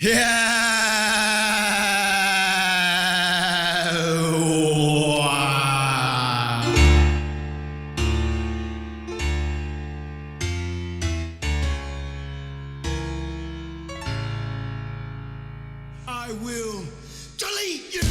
I will delete you.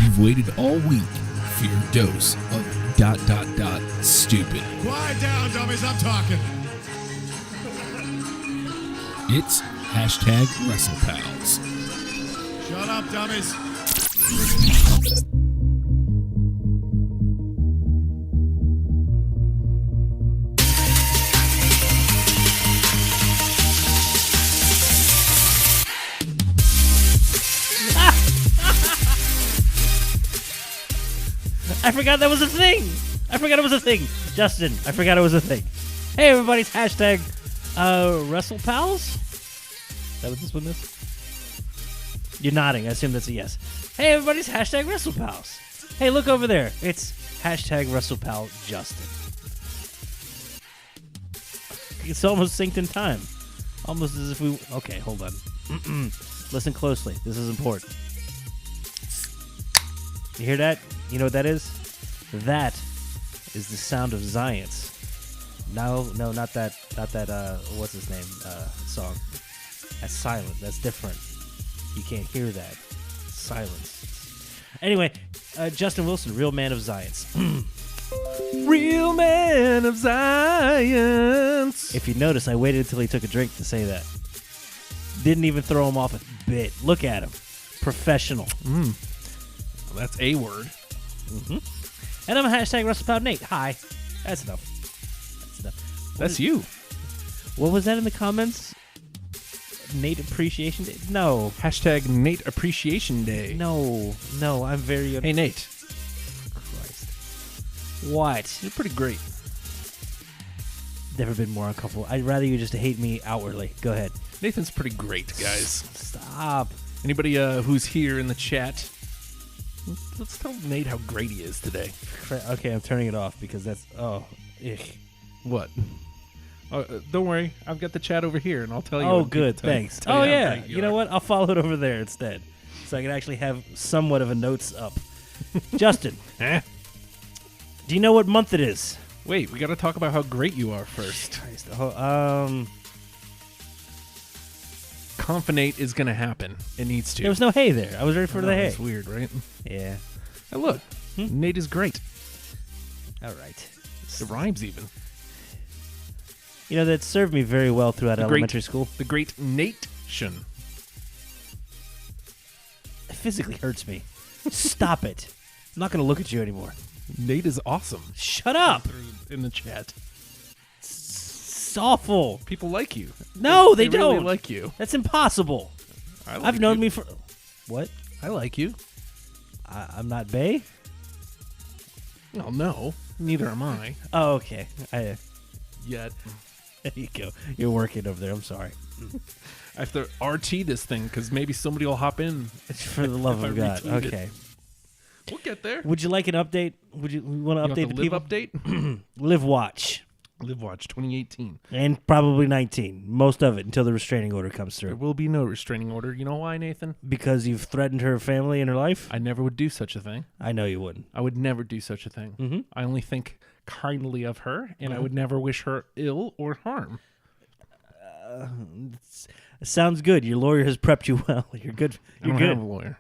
You've waited all week for your dose of ... stupid. Quiet down, dummies. I'm talking. It's hashtag WrestlePals. Shut up, dummies. I forgot that was a thing. Justin, I forgot it was a thing. Hey, everybody, it's hashtag WrestlePals. Is that what this one is? You're nodding. I assume that's a yes. Hey, everybody, it's hashtag WrestlePals. Hey, look over there. It's hashtag WrestlePal Justin. It's almost synced in time. Almost as if we... Okay, hold on. Listen closely. This is important. You hear that? You know what that is? That is the sound of Zions. No, not that, what's his name, song. That's silent. That's different. You can't hear that. Silence. Anyway, Justin Wilson, Real Man of Zions. Real Man of Zions. If you notice, I waited until he took a drink to say that. Didn't even throw him off a bit. Look at him. Professional. Well, that's a word. Mm-hmm. And I'm a hashtag WrestlePal Nate. Hi. That's enough. That's you. What was that in the comments? Nate Appreciation Day? No. Hashtag Nate Appreciation Day. No, I'm very... Hey, Nate. Christ. What? You're pretty great. Never been more uncomfortable. I'd rather you just hate me outwardly. Go ahead. Nathan's pretty great, guys. Stop. Anybody who's here in the chat, let's tell Nate how great he is today. Okay, I'm turning it off because that's... Oh, ich. What? Don't worry. I've got the chat over here, and I'll tell you. Oh, good. Thanks. Tell you how Yeah. great You know what? I'll follow it over there instead, so I can actually have somewhat of a notes up. Justin, do you know what month it is? Wait, we got to talk about how great you are first. Confinate is going to happen. It needs to. There was no hay there. I was ready for the hay. That's weird, right? Yeah. Hey, look. Nate is great. All right. It rhymes even. You know, that served me very well throughout elementary school. The great Nate-tion. It physically hurts me. Stop it. I'm not going to look at you anymore. Nate is awesome. Shut up. In the chat. It's awful. People like you. No, they really don't. like you. That's impossible. I've known me for... What? I like you. I'm not Bay? Well, no. Neither am I. Oh, okay. Yet. There you go. You're working over there. I'm sorry. I have to RT this thing because maybe somebody will hop in. It's for the love of God. Okay. We'll get there. Would you like an update? Would you want to update the people? Update? Live Watch. Live Watch 2018. And probably 19. Most of it until the restraining order comes There through. will be no restraining order. You know why, Nathan? Because you've threatened her family and her life? I never would do such a thing. I know you wouldn't. I would never do such a thing. Mm-hmm. I only think kindly of her, and I would never wish her ill or harm. Sounds good. Your lawyer has prepped you well. You're good. I You're don't good. have a lawyer.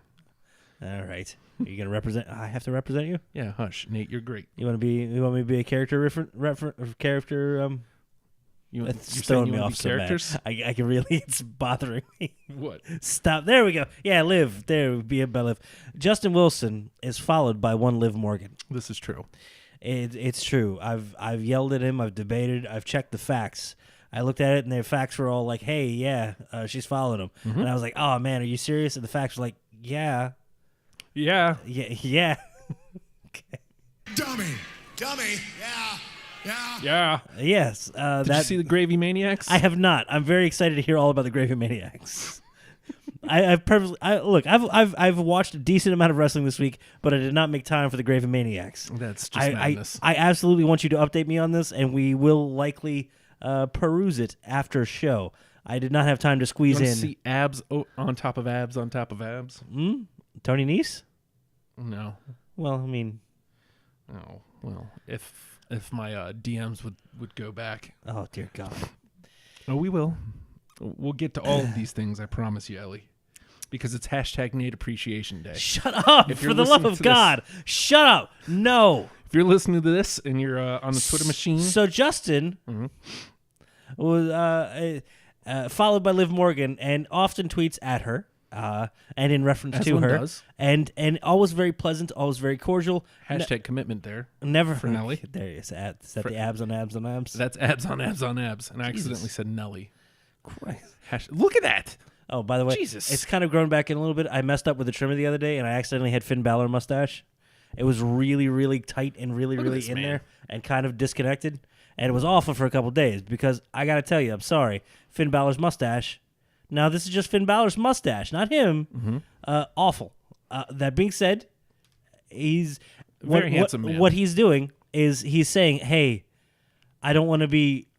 All right. Are you gonna represent? I have to represent you. Yeah, hush, Nate. You're great. You want to be? You want me to be a character character? You're That's saying throwing you me wanna off be so bad. characters? I can really. It's bothering me. What? Stop. There we go. Yeah, Liv. There would be a by Liv. Justin Wilson is followed by one Liv Morgan. This is true. It's true. I've yelled at him. I've debated. I've checked the facts. I looked at it, and the facts were all like, "Hey, yeah, she's following him." And I was like, "Oh man, are you serious?" And the facts were like, "Yeah, Yeah. yeah." Okay. Dummy. Yeah. Yeah. Yes. Did you see the Gravy Maniacs? I have not. I'm very excited to hear all about the Gravy Maniacs. I've watched a decent amount of wrestling this week, but I did not make time for the Gravy Maniacs. That's just madness. I absolutely want you to update me on this, and we will likely peruse it after show. I did not have time to You squeeze want to in. see abs on top of abs on top of abs? Tony Nese? No. Well, I mean, Oh, well, if my DMs would go back. oh dear God. Oh, we will. We'll get to all of these things, I promise you, Ellie. Because it's hashtag Nate Appreciation Day. Shut up! If For you're the love listening of to this- God, shut up! No. If you're listening to this and you're on the Twitter machine, So Justin was followed by Liv Morgan and often tweets at her and in reference As to one her, does. and always very pleasant, always very cordial. hashtag commitment there. Never for Nelly. There is that. Is that the abs on abs on abs? That's abs on abs on abs. And I accidentally said Nelly. Christ. Look at that. Oh, by the way, Jesus. it's kind of grown back in a little bit. I messed up with the trimmer the other day, and I accidentally had Finn Balor mustache. It was really, really tight and really, Look at really this in man. there and kind of disconnected. And it was awful for a couple days because I got to tell you, I'm sorry, Finn Balor's mustache. Now, this is just Finn Balor's mustache, not him. Awful. That being said, he's Very handsome man. What he's doing is he's saying, hey, I don't want to be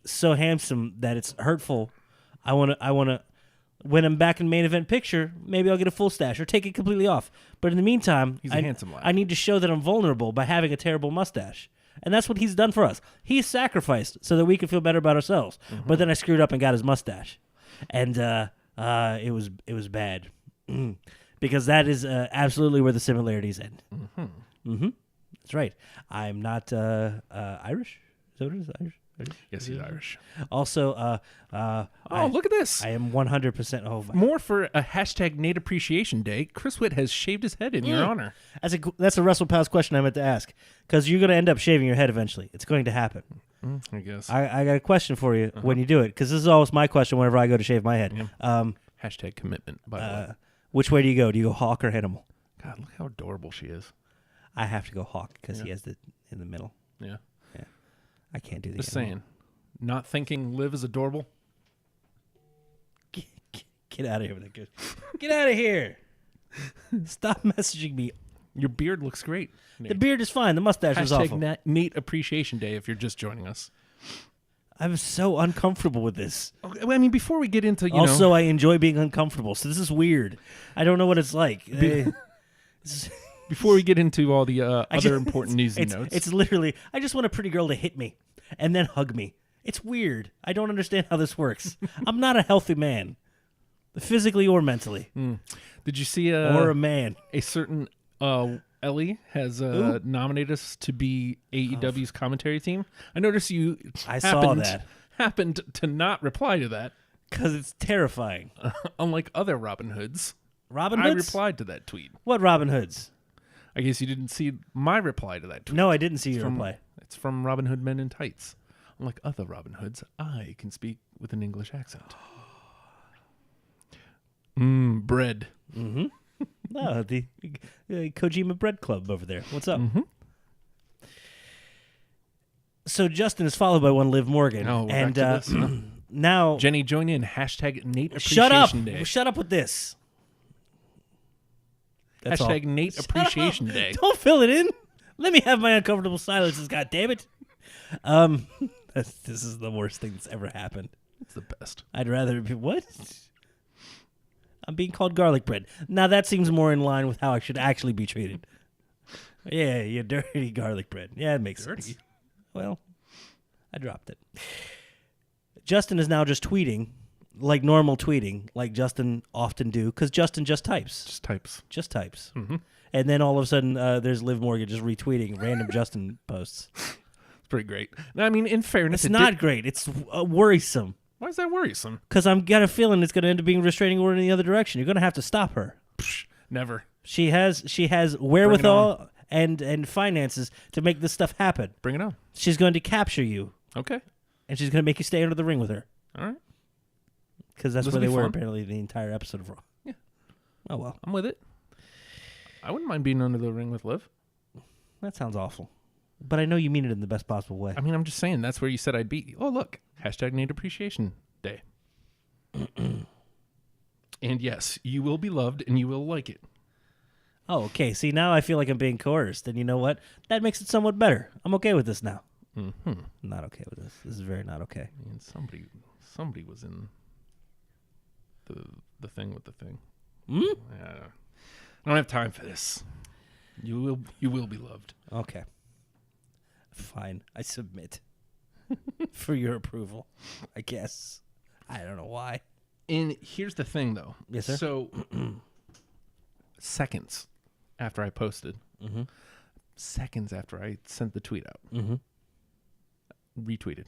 so handsome that it's hurtful. I want to, when I'm back in main event picture, maybe I'll get a full stash or take it completely off. But in the meantime, He's a handsome lad. I need to show that I'm vulnerable by having a terrible mustache. And that's what he's done for us. He's sacrificed so that we can feel better about ourselves. But then I screwed up and got his mustache. And it was bad. Because that is absolutely where the similarities end. That's right. I'm not Irish. Is that what it is? Irish? Yes, he's Irish. Also, Look at this. I am 100%. Oh, my. More for a hashtag Nate Appreciation Day. Chris Witt has shaved his head in your honor. That's a WrestlePals question I meant to ask. Because you're going to end up shaving your head eventually. It's going to happen. I guess. I got a question for you when you do it. Because this is always my question whenever I go to shave my head. Hashtag commitment, by the way. Which way do you go? Do you go hawk or animal? God, look how adorable she is. I have to go hawk because he has the in the middle. Yeah. I can't do the Just animal. saying. Not thinking Liv is adorable. Get out of here with that good. Get out of here. Stop messaging me. Your beard looks great. The beard is fine. The mustache is awful. Hashtag Nate Appreciation Day if you're just joining us. I'm so uncomfortable with this. Okay, well, I mean, before we get into, Also, I enjoy being uncomfortable, so this is weird. I don't know what it's like. before we get into all the other just- important news and notes. It's literally, I just want a pretty girl to hit me and then hug me. It's weird. I don't understand how this works. I'm not a healthy man, physically or mentally, Did you see or a man. a certain Ellie has nominated us to be AEW's commentary team? I noticed you I saw that. happened to not reply to that, Because it's terrifying. unlike other Robin Hoods. Robin I Hoods? replied to that tweet. What Robin Hoods? I guess you didn't see my reply to that tweet. No, I didn't see your from, reply. It's from Robin Hood Men in Tights. Unlike other Robin Hoods, I can speak with an English accent. Bread. No, the Kojima Bread Club over there. What's up? So Justin is followed by one Liv Morgan. Oh, we're and back to this, huh? now... Jenny, join in. Hashtag Nate Shut up! Appreciation Day. Shut up with this. That's Hashtag all. Nate Shut Appreciation up. Day. Don't fill it in. Let me have my uncomfortable silences, goddammit. That's This is the worst thing that's ever happened. It's the best. I'd rather be what? I'm being called garlic bread. Now that seems more in line with how I should actually be treated. Yeah, you dirty garlic bread. Yeah, it makes sense. Dirty. Well, I dropped it. Justin is now just tweeting, like normal tweeting, like Justin often do, because Justin just types. Just types. Mm-hmm. And then all of a sudden, there's Liv Morgan just retweeting random Justin posts. It's pretty great. Now, I mean, in fairness, It's not great. It's worrisome. Why is that worrisome? Because I'm got a feeling it's going to end up being a restraining order in the other direction. You're going to have to stop her. Psh, never. She has wherewithal and finances to make this stuff happen. Bring it on. She's going to capture you, Okay. and she's going to make you stay under the ring with her. All right. Because that's This'll where they be were fun. apparently the entire episode of Raw. Yeah. Oh, well. I'm with it. I wouldn't mind being under the ring with Liv. That sounds awful. But I know you mean it in the best possible way. I mean, I'm just saying that's where you said I'd be. Oh, look. #Nate Appreciation Day. And yes, you will be loved and you will like it. Oh, okay. See, now I feel like I'm being coerced. And you know what? That makes it somewhat better. I'm okay with this now. Mm-hmm. I'm not okay with this. This is very not okay. I mean, somebody was in the thing with the thing. Hmm? Yeah. I don't have time for this. You will be loved. Okay. Fine. I submit for your approval, I guess. I don't know why. And here's the thing, though. Yes, sir. So, seconds after I posted, Mm-hmm. seconds after I sent the tweet out, Mm-hmm. retweeted.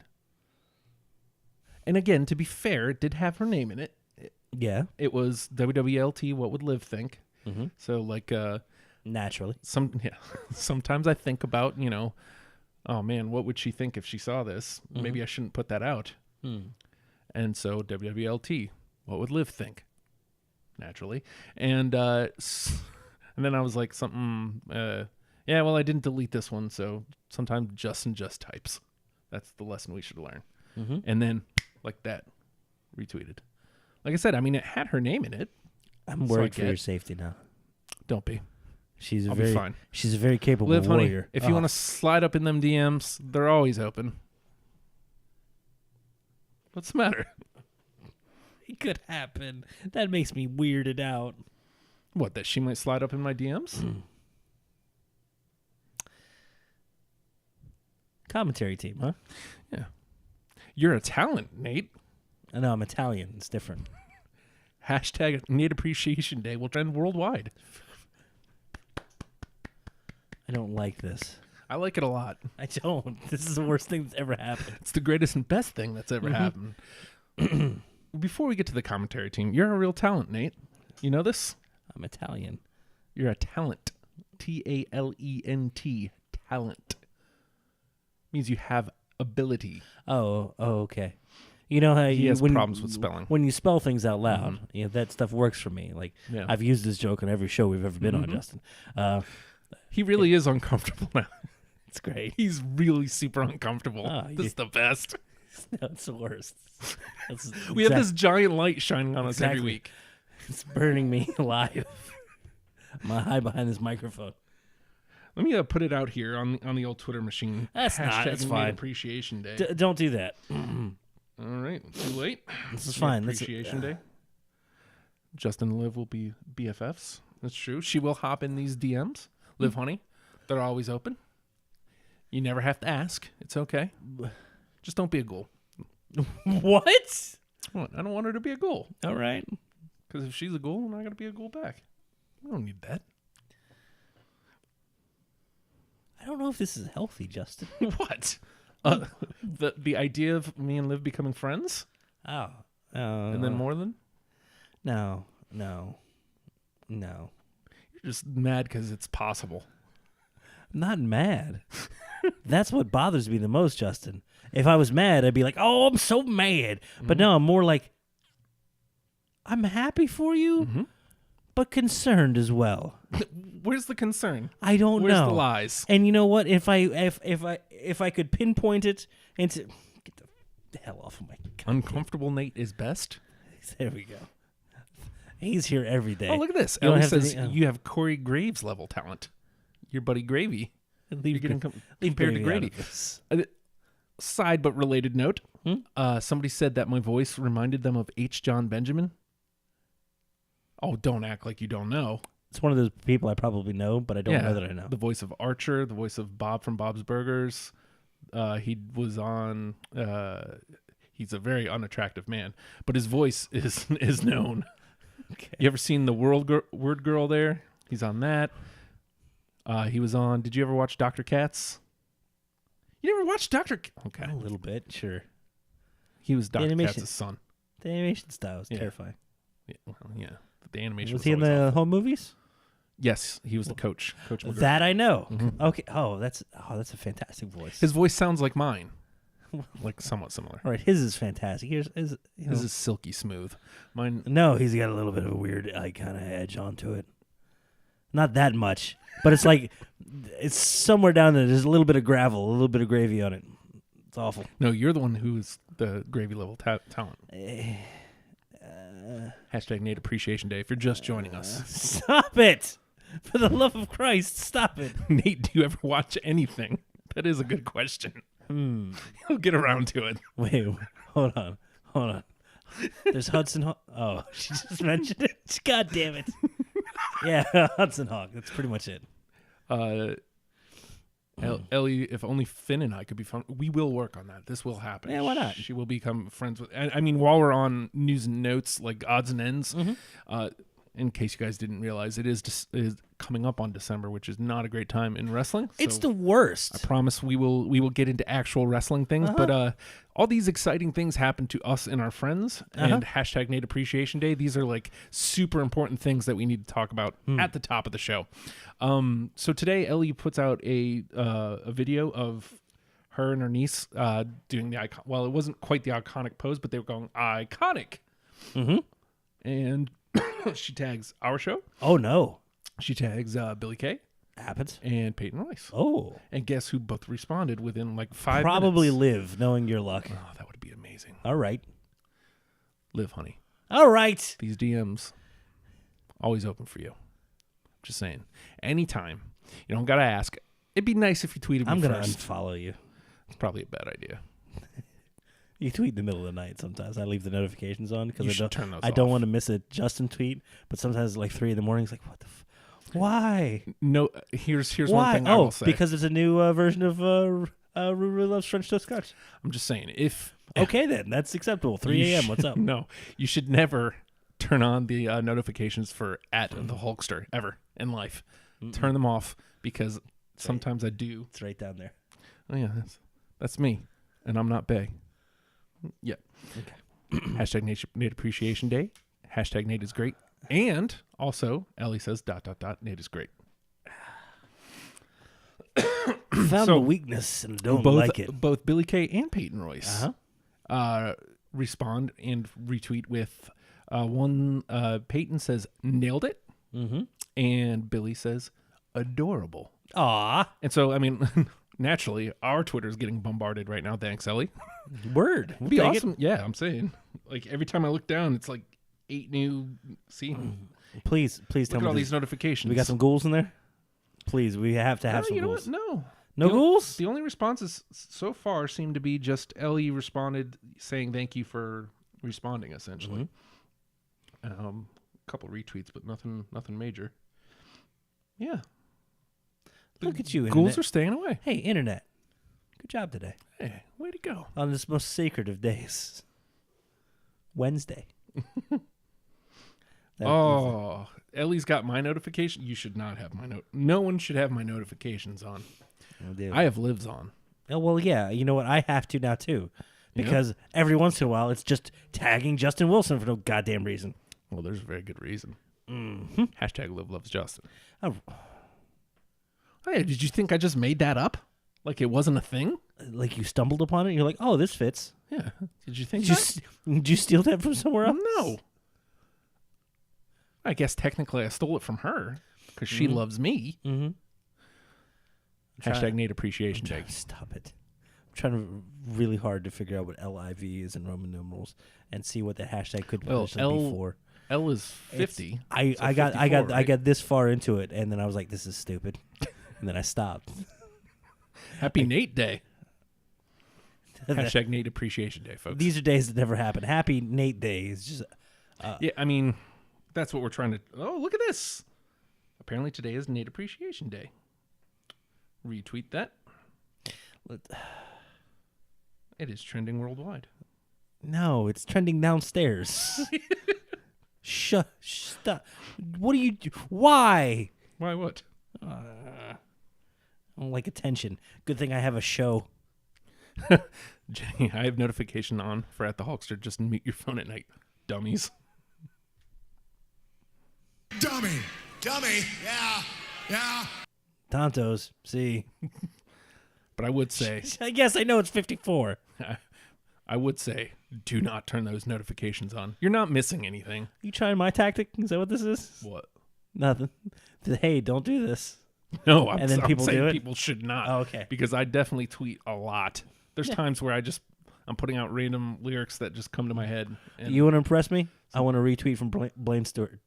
And again, to be fair, it did have her name in it. Yeah. It was WWLT, What Would Liv Think? Mm-hmm. So, like, Naturally. sometimes I think about, oh man, what would she think if she saw this? Mm-hmm. Maybe I shouldn't put that out. And so WWLT, what would Liv think? Naturally. And and then I was like, yeah, well, I didn't delete this one, so sometimes Justin just types. That's the lesson we should learn. Mm-hmm. And then, like that, retweeted. Like I said, I mean, it had her name in it. I'm So I worried for your get- safety now. Don't be. She's a I'll be very fine. She's a very capable Liv, honey, warrior. if you want to slide up in them DMs, they're always open. What's the matter? It could happen. That makes me weirded out. What, that she might slide up in my DMs? Commentary team, huh? Yeah. You're a talent, Nate. I know I'm Italian. It's different. #Nate Appreciation Day will trend worldwide. I don't like this. I like it a lot. I don't. This is the worst thing that's ever happened. It's the greatest and best thing that's ever happened. Before we get to the commentary team, you're a real talent, Nate. You know this? I'm Italian. You're a talent. TALENT. Talent. Means you have ability. Oh, okay. You know how He you has when, problems with spelling. When you spell things out loud, that stuff works for me. Like Yeah. I've used this joke on every show we've ever been on, Justin. He really is uncomfortable now. It's great. He's really super uncomfortable. Oh, This is the best. No, it's the worst. That's We have this giant light shining on us every Exactly. week. It's burning me alive. I'm gonna hide behind this microphone. Let me put it out here on the old Twitter machine. That's not- that's Nate fine. Appreciation Day. Don't do that. All right, too late. This is Nate fine. Appreciation Day. Justin and Liv will be BFFs. That's true. She will hop in these DMs. Liv, honey, they're always open. You never have to ask. It's okay. Just don't be a ghoul. What? What? I don't want her to be a ghoul. All right. Because if she's a ghoul, then I got to be a ghoul back. We don't need that. I don't know if this is healthy, Justin. What? The idea of me and Liv becoming friends? Oh. And then more than? No. You're just mad because it's possible. I'm not mad. That's what bothers me the most, Justin. If I was mad, I'd be like, oh, I'm so mad. But no, I'm more like, I'm happy for you, but concerned as well. Where's the concern? I don't Where's know. the lies? And you know what? If I could pinpoint it into get the hell off of my Uncomfortable Nate is best. There we go. He's here every day. Oh, look at this. You don't Ellie have to says be- oh. you have Corey Graves level talent. Your buddy Gravy. Leave, You're getting leave compared to Gravy out Grady. of this. side but related note. Somebody said that my voice reminded them of H. John Benjamin. Oh, don't act like you don't know. It's one of those people I probably know, but I don't know that I know. The voice of Archer, the voice of Bob from Bob's Burgers. He was on. He's a very unattractive man, but his voice is known. Okay. You ever seen the Word Girl there? He's on that. He was on. Did you ever watch Dr. Katz? You never watched Dr. Okay. A little bit, sure. He was Dr. animation. Katz's son. The animation style is Yeah. terrifying. Yeah, well, yeah. The animation Was he in always the awful. home movies? Yes, he was the coach. Coach McGregor. That I know. Mhm. Okay. Oh, that's a fantastic voice. His voice sounds like mine, like somewhat similar. All right, his is fantastic. His His is silky smooth. Mine. no, he's got a little bit of a weird kind of edge onto it. Not that much, but it's like it's somewhere down there. There's a little bit of gravel, a little bit of gravy on it. It's awful. No, you're the one who's the gravy level talent. Hashtag Nate Appreciation Day. If you're just joining us, Stop it! For the love of Christ, stop it. Nate, do you ever watch anything? That is a good question. He'll get around to it. Wait, hold on. There's Hudson Hawk. Oh, she just mentioned it. God damn it. Yeah, Hudson Hawk. That's pretty much it. Ellie, if only Finn and I could be fun. We will work on that. This will happen. Yeah, why not? She will become friends with. I mean, while we're on news and notes, like odds and ends, in case you guys didn't realize, it is coming up on December, which is not a great time in wrestling. It's so the worst. I promise we will get into actual wrestling things, but all these exciting things happen to us and our friends. And hashtag Nate Appreciation Day. These are like super important things that we need to talk about at the top of the show. So today, Ellie puts out a video of her and her niece doing the icon. Well, it wasn't quite the iconic pose, but they were going iconic. And she tags our show. Oh no, She tags Billy Kay happens. and Peyton Royce. Oh, And guess who both responded within like 5 probably minutes? Liv, knowing your luck. Oh, that would be amazing. All right, Live, honey. all right. These DMs always open for you. Just saying. Anytime. You don't gotta ask. It'd be nice if you tweeted me I'm gonna first. unfollow you. It's probably a bad idea. You tweet in the middle of the night sometimes. I leave the notifications on You because should turn those I don't off. want to miss a Justin tweet. But sometimes like 3 a.m. it's like, what the why? No, here's one Why? thing I will say. Because it's a new version of Ruru Loves French Toast Scotch. I'm just saying, if Okay, then that's acceptable. 3 you a.m. should- What's up? No, you should never turn on the notifications for the Hulkster ever in life. Turn them off because sometimes I do. It's right down there. Oh yeah, that's me, and I'm not Bay. Yeah. Okay. Hashtag Nate Appreciation Day. Hashtag Nate is great. And also, Ellie says ... Nate is great. Found So, a weakness and don't both like it. both Billy Kay and Peyton Royce respond and retweet with one. Peyton says nailed it, and Billy says adorable. Aw, And so, I mean, naturally, our Twitter is getting bombarded right now. Thanks, Ellie. word. It'd be Take it. awesome. Yeah, I'm saying. Like every time I look down, it's like 8 new. See, Please tell look at me all this. these notifications. We got some ghouls in there. Please, we have to have some You know ghouls. what? No. No The- ghouls? The only responses so far seem to be just Ellie responded saying thank you for responding, essentially. A couple retweets, but nothing major. Yeah. Look at you, Ghouls Internet. are staying away. Hey, Internet. Good job today. Hey, way to go. On this most sacred of days. Wednesday. Oh, Ellie's got my notification. You should not have my note. No one should have my notifications on. Oh, dude. I have Liv's on. Oh, well, yeah. You know what? I have to now, too. Because every once in a while, it's just tagging Justin Wilson for no goddamn reason. Well, there's a very good reason. Mm-hmm. Hashtag Liv loves Justin. Oh, Oh, yeah, did you think I just made that up? Like it wasn't a thing? like you stumbled upon it, and you're like, oh, this fits. Yeah. Did you think Did you steal that from somewhere else? No. I guess technically I stole it from her because she loves me. Mm-hmm. Hashtag Nate Appreciation Day. Stop it. I'm trying really hard to figure out what LIV is in Roman numerals and see what the hashtag could Well, potentially be for. L is 50. I so got 54, right? got this far into it, and then I was like, this is stupid. And then I stopped. Happy Nate Day. Hashtag Nate Appreciation Day, folks. These are days that never happen. Happy Nate Day is just Yeah, I mean, that's what we're trying to... Oh, look at this. Apparently today is Nate Appreciation Day. Retweet that. It is trending worldwide. no, it's trending downstairs. Stop. What do you do? Why? Why what? I don't like attention. Good thing I have a show. Jenny, I have notification on for At the Hulkster. Just mute your phone at night, dummies. Dummy. Dummy. Yeah. Yeah. Tontos. See. But I would say, I guess I know it's 54. I would say, do not turn those notifications on. You're not missing anything. You trying my tactic? Is that what this is? What? Nothing. Hey, don't do this. No, And then people saying do it? people should not. Oh, okay. Because I definitely tweet a lot. There's times where I'm putting out random lyrics that just come to my head. And, You want to impress me? I want to retweet from Blaine Stewart.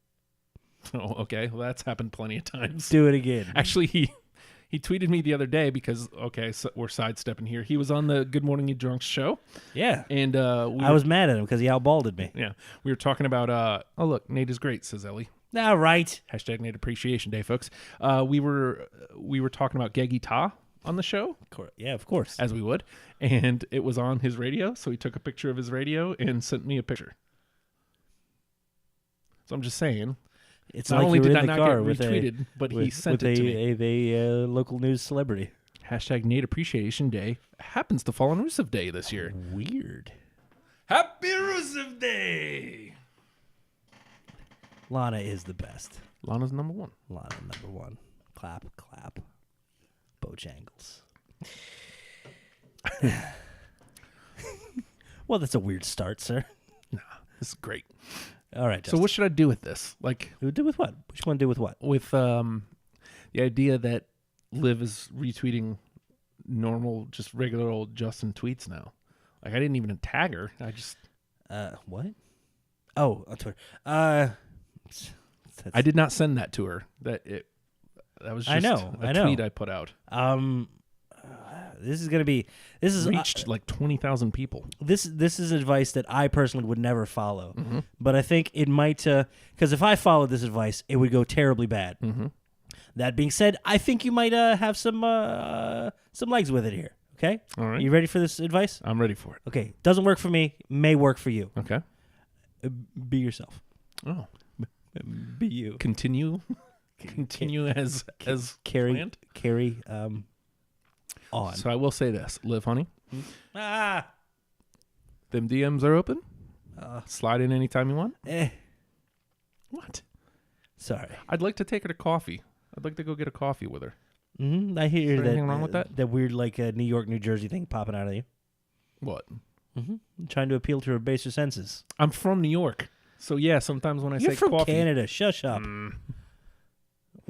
oh, okay. Well, that's happened plenty of times. Do it again. Actually, he tweeted me the other day because, okay, so we're sidestepping here. He was on the Good Morning You Drunks show. Yeah. And I was mad at him because he outbalded me. Yeah. We were talking about, oh, look, Nate is great, says Ellie. All right. Hashtag Nate Appreciation Day, folks. We were talking about Geggy Ta on the show, Yeah, of course. as we would, and it was on his radio, so he took a picture of his radio and sent me a picture. So I'm just saying, It's not like only you were did in that the not car get with retweeted, but he sent with it to me. a local news celebrity. Hashtag Nate Appreciation Day happens to fall on Rusev Day this year. Weird. Happy Rusev Day! Lana is the best. Lana's number one. Lana number one. Clap, clap. Bojangles. Well, that's a weird start, sir. This is great. All right. So what should I do with this? Like, Who do with what? Which one do with what? with the idea that Liv is retweeting normal, just regular old Justin tweets now. Like, I didn't even tag her. I just... What? Oh, on Twitter. I I did not send that to her. That was just a tweet I put out. This is gonna be. This is Reached like 20,000 people. This is advice that I personally would never follow, but I think it might because if I followed this advice, it would go terribly bad. That being said, I think you might have some legs with it here. Okay, All right. You ready for this advice? I'm ready for it. Okay, doesn't work for me, may work for you. Okay. Be yourself. Oh, Be you. continue as Carry planned. On. So I will say this, Liv, honey, Ah. them DMs are open. Slide in anytime you want. What? Sorry. I'd like to take her to coffee. I'd like to go get a coffee with her. I hear Is there that. anything wrong with that? That weird New York, New Jersey thing popping out of you. What? Trying to appeal to her baser senses. I'm from New York. So yeah, sometimes when I You're say from coffee, Canada. Shush up.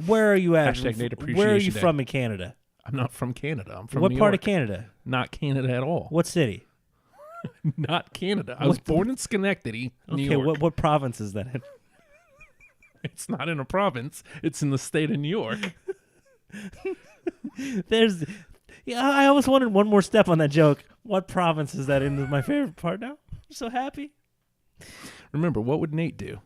Where are you at? Hashtag Nate Where are Appreciation you Day. from in Canada? I'm not from Canada. I'm from What New part York. of Canada? Not Canada at all. What city? Not Canada. I was born in Schenectady, New Okay, York. what province is that in? It's not in a province. It's in the state of New York. There's. Yeah, I always wanted one more step on that joke. What province is that in? Is my favorite part now. I'm so happy. Remember, what would Nate do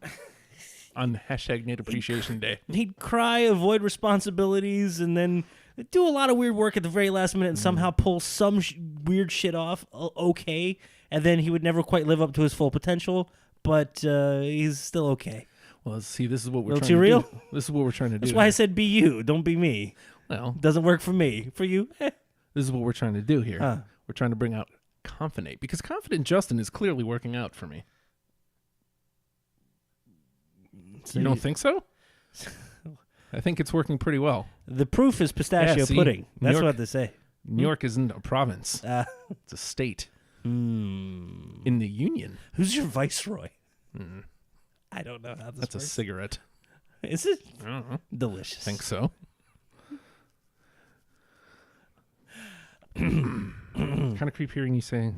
on hashtag Nate Appreciation Day? He'd cry, avoid responsibilities, and then do a lot of weird work at the very last minute and somehow pull some weird shit off. Okay, and then he would never quite live up to his full potential, but he's still okay. Well, see, this is what we're Little trying too to real? do. This is what we're trying to do. That's why I said be you, don't be me. Well, Doesn't work for me. For you, this is what we're trying to do here. Huh. We're trying to bring out Confident, because Confident Justin is clearly working out for me. So You don't think so? I think it's working pretty well. The proof is pistachio Yeah, see, pudding. New That's York- what they say. New York isn't a province. It's a state in the Union. Who's your viceroy? I don't know how this That's a works. cigarette. Is it I don't know. delicious? Think so. Kind of creep hearing you say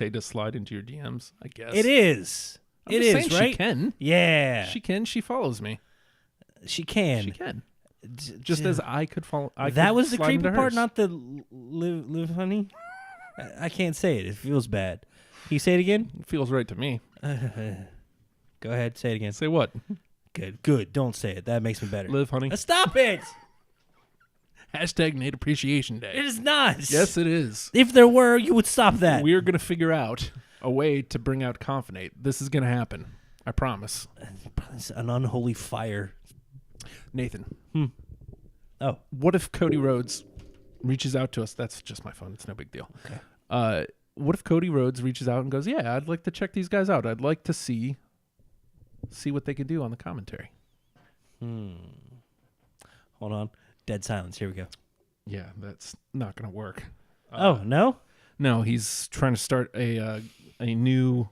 to slide into your DMs, I guess. It is. I'm It just is, saying right? She can. Yeah, She can. She follows me. she can. She can. Just as I could follow. That was the slide creepy into part, hers. not the live honey. I can't say it. It feels bad. Can you say it again? It feels right to me. Go ahead. Say it again. Say what? Good. Don't say it. That makes me better. Live, honey. Stop it. Hashtag Nate Appreciation Day. It is not. Yes, it is. If there were, you would stop that. We're going to figure out a way to bring out Confinate. This is going to happen. I promise. It's an unholy fire. Nathan, Oh, what if Cody Rhodes reaches out to us? That's just my phone. It's no big deal. Okay. What if Cody Rhodes reaches out and goes, yeah, I'd like to check these guys out. I'd like to see what they can do on the commentary. hold on. Dead silence. Here we go. Yeah, that's not going to work. Oh, no? No, he's trying to start a new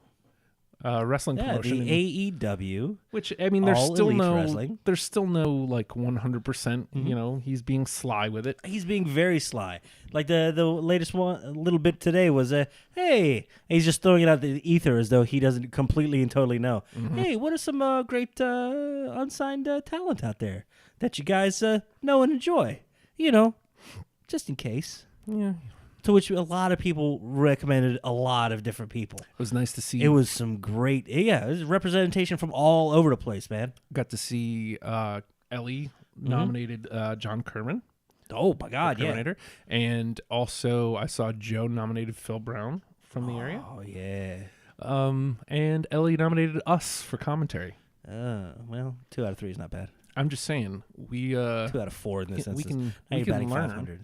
wrestling Yeah, promotion. the AEW. Which, I mean, there's All still Elite no Wrestling. there's still no like 100%, you know, he's being sly with it. He's being very sly. Like the latest one, a little bit today was hey, he's just throwing it out the ether as though he doesn't completely and totally know. Hey, what are some great unsigned talent out there that you guys know and enjoy? You know, just in case. Yeah. To which a lot of people recommended a lot of different people. It was nice to see. It was some great, it was representation from all over the place, man. Got to see Ellie nominated John Kerman. Oh my God, yeah. Terminator. And also I saw Joe nominated Phil Brown from the area. Oh yeah. And Ellie nominated us for commentary. Well, 2 out of 3 is not bad. I'm just saying, we 2 out of 4 in this we instance. can Now we you're can batting learn. 500.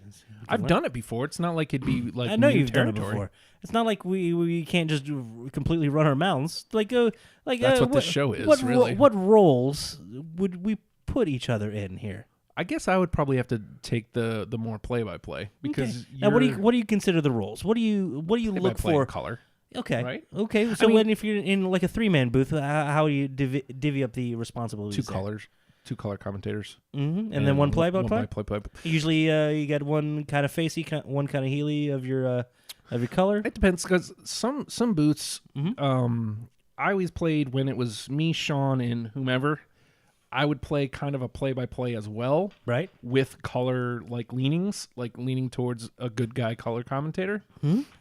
I've done it before. It's not like it'd be like I know new you've done it territory. before. It's not like we can't just completely run our mouths. Like That's what this show is, What really. what roles would we put each other in here? I guess I would probably have to take the more play by play because Now, what do you consider the roles? What do you look for? color. Okay. Right? Okay. So mean- when if you're in like a 3-man booth, how do you divvy up the responsibilities? Two color commentators, Mm-hmm. And then one play-by-play. play. Usually, you got one kind of facey, one kind of heely of your color. It depends because some booths, I always played when it was me, Sean, and whomever. I would play kind of a play-by-play as well, Right. with color like leanings, like leaning towards a good guy color commentator.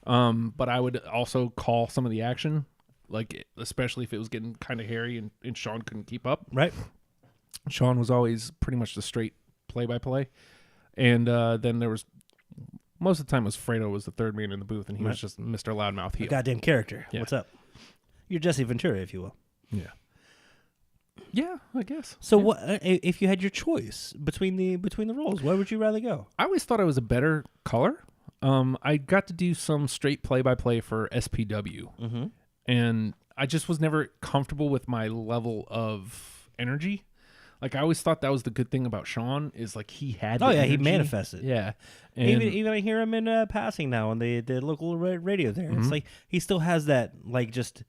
But I would also call some of the action, like especially if it was getting kind of hairy and Sean couldn't keep up. Right. Sean was always pretty much the straight play-by-play, and then there was most of the time it was Fredo was the third man in the booth, and he was just Mr. Loudmouth heel. Goddamn character. Yeah. What's up? You're Jesse Ventura, if you will. Yeah, I guess. So what if you had your choice between the roles? Where would you rather go? I always thought I was a better color. I got to do some straight play-by-play for SPW, and I just was never comfortable with my level of energy. Like I always thought that was the good thing about Sean is like he had. Oh the yeah, he energy. manifested. Yeah, and Even I hear him in passing now on the local radio there. It's like he still has that just.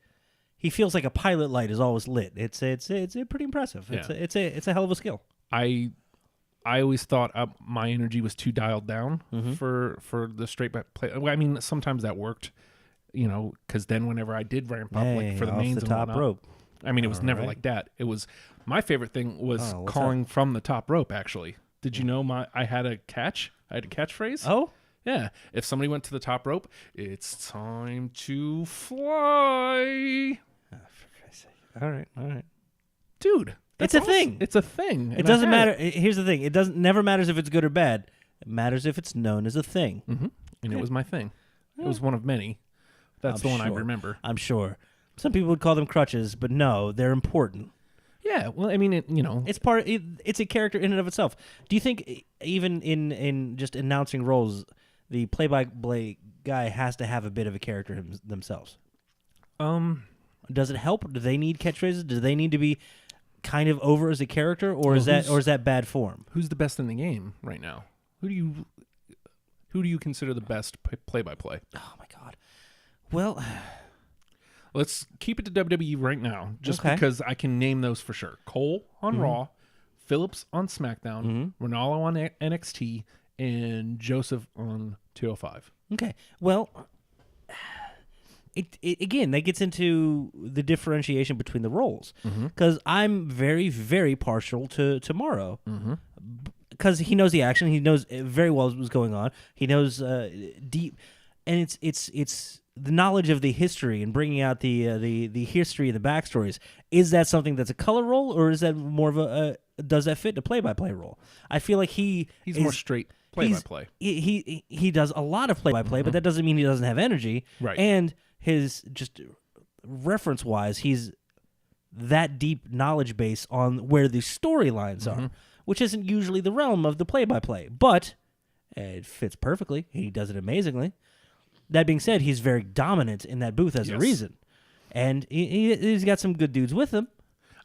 He feels like a pilot light is always lit. It's pretty impressive. Yeah. It's a hell of a skill. I always thought my energy was too dialed down for the straight back play. I mean, sometimes that worked, because then whenever I did ramp up, like for the off mains the and top whatnot, rope. I mean, it was All never right. like that. It was my favorite thing was Oh, what's calling from the top rope. Actually, did you know I had a catch? I had a catchphrase. Oh, Yeah, if somebody went to the top rope, it's time to fly, all right. dude. It's that's a awesome. thing. It's a thing. It doesn't matter. Here's the thing. It never matters if it's good or bad. It matters if it's known as a thing. And it was my thing. It was one of many. That's I'm the one I sure. remember. I'm sure. Some people would call them crutches, but no, they're important. Yeah, well, I mean, It's it's a character in and of itself. Do you think even in just announcing roles, the play-by-play guy has to have a bit of a character themselves? Does it help? Do they need catchphrases? Do they need to be kind of over as a character, or is that bad form? who's the best in the game right now? Who do you consider the best play-by-play? Oh my God. Well, Let's keep it to WWE right now, just Okay. because I can name those for sure. Cole on Raw, Phillips on SmackDown, Ronaldo on NXT, and Joseph on 205. okay. Well, it again that gets into the differentiation between the roles because I'm very very partial to Morrow because he knows the action, he knows very well what's going on, he knows deep. it's the knowledge of the history and bringing out the history and the backstories. Is that something that's a color role, or is that more of a does that fit the play-by-play role? I feel like he's more straight play-by-play. He does a lot of play-by-play, but that doesn't mean he doesn't have energy. Right. And his just reference-wise, he's that deep knowledge base on where the storylines are, which isn't usually the realm of the play-by-play. But it fits perfectly. He does it amazingly. That being said, he's very dominant in that booth as a reason. And he's got some good dudes with him.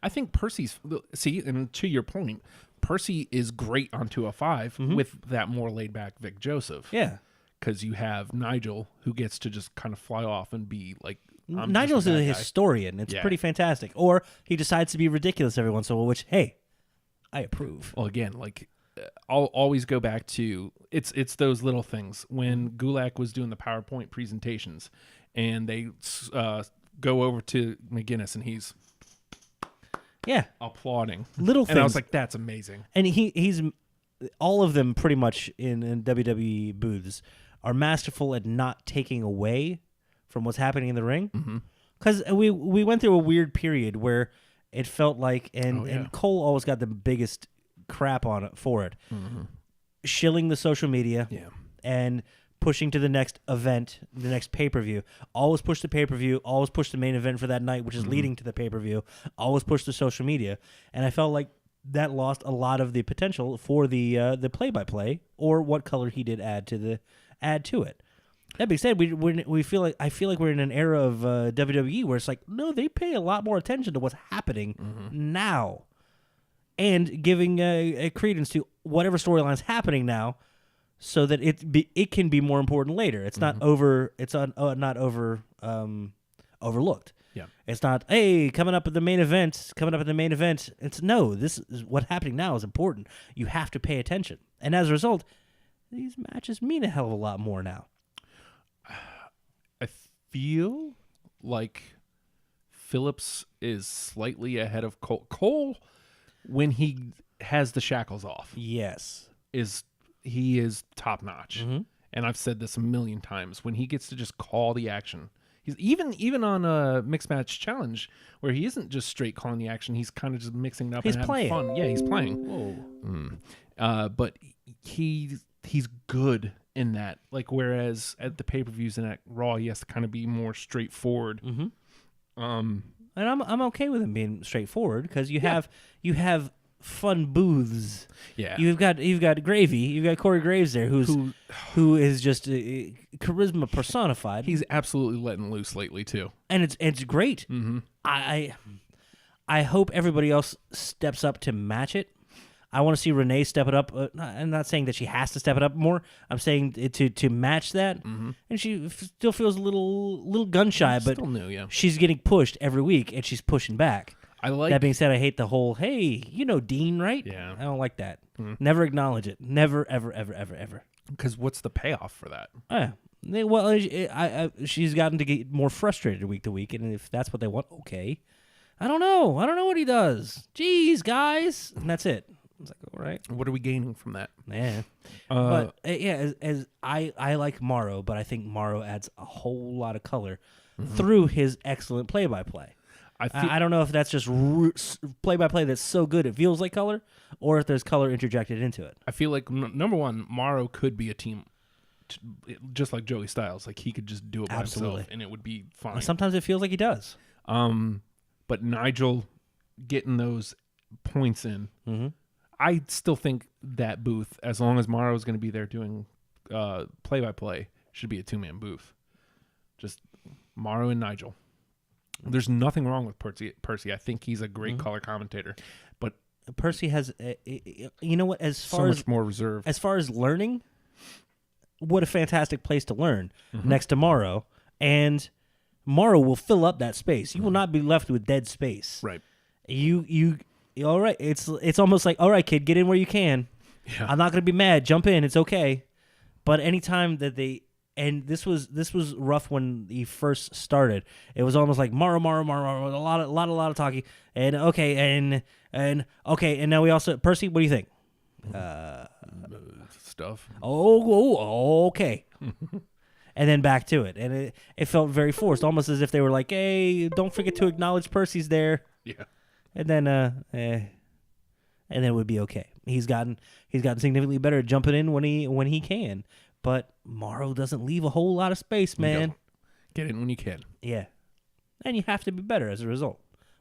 I think Percy's and to your point, Percy is great on 205 with that more laid back Vic Joseph. Yeah. Because you have Nigel who gets to just kind of fly off and be like, Nigel's a historian. It's pretty fantastic. Or he decides to be ridiculous every once in a while, which, hey, I approve. Well, again, like I'll always go back to it's those little things. When Gulak was doing the PowerPoint presentations and they go over to McGinnis and he's applauding. Little things. And I was like, that's amazing. And he's all of them pretty much in WWE booths are masterful at not taking away from what's happening in the ring. Because we went through a weird period where it felt like, and Cole always got the biggest crap on it for it, shilling the social media and pushing to the next event, the next pay-per-view. Always push the pay-per-view, always push the main event for that night, which is leading to the pay-per-view, always push the social media. And I felt like that lost a lot of the potential for the play-by-play or what color he did add to it. That being said, I feel like we're in an era of WWE where it's like, no, they pay a lot more attention to what's happening now, and giving a credence to whatever storyline's happening now, so that it can be more important later. It's not over. It's not overlooked. Yeah, it's not. Hey, coming up at the main event. It's no. This is what's happening now is important. You have to pay attention, and as a result, these matches mean a hell of a lot more now. I feel like Phillips is slightly ahead of Cole. Cole, when he has the shackles off, he is top notch. And I've said this a million times. When he gets to just call the action, he's even on a mixed match challenge where he isn't just straight calling the action. He's kind of just mixing it up. He's and playing. Having fun. Yeah, he's playing. But he's good in that. Like whereas at the pay-per-views and at Raw, he has to kind of be more straightforward. And I'm okay with him being straightforward because you have fun booths. Yeah, you've got Gravy, you've got Corey Graves there, who is just charisma personified. He's absolutely letting loose lately too, and it's great. I hope everybody else steps up to match it. I want to see Renee step it up. I'm not saying that she has to step it up more. I'm saying to match that. And she still feels a little gun shy, but still new, she's getting pushed every week, and she's pushing back. I like that being said, I hate the whole, hey, you know Dean, right? Yeah. I don't like that. Never acknowledge it. Never, ever, ever, ever, ever. Because what's the payoff for that? Well, she's gotten to get more frustrated week to week, and if that's what they want, okay. I don't know what he does. Jeez, guys. And that's it. It's like, all right. What are we gaining from that? Yeah. But, as I like Morrow, but I think Morrow adds a whole lot of color through his excellent play-by-play. I don't know if that's just play-by-play that's so good it feels like color, or if there's color interjected into it. I feel like, number one, Morrow could be a team, just like Joey Styles. Like, he could just do it by himself, and it would be fine. Sometimes it feels like he does. But Nigel getting those points in, I still think that booth, as long as Morrow's going to be there doing play-by-play, should be a two-man booth. Just Morrow and Nigel. There's nothing wrong with Percy. I think he's a great color commentator, but Percy has, you know what? As far so as much more reserved. As far as learning, what a fantastic place to learn next to Morrow, and Morrow will fill up that space. You will not be left with dead space. Right. You all right? It's almost like, all right, kid, get in where you can. Yeah. I'm not gonna be mad. Jump in. It's okay. But anytime that and this was rough when he first started. It was almost like Morrow, a lot of talking. And okay, and okay, and now we also Percy. What do you think? Stuff. Oh, okay. and then back to it. And it felt very forced, almost as if they were like, hey, don't forget to acknowledge Percy's there. Yeah. And then and then it would be okay. He's gotten significantly better at jumping in when he can. But Morrow doesn't leave a whole lot of space, man. No. Get in when you can. Yeah. And you have to be better as a result.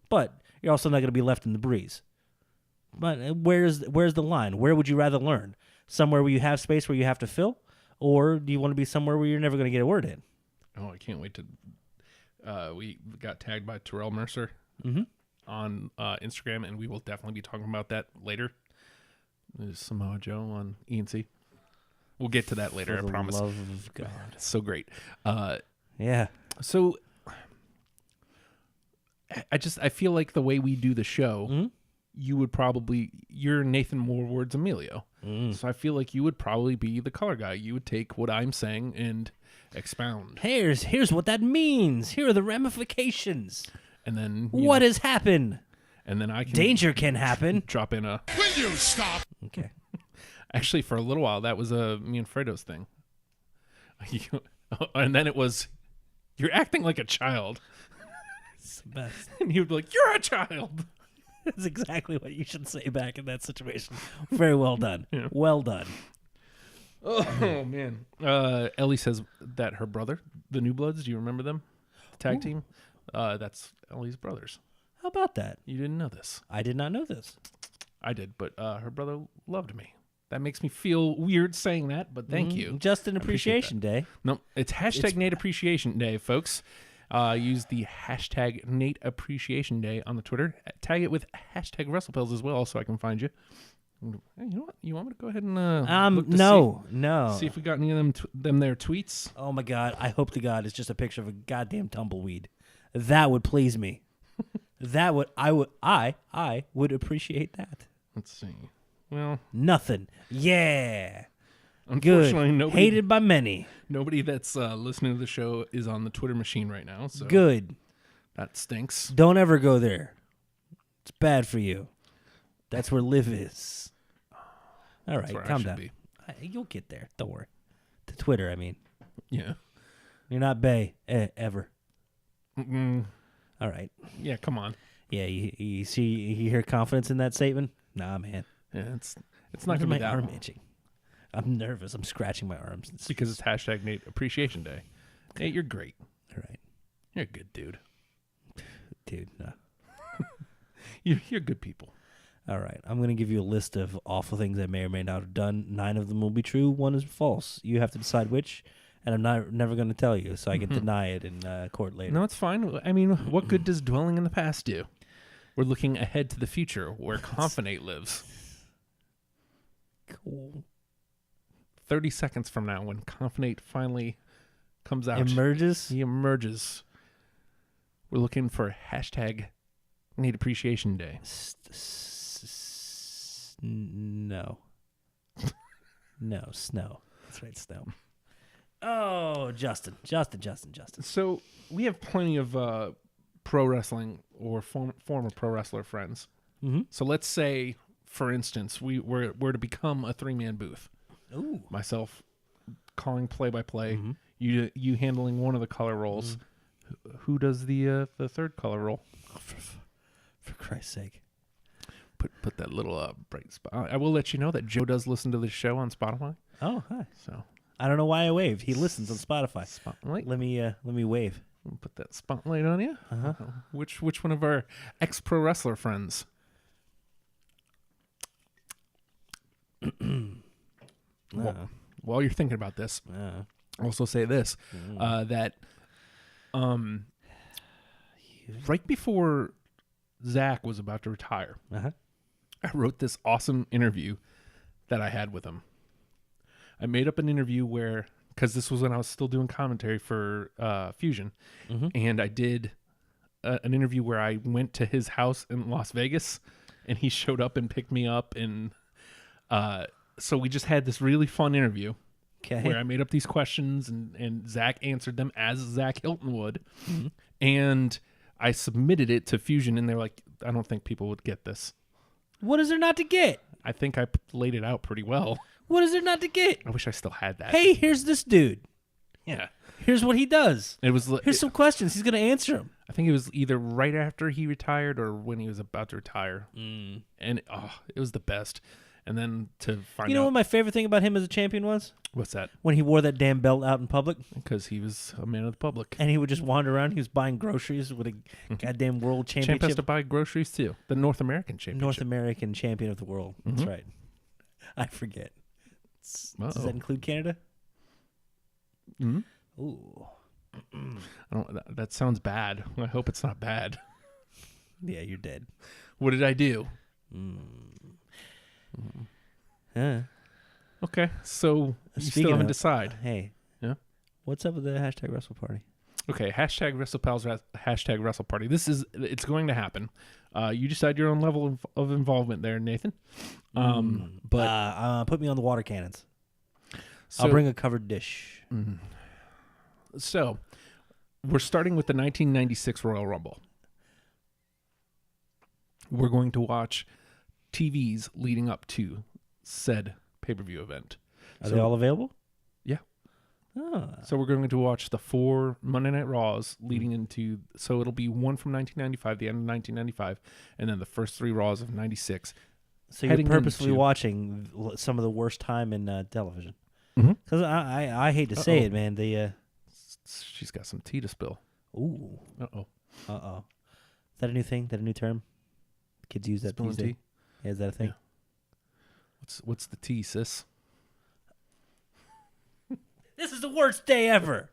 But you're also not going to be left in the breeze. But where's the line? Where would you rather learn? Somewhere where you have space where you have to fill? Or do you want to be somewhere where you're never going to get a word in? Oh, I can't wait to... we got tagged by Terrell Mercer on Instagram, and we will definitely be talking about that later. There's Samoa Joe on ENC. We'll get to that later, For I promise. the love of God. It's so great. Yeah. So I feel like the way we do the show, you're Nathan Warward's Emilio. So I feel like you would probably be the color guy. You would take what I'm saying and expound. Here's what that means. Here are the ramifications. And then What has happened? And then I can Danger can happen. drop in a... Will you stop? Okay. Actually, for a little while, that was me and Fredo's thing. And then it was, you're acting like a child. It's the best. And he would be like, you're a child. That's exactly what you should say back in that situation. Very well done. Yeah. Well done. Oh, man. Ellie says that her brother, the New Bloods, do you remember them? The tag team? That's Ellie's brothers. How about that? You didn't know this. I did not know this. I did, but her brother loved me. That makes me feel weird saying that, but thank you. Just an I appreciate appreciation day. No, it's hashtag Nate Appreciation Day, folks. Use the hashtag Nate Appreciation Day on the Twitter. Tag it with hashtag WrestlePills as well, so I can find you. Hey, you know what? You want me to go ahead and look to no. see if we got any of them their tweets? Oh my God! I hope to God it's just a picture of a goddamn tumbleweed. That would please me. I would appreciate that. Let's see. Well, Nothing. Yeah. unfortunately, Good. nobody Hated by many. nobody that's listening to the show is on the Twitter machine right now, so Good. that stinks. Don't ever go there. It's bad for you. That's where live is. All That's right, where I calm should down. be. You'll get there. Don't worry. To Twitter, I mean. Yeah. You're not Bay ever. Mm-mm. All right. Yeah, come on. Yeah, you see, you hear confidence in that statement? Nah, man. Yeah, it's not Why is going to be my that arm long. itching. I'm nervous. I'm scratching my arms. It's because it's hashtag Nate Appreciation Day. Hey, you're great. All right, You're a good dude. dude. No. You're good people. All right, I'm going to give you a list of awful things I may or may not have done. 9 of them will be true. 1 is false. You have to decide which, and I'm never going to tell you, so I can deny it in court later. No, it's fine. I mean, what good does dwelling in the past do? We're looking ahead to the future where Confinate lives. Cool. 30 seconds from now, when Confinate finally comes out, Emerges? he emerges. We're looking for hashtag Nate Appreciation Day. No. No, Snow. That's right, Snow. Oh, Justin. So we have plenty of pro wrestling or former pro wrestler friends. Mm-hmm. So let's say, for instance, we're to become a 3-man booth. Ooh. Myself calling play-by-play, Mm-hmm. you handling one of the color roles. Who does the third color role? For Christ's sake. Put that little bright spot. I will let you know that Joe does listen to this show on Spotify. Oh, hi. So I don't know why I waved. He listens on Spotify. spotlight. Let me wave. We'll put that spotlight on you. Uh-huh. Which one of our ex pro wrestler friends? While you're thinking about this, I'll also say this: that right before Zach was about to retire, Uh-huh. I wrote this awesome interview that I had with him. I made up an interview where, because this was when I was still doing commentary for Fusion, and I did an interview where I went to his house in Las Vegas, and he showed up and picked me up, and so we just had this really fun interview Okay. where I made up these questions, and Zach answered them as Zach Hilton would, and I submitted it to Fusion, and they're like, I don't think people would get this. What is there not to get? I think I laid it out pretty well. What is there not to get? I wish I still had that. Hey, here's this dude. Yeah. Here's what he does. It was. Here's some questions. He's going to answer them. I think it was either right after he retired or when he was about to retire, Mm. and it was the best. And then to find You know out what my favorite thing about him as a champion was? what's that, When he wore that damn belt out in public because he was a man of the public. and he would just wander around. He was buying groceries with a goddamn world Champ championship. has to buy groceries too. The North American championship. North American champion of the world. That's Mhm. right. I forget. Does Uh-oh. that include Canada? Mhm. Ooh. That sounds bad. I hope it's not bad. Yeah, you're dead. What did I do? Huh. Okay, so you Speaking still haven't of- decided. Hey. Yeah? What's up with the hashtag Wrestle Party? Okay, hashtag WrestlePals, hashtag WrestleParty. It's going to happen. You decide your own level of involvement there, Nathan. But put me on the water cannons. so, I'll bring a covered dish. So, we're starting with the 1996 Royal Rumble. We're going to watch TVs leading up to said pay-per-view event. Are they all available? Yeah. Oh. So we're going to watch the 4 Monday Night Raws leading into, so it'll be one from 1995, the end of 1995, and then the first 3 Raws of 96. So you're heading purposely into- watching some of the worst time in television. Mhm. Because I hate to say Uh-oh. it, man. She's got some tea to spill. Ooh. Uh-oh. Uh-oh. Is that a new thing? Is that a new term? Kids use that Spilling these days? tea? Yeah, is that a thing? What's the tea, sis? This is the worst day ever.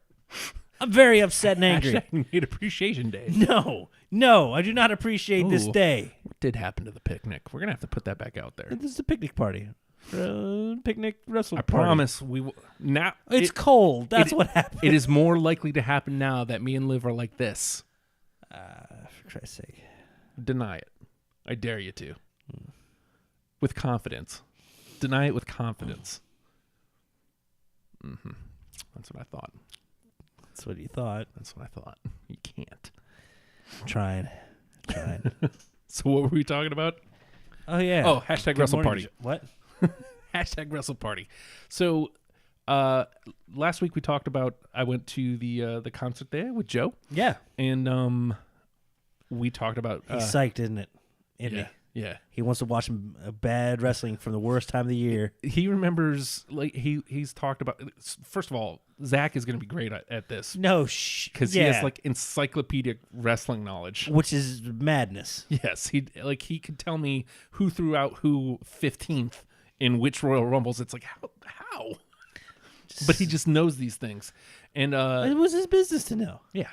I'm very upset and angry. Hashtag Meat Appreciation Day. No, I do not appreciate this Ooh. day. What did happen to the picnic? We're going to have to put that back out there. This is a picnic party. Picnic wrestle I party. promise we will. Now, It's cold. That's what happened. it is more likely to happen now that me and Liv are like this. For Christ's sake. Deny it. I dare you to. With confidence. Deny it with confidence. Mm-hmm. That's what I thought. That's what you thought. That's what I thought. You can't. Trying. So what were we talking about? Oh, yeah. Oh, hashtag Good Wrestle morning, Party. What? Hashtag Wrestle Party. So last week we talked about, I went to the concert there with Joe, Yeah. and we talked about He's psyched, isn't it? Isn't yeah, yeah. he? He wants to watch some bad wrestling from the worst time of the year. He remembers, like, he's talked about. First of all, Zach is going to be great at this No, because he has like encyclopedic wrestling knowledge. which is madness. Yes, he could tell me who threw out who 15th in which Royal Rumbles. It's like how? But he just knows these things, and It was his business to know. yeah,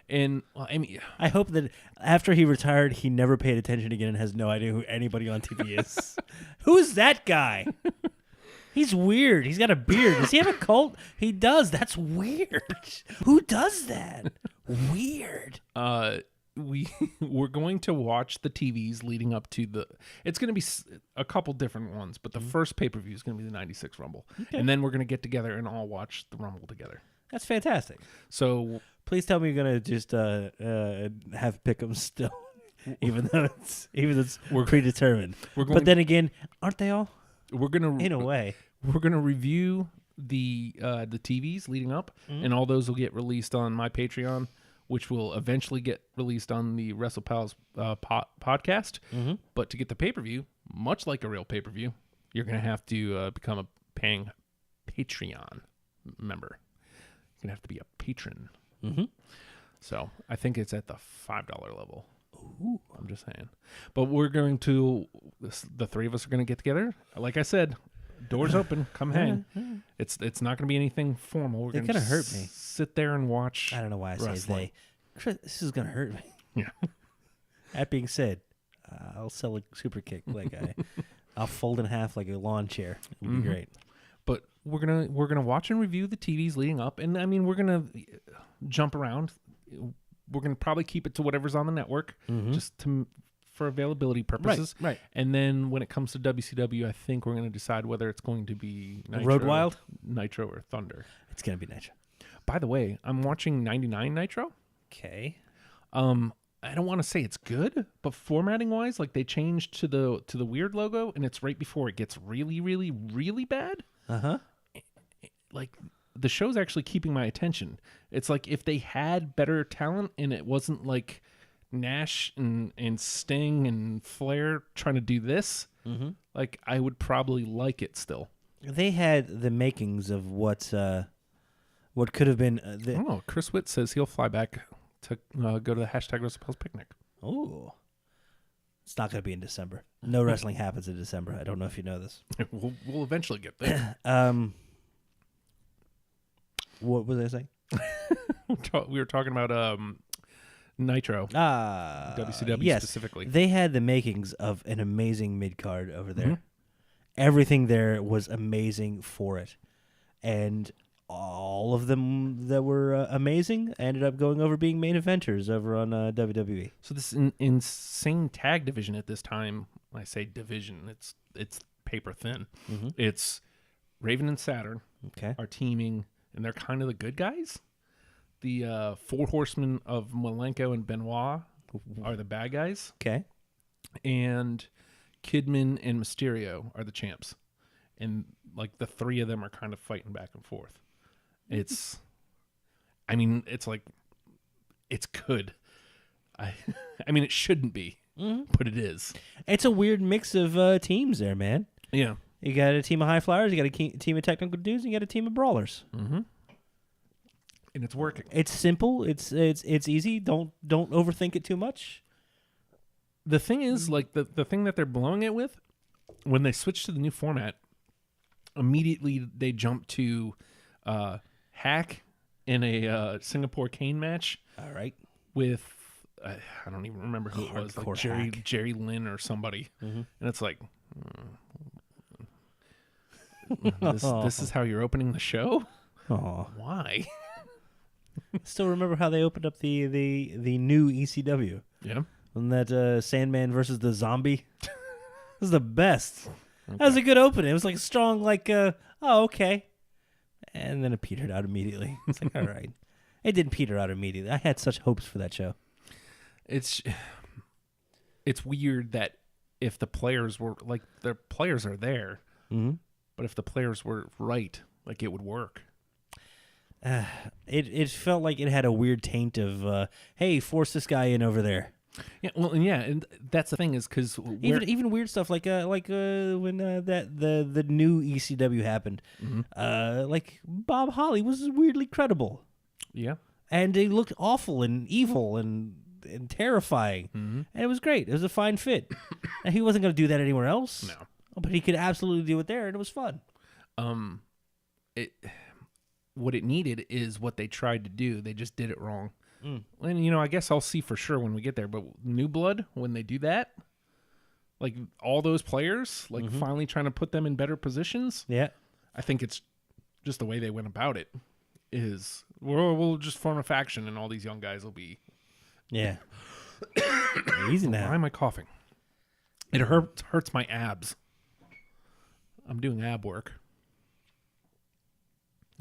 and well, I mean, I hope that after he retired, he never paid attention again and has no idea who anybody on TV is. Who is that guy? He's weird. He's got a beard. Does he have a cult? He does. That's weird. Who does that? Weird. we're going to watch the TVs leading up to the. It's going to be a couple different ones, but the first pay-per-view is going to be the '96 Rumble, and then we're going to get together and all watch the Rumble together. That's fantastic. So Please tell me you're gonna just have pick'ems still, even though it's predetermined. we're going. But then again, aren't they all? we're gonna In a way. we're gonna review the TVs leading up, and all those will get released on my Patreon, which will eventually get released on the WrestlePals podcast. But to get the pay-per-view, much like a real pay-per-view, you're gonna have to become a paying Patreon member. You're gonna have to be a patron. So I think it's at the $5 level. Ooh, I'm just saying. But we're going to, the three of us are going to get together. Like I said, doors open. Come hang. It's not going to be anything formal. We're They're going to gonna hurt me. Sit there and watch. I don't know why I say wrestling. they. Chris, this is gonna hurt me. Yeah. That being said, I'll sell a super kick like I'll fold in half like a lawn chair. It would be great. But we're gonna watch and review the TVs leading up, and I mean we're gonna jump around. We're gonna probably keep it to whatever's on the network, just for availability purposes. Right. And then when it comes to WCW, I think we're gonna decide whether it's going to be Road Wild? Nitro, or Thunder. It's gonna be Nitro. By the way, I'm watching 99 Nitro. Okay. I don't want to say it's good, but formatting wise, like they changed to the weird logo, and it's right before it gets really, really, really bad. Uh huh. Like the show's actually keeping my attention. It's like if they had better talent and it wasn't like Nash and Sting and Flair trying to do this, like I would probably like it still. They had the makings of what could have been. Oh, Chris Witt says he'll fly back to go to the hashtag WrestlePals picnic. Oh, it's not going to be in December. No wrestling happens in December. I don't know if you know this. We'll eventually get there. What was I saying? We were talking about Nitro. WCW yes. specifically. They had the makings of an amazing mid-card over there. Everything there was amazing for it. And all of them that were amazing ended up going over being main eventers over on WWE. So this insane tag division at this time, when I say division, it's paper thin. It's Raven and Saturn are teaming, and they're kind of the good guys. The Four Horsemen of Malenko and Benoit are the bad guys. Okay. And Kidman and Mysterio are the champs. And like the three of them are kind of fighting back and forth. It's like, it's good. I mean, it shouldn't be, but it is. It's a weird mix of teams there, man. Yeah. You got a team of high flyers, you got a team of technical dudes, and you got a team of brawlers. And it's working. It's simple. It's easy. Don't overthink it too much. The thing is, like the thing that they're blowing it with, when they switch to the new format, immediately they jump to Hack in a Singapore cane match. All right. With I don't even remember who it was, like Jerry Lynn or somebody, and it's like, this is how you're opening the show? Oh, why? Still remember how they opened up the new ECW? Yeah. And that Sandman versus the Zombie. This is the best. Okay. That was a good opening. It was like a strong, like, oh, okay. And then it petered out immediately. It's like, all right. It didn't peter out immediately. I had such hopes for that show. It's weird that if the players were, like, the players are there, but if the players were right, like, it would work. It felt like it had a weird taint of, hey, force this guy in over there. Yeah, well, and that's the thing is because even weird stuff like when the new ECW happened, like Bob Holly was weirdly credible. Yeah, and he looked awful and evil and terrifying, and it was great. It was a fine fit. And he wasn't going to do that anywhere else. No, but he could absolutely do it there, and it was fun. What it needed is what they tried to do. They just did it wrong. And, I guess I'll see for sure when we get there. But New Blood, when they do that, like all those players, like finally trying to put them in better positions. Yeah. I think it's just the way they went about it is we'll just form a faction and all these young guys will be. Yeah. Easy now. Why am I coughing? It hurts my abs. I'm doing ab work.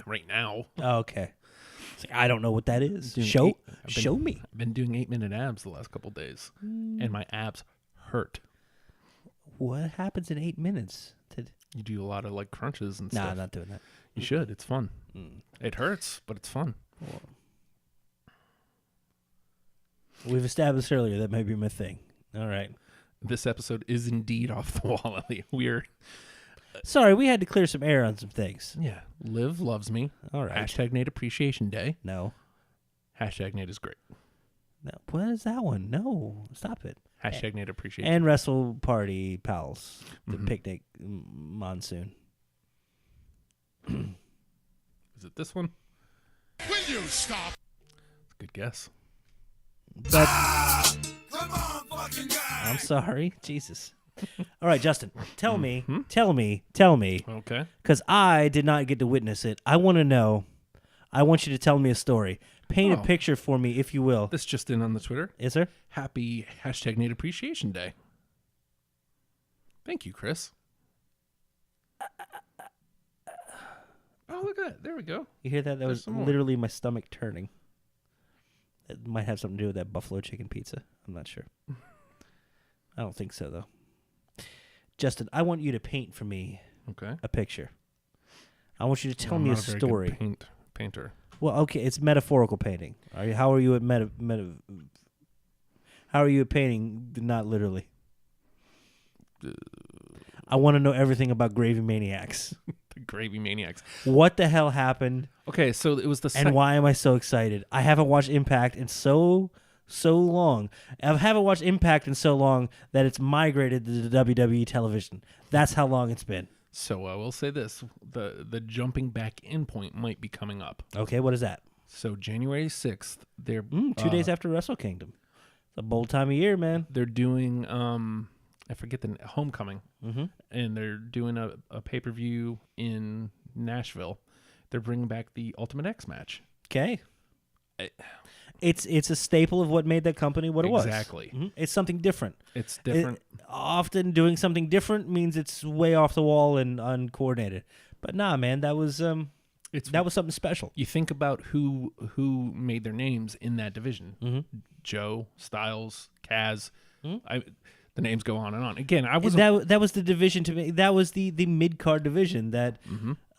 Right now. Oh, okay. I don't know what that is. Show me. I've been doing 8-minute abs the last couple days, and my abs hurt. What happens in 8 minutes? You do a lot of like crunches and stuff. Nah, I'm not doing that. You should. It's fun. It hurts, but it's fun. Well, we've established earlier that may be my thing. All right. This episode is indeed off the wall, Ellie. We're... Sorry, we had to clear some air on some things. Yeah. Liv loves me. All right. Hashtag Nate Appreciation Day. No. Hashtag Nate is great. No. What is that one? No. Stop it. Hashtag Nate Appreciation. And Wrestle Party Pals. The picnic monsoon. Is it this one? Will you stop? That's a good guess. But Come on, fucking guy. I'm sorry. Jesus. All right, Justin, tell me. Okay. Because I did not get to witness it. I want to know. I want you to tell me a story. Paint a picture for me, if you will. This just in on the Twitter. Is there? Happy hashtag Nate Appreciation Day. Thank you, Chris. Oh, look at that. There we go. You hear that? That was literally my stomach turning. It might have something to do with that buffalo chicken pizza. I'm not sure. I don't think so, though. Justin, I want you to paint for me a picture. I want you to tell I'm me a not very good story. painter. Well, okay, it's metaphorical painting. How are you at How are you at painting? Not literally. I want to know everything about Gravy Maniacs. The Gravy Maniacs. What the hell happened, Okay, so it was the and why am I so excited? I haven't watched Impact in so long. I haven't watched Impact in so long that it's migrated to the WWE television. That's how long it's been. So I will say this: the jumping back in point might be coming up. Okay, what is that? So January 6th, they're 2 days after Wrestle Kingdom. It's a bold time of year, man. they're doing I forget the Homecoming, and they're doing a pay-per-view in Nashville. They're bringing back the Ultimate X match. Okay. It's a staple of what made that company what it was. Exactly. It's something different. It's different. Often doing something different means it's way off the wall and uncoordinated. But nah, man, that was something special. You think about who made their names in that division: Joe, Styles, Kaz. The names go on and on. Again, I was that was the division to me. That was the mid card division that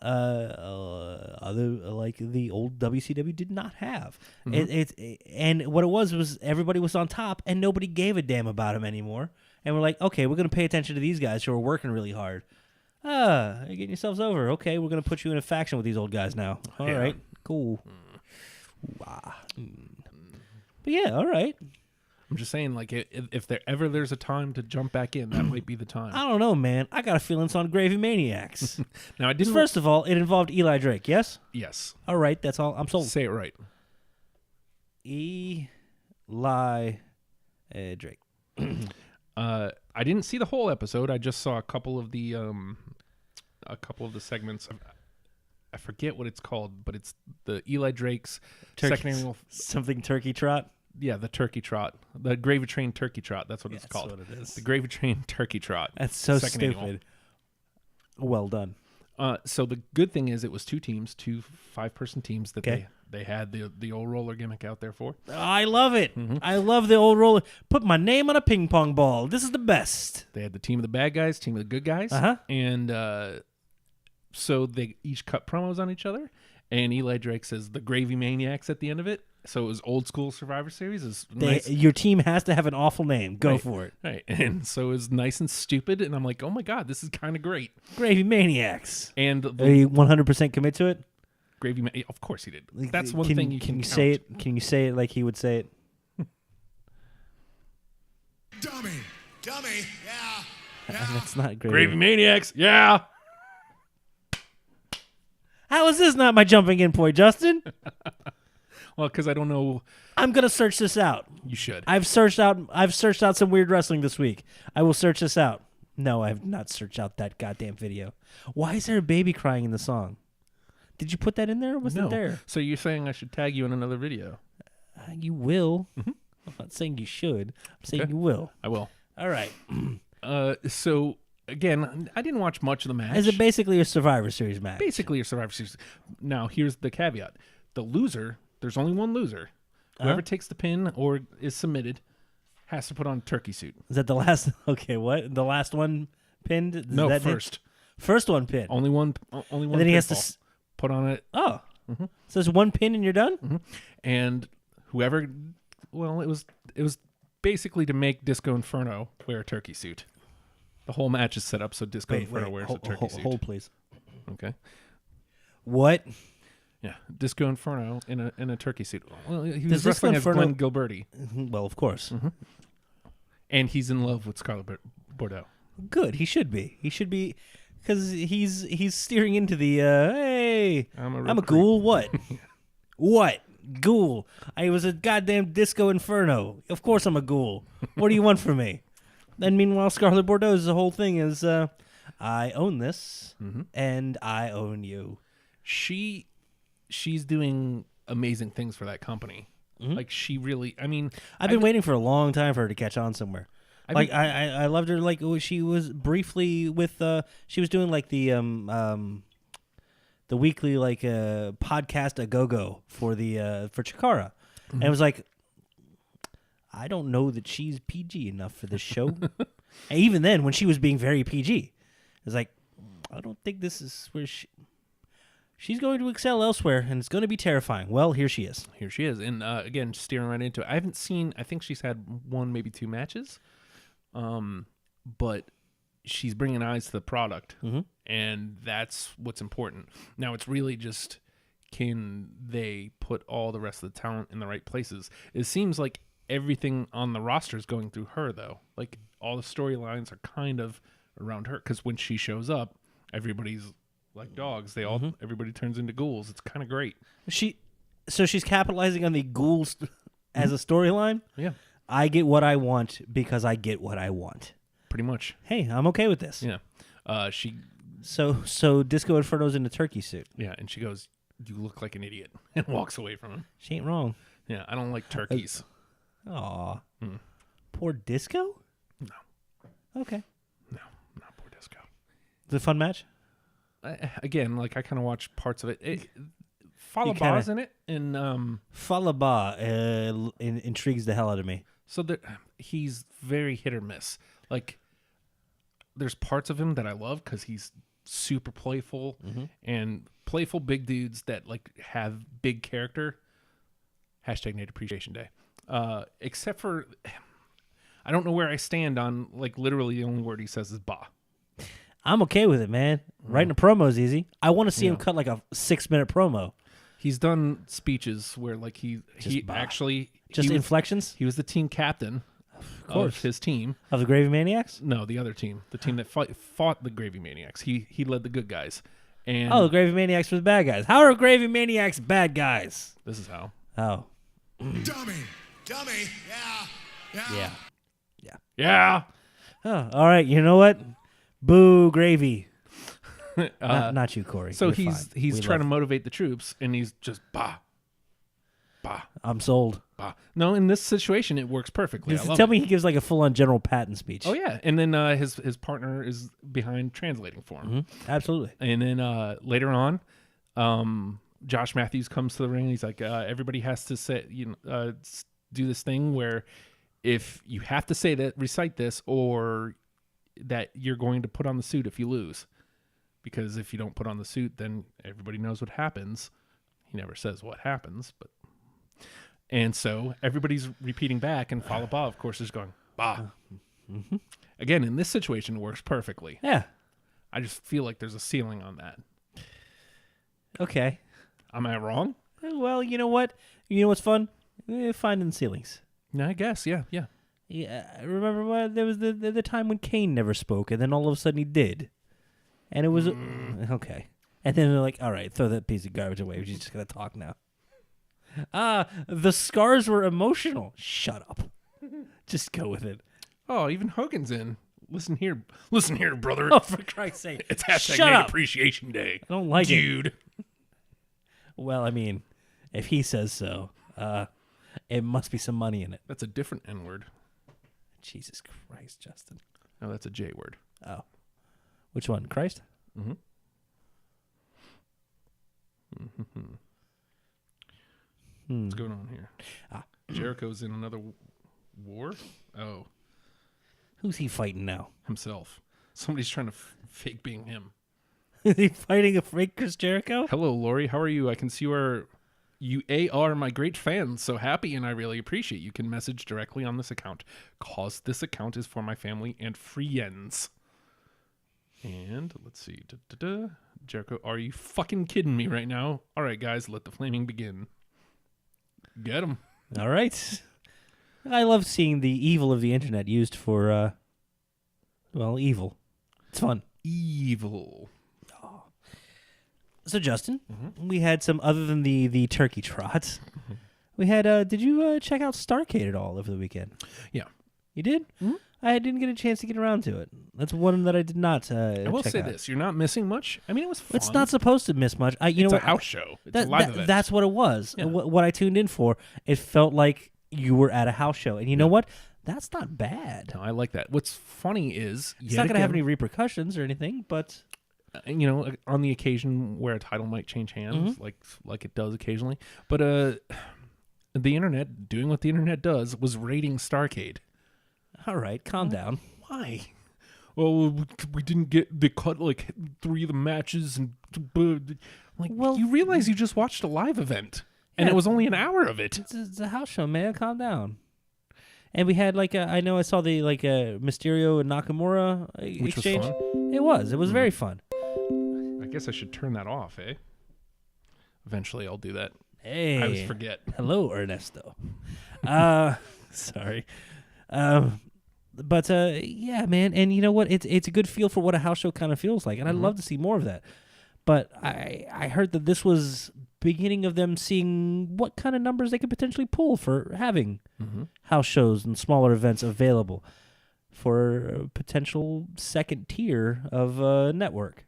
other like the old WCW did not have. And what it was everybody was on top and nobody gave a damn about him anymore. And we're like, okay, we're gonna pay attention to these guys who are working really hard. You're getting yourselves over. Okay, we're gonna put you in a faction with these old guys now. All right, cool. But yeah, all right. I'm just saying, like, if there's a time to jump back in, that might be the time. I don't know, man. I got a feeling it's on Gravy Maniacs. Now, I didn't. First of all, it involved Eli Drake, yes? Yes. All right, that's all. I'm sold. Say it right. Eli Drake. I didn't see the whole episode. I just saw a couple of the segments. I forget what it's called, but it's the Eli Drake's second annual Something Turkey Trot. Yeah, the Turkey Trot, the Gravy Train Turkey Trot. That's what it's called. That's what it is. The Gravy Train Turkey Trot. That's so second stupid. annual. Well done. So the good thing is it was two 5-person teams that Okay. they had the old roller gimmick out there for. I love it. I love the old roller. Put my name on a ping pong ball. This is the best. They had the team of the bad guys, team of the good guys, and so they each cut promos on each other. And Eli Drake says the Gravy Maniacs at the end of it. So it was old school Survivor Series. Is nice. Your team has to have an awful name. Go for it. Right. And so it was nice and stupid. And I'm like, oh my God, this is kind of great. Gravy Maniacs. And Are you 100% commit to it? Of course he did. That's one thing you can count. Say it? Can you say it like he would say it? Dummy. Yeah. That's not Gravy Maniacs. Yeah. How is this not my jumping in point, Justin? Well, because I don't know. I'm gonna search this out. You should. I've searched out some weird wrestling this week. I will search this out. No, I have not searched out that goddamn video. Why is there a baby crying in the song? Did you put that in there or was it there? So you're saying I should tag you in another video? You will. I'm not saying you should. I'm saying you will. I will. All right. So again, I didn't watch much of the match. Is it basically a Survivor Series match? Basically a Survivor Series. Now, here's the caveat. The loser, there's only one loser. Whoever takes the pin or is submitted has to put on a turkey suit. Is that the last? Okay, what? The last one pinned? Is No, that first. First one pinned. Only one. And then he has to put on it. Oh. So there's one pin and you're done? And whoever, well, it was basically to make Disco Inferno wear a turkey suit. The whole match is set up so Disco Inferno wears a turkey suit. Hold, please. Okay. What? Yeah, Disco Inferno in a turkey suit. Well, he Does was Disco wrestling as Inferno- Glenn Gilberti, Well, of course. and he's in love with Scarlett Bordeaux. Good. He should be. He should be, because he's steering into the hey. I'm a I'm a ghoul. What? What? Ghoul. I was a goddamn Disco Inferno. Of course I'm a ghoul. What do you want from me? And meanwhile, Scarlett Bordeaux's whole thing is, I own this, and I own you. She's doing amazing things for that company. Like she really, I mean, I've been waiting for a long time for her to catch on somewhere. mean- I loved her. Like she was briefly with. She was doing like the weekly like podcast a go for the for Chikara, and it was like, I don't know that she's PG enough for this show. And even then, when she was being very PG, it was like, I don't think this is where she. she's going to excel elsewhere, and it's going to be terrifying. Well, here she is. Here she is. And again, steering right into it. I haven't seen, I think she's had 1, maybe 2 matches. But she's bringing eyes to the product. And that's what's important. Now, it's really just, can they put all the rest of the talent in the right places? It seems like everything on the roster is going through her, though. Like, all the storylines are kind of around her. Because when she shows up, everybody's like dogs. They all everybody turns into ghouls. It's kind of great. So she's capitalizing on the ghouls as a storyline. Yeah, I get what I want because I get what I want. pretty much. Hey, I'm okay with this. Yeah. She So Disco Inferno's in a turkey suit. and she goes, "You look like an idiot," and walks away from him. She ain't wrong. Yeah, I don't like turkeys. Aw. Poor Disco? No, Okay. no, not poor Disco. Is it a fun match? Again, like I kind of watched parts of it. Follow kinda- Bars in it, and Falaba intrigues the hell out of me. so he's very hit or miss. Like, there's parts of him that I love because he's super playful and playful big dudes that like have big character. Hashtag Native Appreciation Day. Except for, I don't know where I stand on, like, literally the only word he says is "bah." I'm okay with it, man. Writing a promo is easy. I want to see him cut like a 6-minute promo. He's done speeches where like he bah. actually Just he was, inflections he was the team captain of his team. of the Gravy Maniacs? No, the other team, the team that fought the Gravy Maniacs. He led the good guys. And Oh, the Gravy Maniacs were the bad guys. How are Gravy Maniacs bad guys? this is how. Oh. Dummy. Dummy. Yeah. Yeah. Yeah. Oh, all right. You know what? Boo, Gravy. Not you, Corey. So You're he's fine. he's We trying to love- motivate the troops, and he's just bah. I'm sold. No, in this situation, it works perfectly. I love Tell it. me he gives like a full-on General Patton speech. Oh yeah, and then his partner is behind translating for him. Absolutely. And then later on, Josh Matthews comes to the ring. And he's like, everybody has to say, do this thing where if you have to say that, recite this, or that you're going to put on the suit if you lose, because if you don't put on the suit, then everybody knows what happens. He never says what happens, but. And so everybody's repeating back, and Falaba, of course, is going, bah. Again, in this situation, it works perfectly. Yeah. I just feel like there's a ceiling on that. Okay. Am I wrong? Well, you know what? You know what's fun? Finding ceilings. No, I guess, yeah. Yeah. Remember what? There was the time when Kane never spoke, and then all of a sudden he did. And it was... Okay. And then they're like, all right, throw that piece of garbage away. We're just going to talk now. The scars were emotional. Shut up. Just go with it. Oh, even Hogan's in. Listen here, brother. Oh, for Christ's sake. It's hashtag Shut Native up. Appreciation Day. I don't like it. Dude. Well, I mean, if he says so, it must be some money in it. That's a different N word. Jesus Christ, Justin. No, that's a J word. Oh. Which one? Christ? What's going on here? Jericho's in another war? Oh, Who's he fighting now? himself. Somebody's trying to fake being him. Is he fighting a fake Chris Jericho? Hello, Lori. How are you? I can see you are my great fan. So happy, and I really appreciate you can message directly on this account. Cause this account is for my family and friends. And let's see. Jericho, are you fucking kidding me right now? All right, guys, let the flaming begin. Get him. All right. I love seeing the evil of the internet used for, evil. It's fun. Evil. So, Justin, we had some, other than the turkey trots, we had, did you check out Starrcade at all over the weekend? Yeah. You did? I didn't get a chance to get around to it. That's one that I did not I will check say out. this. You're not missing much. I mean, it was fun. It's not supposed to miss much. You It's know a what? house show. It's a live event. That's what it was. Yeah. What I tuned in for, it felt like you were at a house show. And you know what? That's not bad. No, I like that. What's funny is It's not going to have any repercussions or anything, but... on the occasion where a title might change hands, like it does occasionally. But the internet, doing what the internet does, was rating Starrcade. All right, calm down. Why? well, we didn't get, they cut like 3 of the matches, and like, Well- you realize you just watched a live event, and Yeah. it was only an hour of it. It's a house show, man. Calm down. And we had I know I saw the Mysterio and Nakamura Which was exchange. fun. It was very fun. I guess I should turn that off, eh? Eventually, I'll do that. Hey, I always forget. Hello, Ernesto. Sorry. But yeah, man, and you know what? It's a good feel for what a house show kind of feels like, and I'd love to see more of that. But I heard that this was beginning of them seeing what kind of numbers they could potentially pull for having house shows and smaller events available for a potential second tier of network.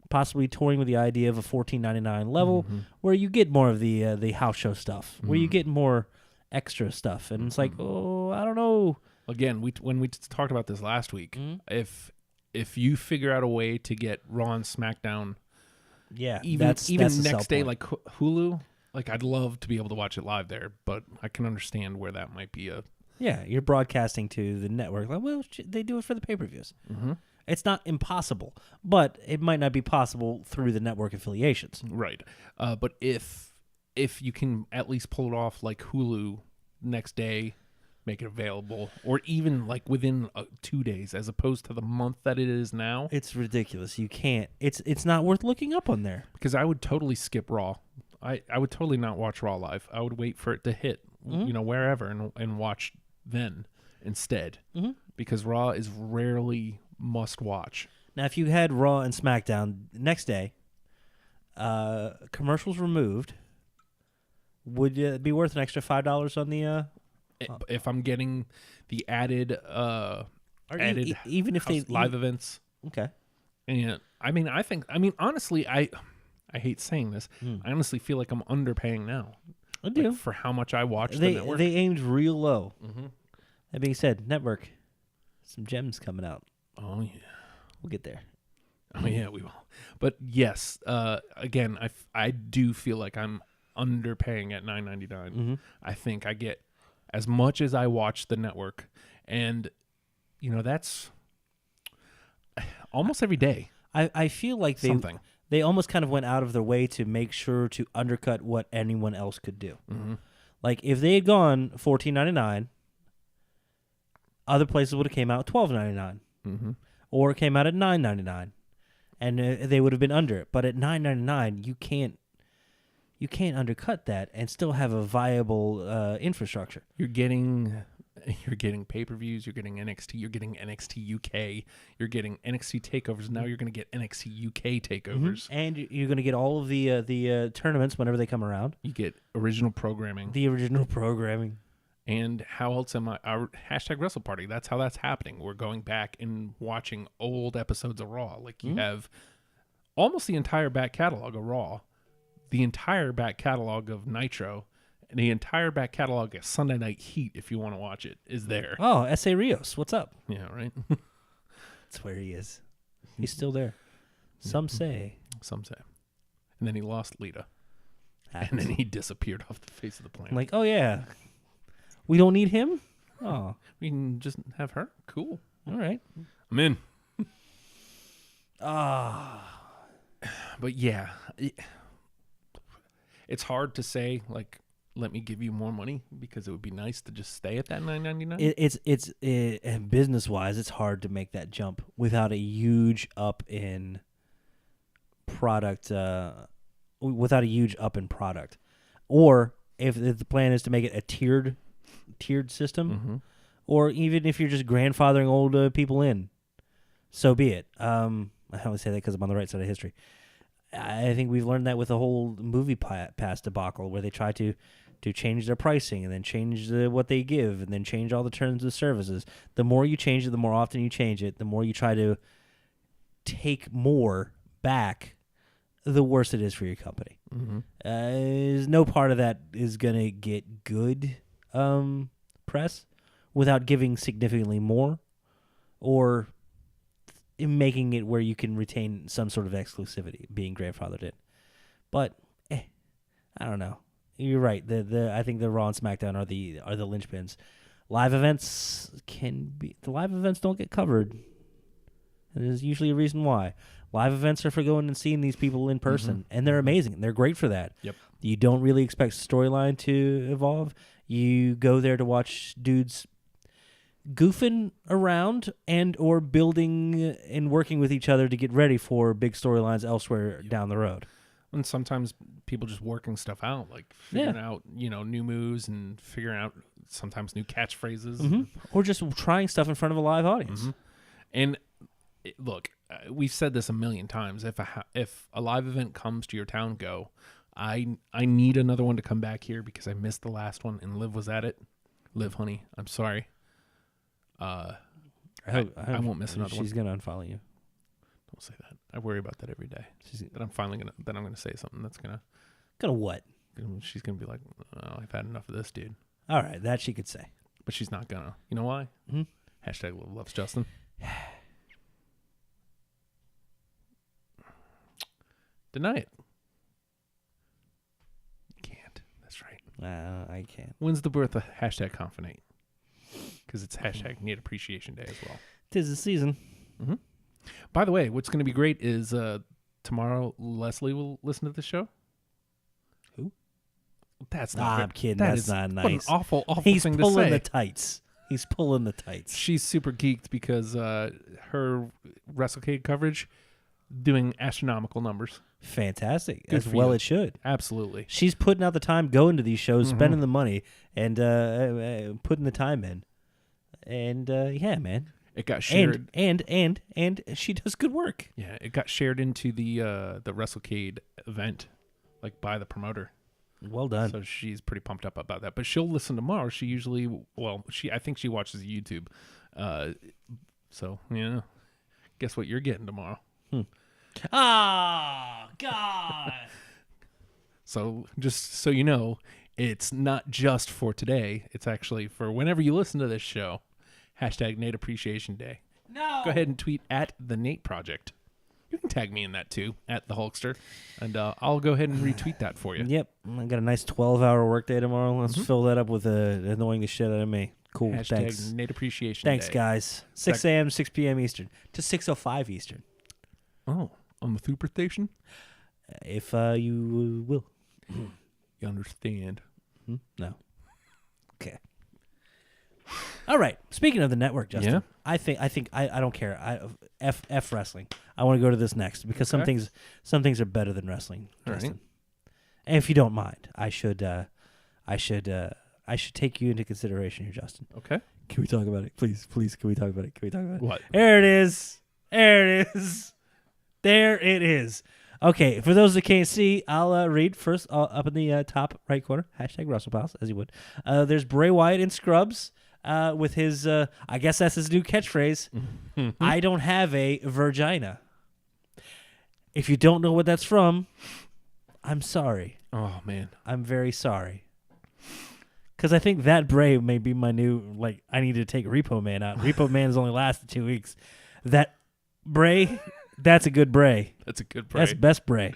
Possibly touring with the idea of a $14.99 level where you get more of the house show stuff, where you get more extra stuff, and it's like, oh, I don't know. Again, when we talked about this last week, if you figure out a way to get Raw and SmackDown, Yeah, even that's the next sell day, point. like Hulu, like I'd love to be able to watch it live there, but I can understand where that might be a Yeah, you're broadcasting to the network. Like, well, they do it for the pay-per-views. It's not impossible, but it might not be possible through the network affiliations. right. But if you can at least pull it off, like Hulu, next day, make it available, or even like within 2 days, as opposed to the month that it is now. It's ridiculous. You can't. It's not worth looking up on there. Because I would totally skip Raw. I would totally not watch Raw live. I would wait for it to hit, wherever, and watch then instead. Because Raw is rarely must watch. Now, if you had Raw and SmackDown next day, commercials removed, would it be worth an extra $5 on the? If I'm getting the added Even if they live events, Okay. and I mean honestly, I hate saying this. I honestly feel like I'm underpaying now. I do. Like, for how much I watch the They network. they aimed real low. That being said, network, some gems coming out. Oh yeah. We'll get there. Oh yeah, we will. But yes, again, I do feel like I'm underpaying at $9.99. I think I get as much as I watch the network, and that's almost every day. I feel like Something. they almost kind of went out of their way to make sure to undercut what anyone else could do. Like if they had gone $14.99, other places would have came out at $12.99, or it came out at $9.99, and they would have been under it. But at $9.99, you can't undercut that and still have a viable infrastructure. You're getting pay-per-views, you're getting NXT, you're getting NXT UK, you're getting NXT takeovers. Now you're going to get NXT UK takeovers. And you're going to get all of the tournaments whenever they come around. You get original programming. The original programming. And how else am I? Our hashtag Wrestle Party. That's how that's happening. We're going back and watching old episodes of Raw. Like you have almost the entire back catalog of Raw, the entire back catalog of Nitro, and the entire back catalog of Sunday Night Heat, if you want to watch it, is there. Oh, S.A. Rios, what's up? Yeah, right? That's where he is. He's still there. Some say. Some say. And then he lost Lita. Happens. And then he disappeared off the face of the planet. I'm like, oh yeah, we don't need him. Oh, We can just have her? Cool. all right. I'm in. Ah, But yeah, it's hard to say, like, let me give you more money, because it would be nice to just stay at that $9.99. it's business wise, it's hard to make that jump without a huge up in product. Without a huge up in product, or if the plan is to make it a tiered system, or even if you're just grandfathering old people in, so be it. I only say that because I'm on the right side of history. I think we've learned that with the whole movie pass debacle, where they try to change their pricing and then change what they give and then change all the terms of services. The more you change it, the more often you change it, the more you try to take more back, the worse it is for your company. There's no part of that is going to get good press without giving significantly more, or making it where you can retain some sort of exclusivity, being grandfathered in. But I don't know. You're right. I think the Raw and SmackDown are the linchpins. Live events don't get covered And there's usually a reason why. Live events are for going and seeing these people in person, and they're amazing. And they're great for that. Yep. You don't really expect storyline to evolve. You go there to watch dudes goofing around and or building and working with each other to get ready for big storylines elsewhere down the road. And sometimes people just working stuff out, like figuring out, new moves and figuring out sometimes new catchphrases. Or just trying stuff in front of a live audience. And look, we've said this a million times. If a live event comes to your town, go. I need another one to come back here because I missed the last one and Liv was at it. Liv, honey, I'm sorry. I won't miss another one. She's gonna unfollow you. Don't say that. I worry about that every day. That I'm gonna say something that's gonna what? She's gonna be like, oh, I've had enough of this dude. All right, that she could say. But she's not gonna. You know why? Hashtag Liv loves Justin. Deny it. You can't. That's right. I can't. When's the birth of hashtag Confinate? Because it's hashtag Nate Appreciation Day as well. 'Tis the season. By the way, what's going to be great is tomorrow Leslie will listen to the show. Who? That's not. I'm kidding. That That's is not what an nice. awful He's thing to pulling say. the tights. He's pulling the tights. She's super geeked because her WrestleCade coverage doing astronomical numbers. Fantastic. Good As for well you. it should. Absolutely. She's putting out the time, going to these shows, spending the money, and putting the time in. And yeah, man. It got shared. And she does good work. Yeah, it got shared into the WrestleCade event, like by the promoter. Well done. So she's pretty pumped up about that. But she'll listen tomorrow. She usually, I think she watches YouTube. So yeah, guess what you're getting tomorrow. God. So just so you know, it's not just for today. It's actually for whenever you listen to this show. Hashtag Nate Appreciation Day. No. Go ahead and tweet at the Nate Project. You can tag me in that too, at the Hulkster, and I'll go ahead and retweet that for you. Yep. I got a nice 12-hour workday tomorrow. Let's fill that up with annoying the shit out of me. Cool. Hashtag Thanks. Nate Appreciation Thanks, Day. guys. 6 a.m. to 6 p.m. Eastern to 6:05 Eastern. Oh, on the Super Station? If you will. You understand. No. Okay. All right. Speaking of the network, Justin, Yeah? I think I don't care. F wrestling. I want to go to this next because some Okay. things are better than wrestling, All right. Justin. And if you don't mind, I should take you into consideration here, Justin. Okay. Can we talk about it? Please, can we talk about it? Can we talk about it? What? There it is. There it is. There it is. Okay, for those that can't see, I'll read first up in the top right corner. Hashtag WrestlePals, as you would. There's Bray Wyatt in scrubs with his, I guess that's his new catchphrase, I don't have a Virginia. If you don't know what that's from, I'm sorry. Oh, man. I'm very sorry. Because I think that Bray may be my new, I need to take Repo Man out. Repo Man has only lasted 2 weeks. That Bray, that's a good Bray. That's a good break. That's best Bray.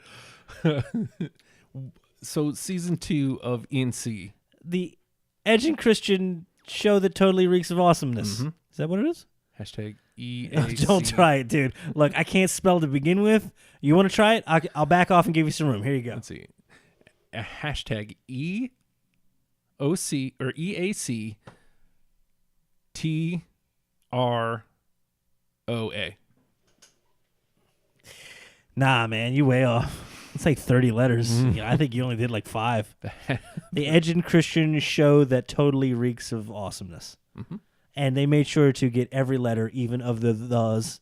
So, season 2 of ENC. The Edge and Christian show that totally reeks of awesomeness. Mhm. Is that what it is? Hashtag EAC. Don't try it, dude. Look, I can't spell to begin with. You want to try it? I'll back off and give you some room. Here you go. Let's see. Hashtag EOC or EAC TROA. Nah, man, you way off. It's like 30 letters. Yeah, I think you only did like 5. The Edge and Christian show that totally reeks of awesomeness. Mm-hmm. And they made sure to get every letter, even of the thes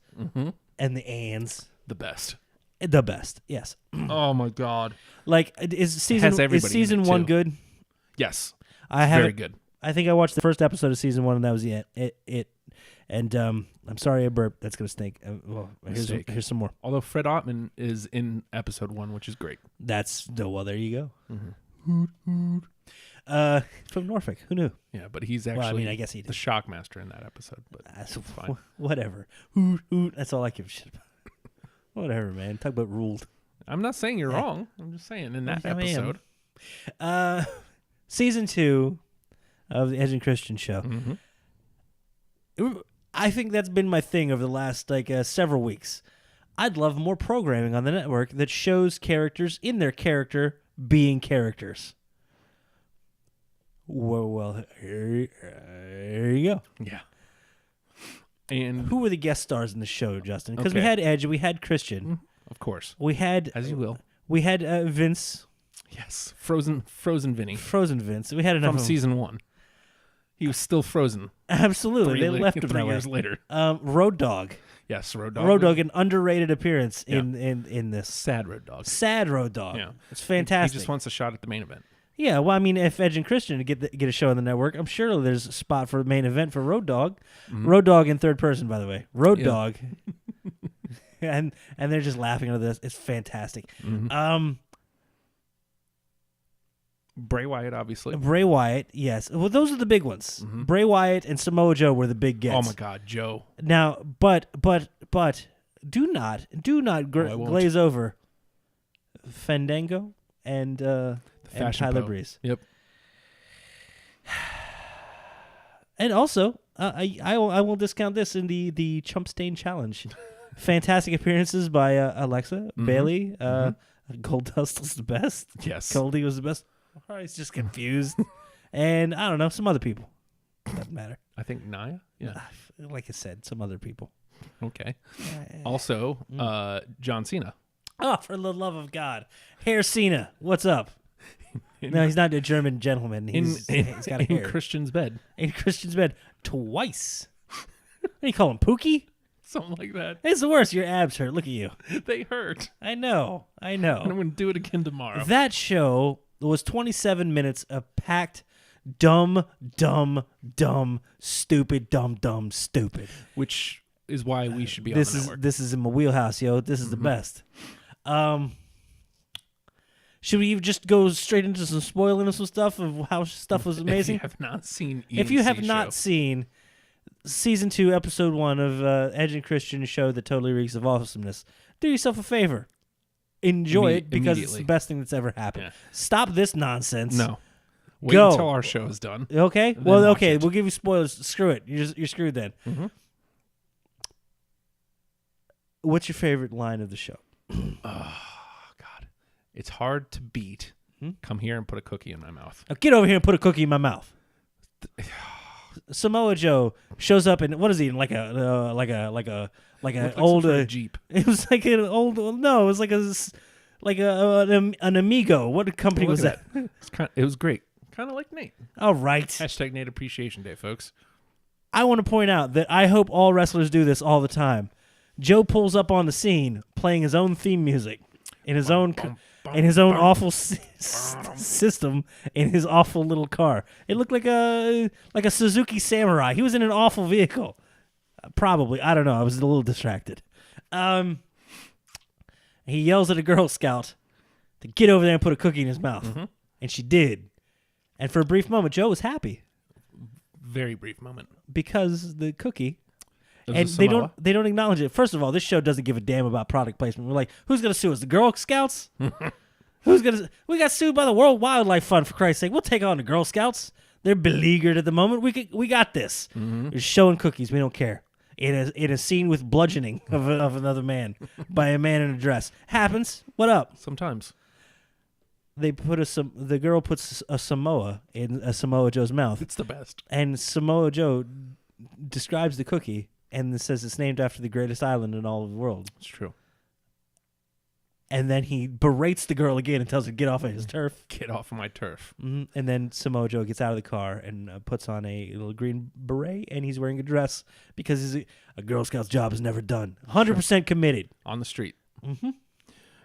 and the ands. The best. The best, yes. Oh, my God. Like, is season everybody in season it, 1 too. good? Yes. I have. Very good. I think I watched the first episode of season 1, and that was it. And I'm sorry I burped. That's gonna stink. Mistake. Here's some more. Although Fred Ottman is in episode 1, which is great. Well, there you go. Mm-hmm. From Norfolk. Who knew? Yeah, but he's actually Well, I mean, I guess he the did. Shockmaster in that episode. But That's it's fine. Whatever. Hoot, hoot. That's all I give a shit about. Whatever, man. Talk about ruled. I'm not saying you're wrong. I'm just saying in that I am. episode. Season 2 of the Edge and Christian show. Mm-hmm. I think that's been my thing over the last several weeks. I'd love more programming on the network that shows characters in their character being characters. Well, here you go. Yeah. And Who were the guest stars in the show, Justin? Because we Okay. had Edge, we had Christian, of course, we had as you will. we had Vince, Yes. Frozen Vinny frozen Vince. We had enough from of 'em. season 1. He was still frozen. Absolutely, they left him 3 that way. years later. Road Dogg. Yes, Road Dogg. Road Dogg, an underrated appearance Yeah. in this. Sad Road Dogg. Sad Road Dogg. Yeah. It's fantastic. He just wants a shot at the main event. Yeah, well, I mean, if Edge and Christian get a show on the network, I'm sure there's a spot for the main event for Road Dogg. Road Dogg in third person, by the way. Road Yeah. Dogg. and they're just laughing at this. It's fantastic. Bray Wyatt, obviously. Bray Wyatt, yes. Well, those are the big ones. Bray Wyatt and Samoa Joe were the big gets. Oh my God, Joe. Now, but do not I won't. glaze over Fandango and Fashion Tyler Po. Breeze. Yep. And also, I won't discount this in the Chump Stain Challenge. Fantastic appearances by Alexa, Bailey, Goldust was the best. Yes. Goldie was the best. Oh, he's just confused. And I don't know, some other people. Doesn't matter. I think Nia. Yeah. Like I said, some other people. Okay. Also, John Cena. Oh, for the love of God. Hair Cena, what's up? No, he's not a German gentleman. He's got a in hair. Christian's bed. In Christian's bed twice. What do you call him, Pookie? Something like that. It's the worst. Your abs hurt. Look at you. They hurt. I know. And I'm going to do it again tomorrow. That show was 27 minutes of packed, dumb, stupid, stupid. Which is why we should be on the network. This is in my wheelhouse, yo. This is the best. Should we just go straight into some spoiling of some stuff of how stuff was amazing? If you have not seen If you have EMC not show, seen season 2, episode 1 of Edge and Christian show that totally reeks of awesomeness, do yourself a favor. Enjoy it because it's the immediately. best thing that's ever happened. Yeah. Stop this nonsense. No. Wait Go. until our show is done. Okay. Then Well, watch okay. it. We'll give you spoilers. Screw it. You're screwed then. What's your favorite line of the show? God. It's hard to beat. Come here and put a cookie in my mouth. Now get over here and put a cookie in my mouth. Samoa Joe shows up and what is he in like an Looked like some old sort of Jeep. It was like an old no. It was like an Amigo. What company was Look that? at that. It was great. Kind of like Nate. All right. Hashtag Nate Appreciation Day, folks. I want to point out that I hope all wrestlers do this all the time. Joe pulls up on the scene playing his own theme music in his own awful system in his awful little car. It looked like a Suzuki Samurai. He was in an awful vehicle. Probably. I don't know. I was a little distracted. He yells at a Girl Scout to get over there and put a cookie in his mouth. And she did. And for a brief moment, Joe was happy Very brief moment. because the cookie. It was And a they Samoa. don't acknowledge it. First of all, this show doesn't give a damn about product placement. We're like, who's gonna sue us? The Girl Scouts? We got sued by the World Wildlife Fund, for Christ's sake. We'll take on the Girl Scouts. They're beleaguered at the moment. We got this. They're showing cookies. We don't care. In a scene with bludgeoning of another man by a man in a dress. Happens. What up? Sometimes. They put the girl puts a Samoa in a Samoa Joe's mouth. It's the best. And Samoa Joe describes the cookie and says it's named after the greatest island in all of the world. It's true. And then he berates the girl again and tells her to get off of his turf. Get off of my turf. And then Samoa Joe gets out of the car and puts on a little green beret, and he's wearing a dress because a Girl Scout's job is never done. 100% committed. On the street.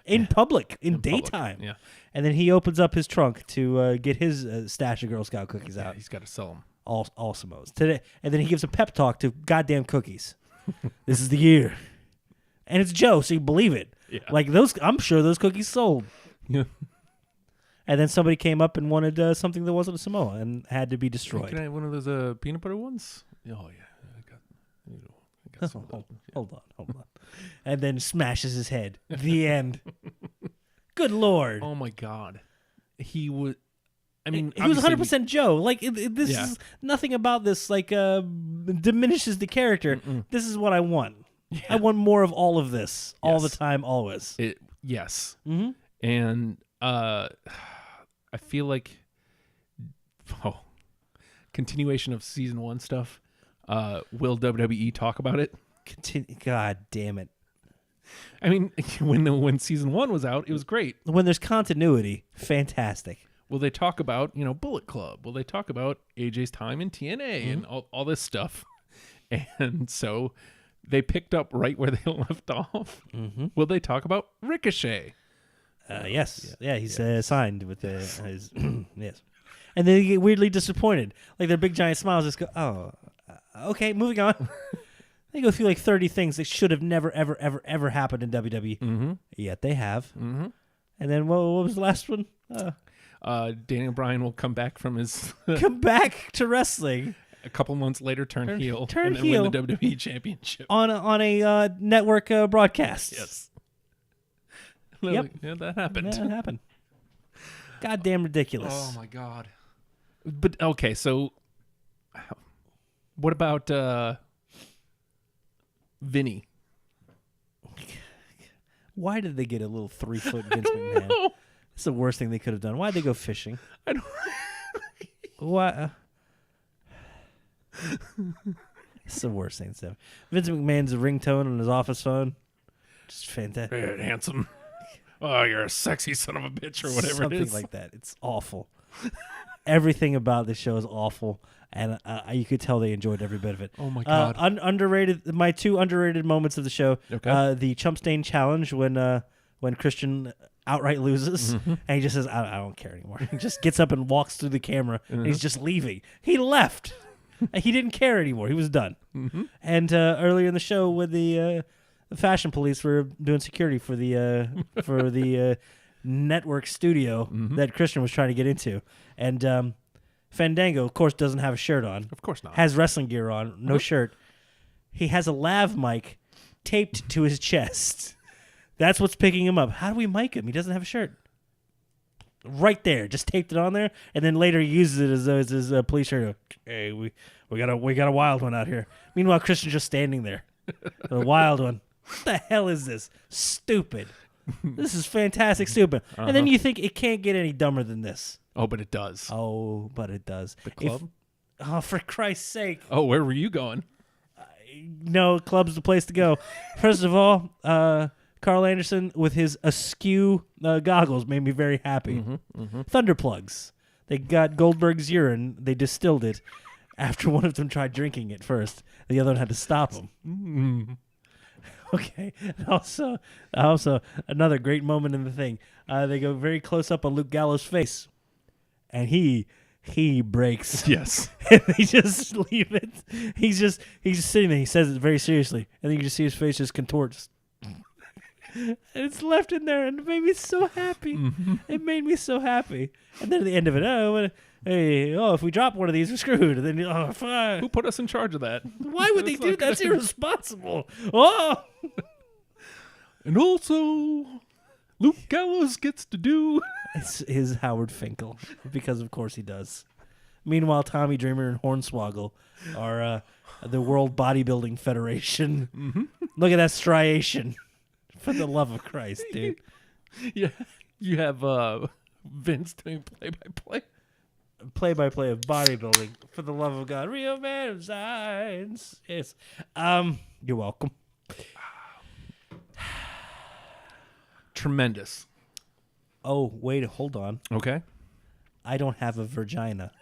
In public, in public, daytime. yeah. And then he opens up his trunk to get his stash of Girl Scout cookies Yeah, out. he's got to sell them. All Samoas. Today, and then he gives a pep talk to goddamn cookies. This is the year. And it's Joe, so you believe it. Yeah. Like I'm sure those cookies sold. Yeah. And then somebody came up and wanted something that wasn't a Samoa and had to be destroyed. Can I have one of those peanut butter ones? Oh, yeah. I got some of those. Hold on. And then smashes his head. The end. Good Lord. Oh, my God. He was... I mean, he was obviously 100% Joe. Like this Yeah. is nothing about this. Like diminishes the character. This is what I want. I want more of all of this, all the Yes. time, always. Yes. Mm-hmm. And I feel like continuation of season 1 stuff. Will WWE talk about it? God damn it! I mean, when season 1 was out, it was great. When there's continuity, fantastic. Will they talk about, Bullet Club? Will they talk about AJ's time in TNA and all this stuff? And so they picked up right where they left off. Mm-hmm. Will they talk about Ricochet? Yes. Yeah, he's signed with his yes. And then they get weirdly disappointed. Like their big giant smiles just go, oh, okay, moving on. They go through like 30 things that should have never, ever, ever, ever happened in WWE. Mm-hmm. Yet they have. Mm-hmm. And then what was the last one? Daniel Bryan will come back from his Come back to wrestling a couple months later, turn heel, turn and then heel. win the WWE Championship. on a network broadcast. Yes. Yep. Yeah, that happened. That happened. Goddamn ridiculous. Oh my god. But okay, so what about Vinny? Why did they get a little 3-foot Vince McMahon? It's the worst thing they could have done. Why'd they go fishing? I don't. Why? It's the worst thing. So Vince McMahon's ringtone on his office phone, just fantastic. Hey, handsome. Oh, you're a sexy son of a bitch, or whatever Something it is. like that. It's awful. Everything about this show is awful, and you could tell they enjoyed every bit of it. Oh my god. Underrated. My 2 underrated moments of the show. Okay. The Chump Stain challenge when Christian outright loses, and he just says, "I don't care anymore." He just gets up and walks through the camera, and he's just leaving. He left. He didn't care anymore. He was done. And earlier in the show, when the fashion police were doing security for the network studio that Christian was trying to get into, and Fandango, of course, doesn't have a shirt on. Of course not. Has wrestling gear on, no shirt. He has a lav mic taped to his chest. That's what's picking him up. How do we mic him? He doesn't have a shirt. Right there, just taped it on there, and then later he uses it as his police shirt. Hey, we got a wild one out here. Meanwhile, Christian's just standing there. The wild one. What the hell is this? Stupid. This is fantastic stupid. And then you think it can't get any dumber than this. Oh, but it does. Oh, but it does. The club? Oh, for Christ's sake. Oh, where were you going? No, club's the place to go. First of all, Carl Anderson with his askew goggles made me very happy. Thunder plugs. They got Goldberg's urine. They distilled it after one of them tried drinking it first. The other one had to stop him. Okay. Also, another great moment in the thing. They go very close up on Luke Gallows' face, and he breaks. Yes. And they just leave it. He's just sitting there. He says it very seriously, and then you just see his face just contorts. And it's left in there, and it made me so happy. It made me so happy. And then at the end of it, if we drop one of these, we're screwed. And then, fuck. Who put us in charge of that? Why would they do that? That's irresponsible. Oh! And also, Luke Gallows gets to do. It's his Howard Finkel, because of course he does. Meanwhile, Tommy Dreamer and Hornswoggle are the World Bodybuilding Federation. Look at that striation. For the love of Christ, dude. Yeah, you have Vince doing play-by-play. Play-by-play of bodybuilding. For the love of God. Real man of science. Yes. You're welcome. Tremendous. Oh, wait, hold on. Okay. I don't have a vagina.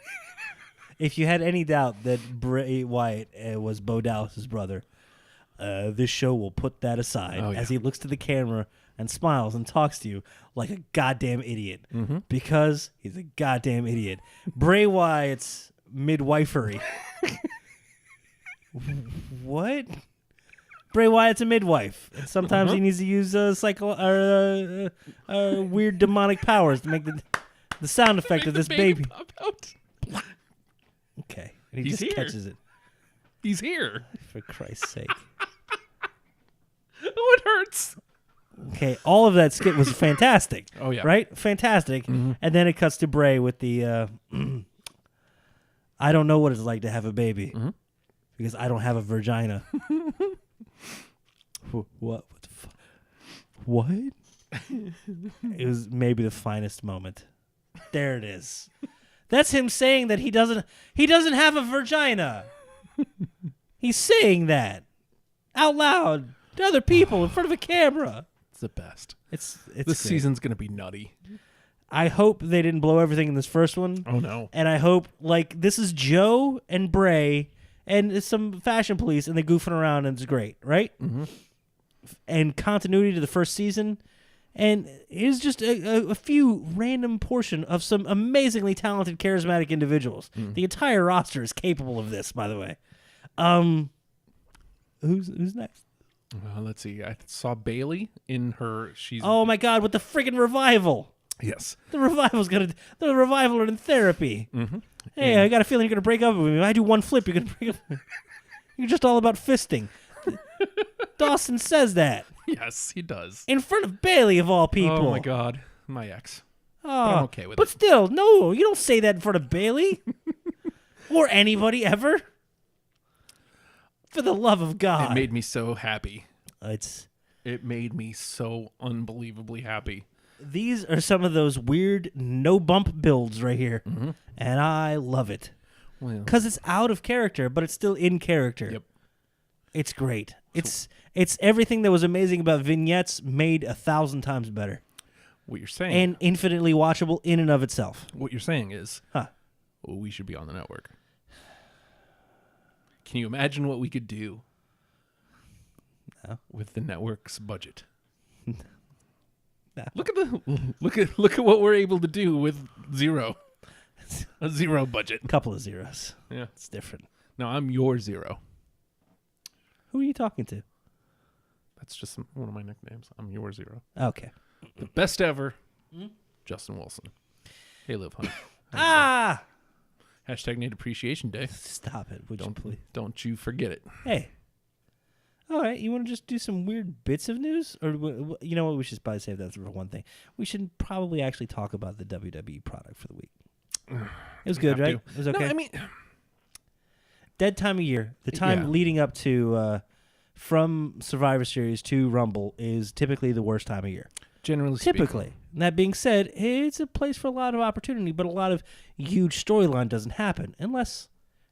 If you had any doubt that Bray Wyatt was Bo Dallas's brother, this show will put that aside as he looks to the camera and smiles and talks to you like a goddamn idiot because he's a goddamn idiot. Bray Wyatt's midwifery. What? Bray Wyatt's a midwife, and sometimes he needs to use weird demonic powers to make the sound effect of this baby. Pop out. Okay, and he He's just here. catches it. He's here. For Christ's sake. Oh, it hurts. Okay, all of that skit was fantastic. Oh, yeah. Right? Fantastic. And then it cuts to Bray with the I don't know what it's like to have a baby because I don't have a vagina. What the fuck? What? It was maybe the finest moment. There it is. That's him saying that he doesn't have a vagina. He's saying that out loud to other people in front of a camera. It's the best. It's This great. season's going to be nutty. I hope they didn't blow everything in this first one. Oh, no. And I hope, like, this is Joe and Bray and some fashion police, and they're goofing around, and it's great, right? Mm-hmm. And continuity to the first season. And here's just a few random portion of some amazingly talented, charismatic individuals. The entire roster is capable of this, by the way. Who's next? Let's see. I saw Bailey in her. She's Oh my God! With the friggin' revival, yes. the revival are in therapy. Mm-hmm. Hey, I got a feeling you're gonna break up with me. If I do one flip, you're gonna break up. You're just all about fisting. Dawson says that Yes, he does. in front of Bailey of all people. Oh my God, my ex. Oh, I'm okay with but it. still, no, you don't say that in front of Bailey or anybody ever. For the love of God, It made me so happy. it's. It made me so unbelievably happy. These are some of those weird no bump builds right here, and I love it Well, because it's out of character, but it's still in character. Yep. It's great. It's everything that was amazing about vignettes made 1,000 times better what you're saying, and infinitely watchable in and of itself. what you're saying is, Huh? we should be on the network. Can you imagine what we could do with the network's budget? No. Look at what we're able to do with zero. A zero budget. A couple of zeros. Yeah. It's different. No, I'm your zero. Who are you talking to? That's just one of my nicknames. I'm your zero. Okay. The best ever, Justin Wilson. Hey, Liv Hunter. Ah! Hashtag Nate Appreciation Day. Stop it, would you please? Don't you forget it. Hey. All right, you want to just do some weird bits of news? Or, you know what, we should probably save that for one thing. We should probably actually talk about the WWE product for the week. It was good, Have right? to. It was okay? No, I mean, Dead time of year. The time Yeah. leading up to, from Survivor Series to Rumble is typically the worst time of year. generally Typically. And that being said, it's a place for a lot of opportunity, but a lot of huge storyline doesn't happen unless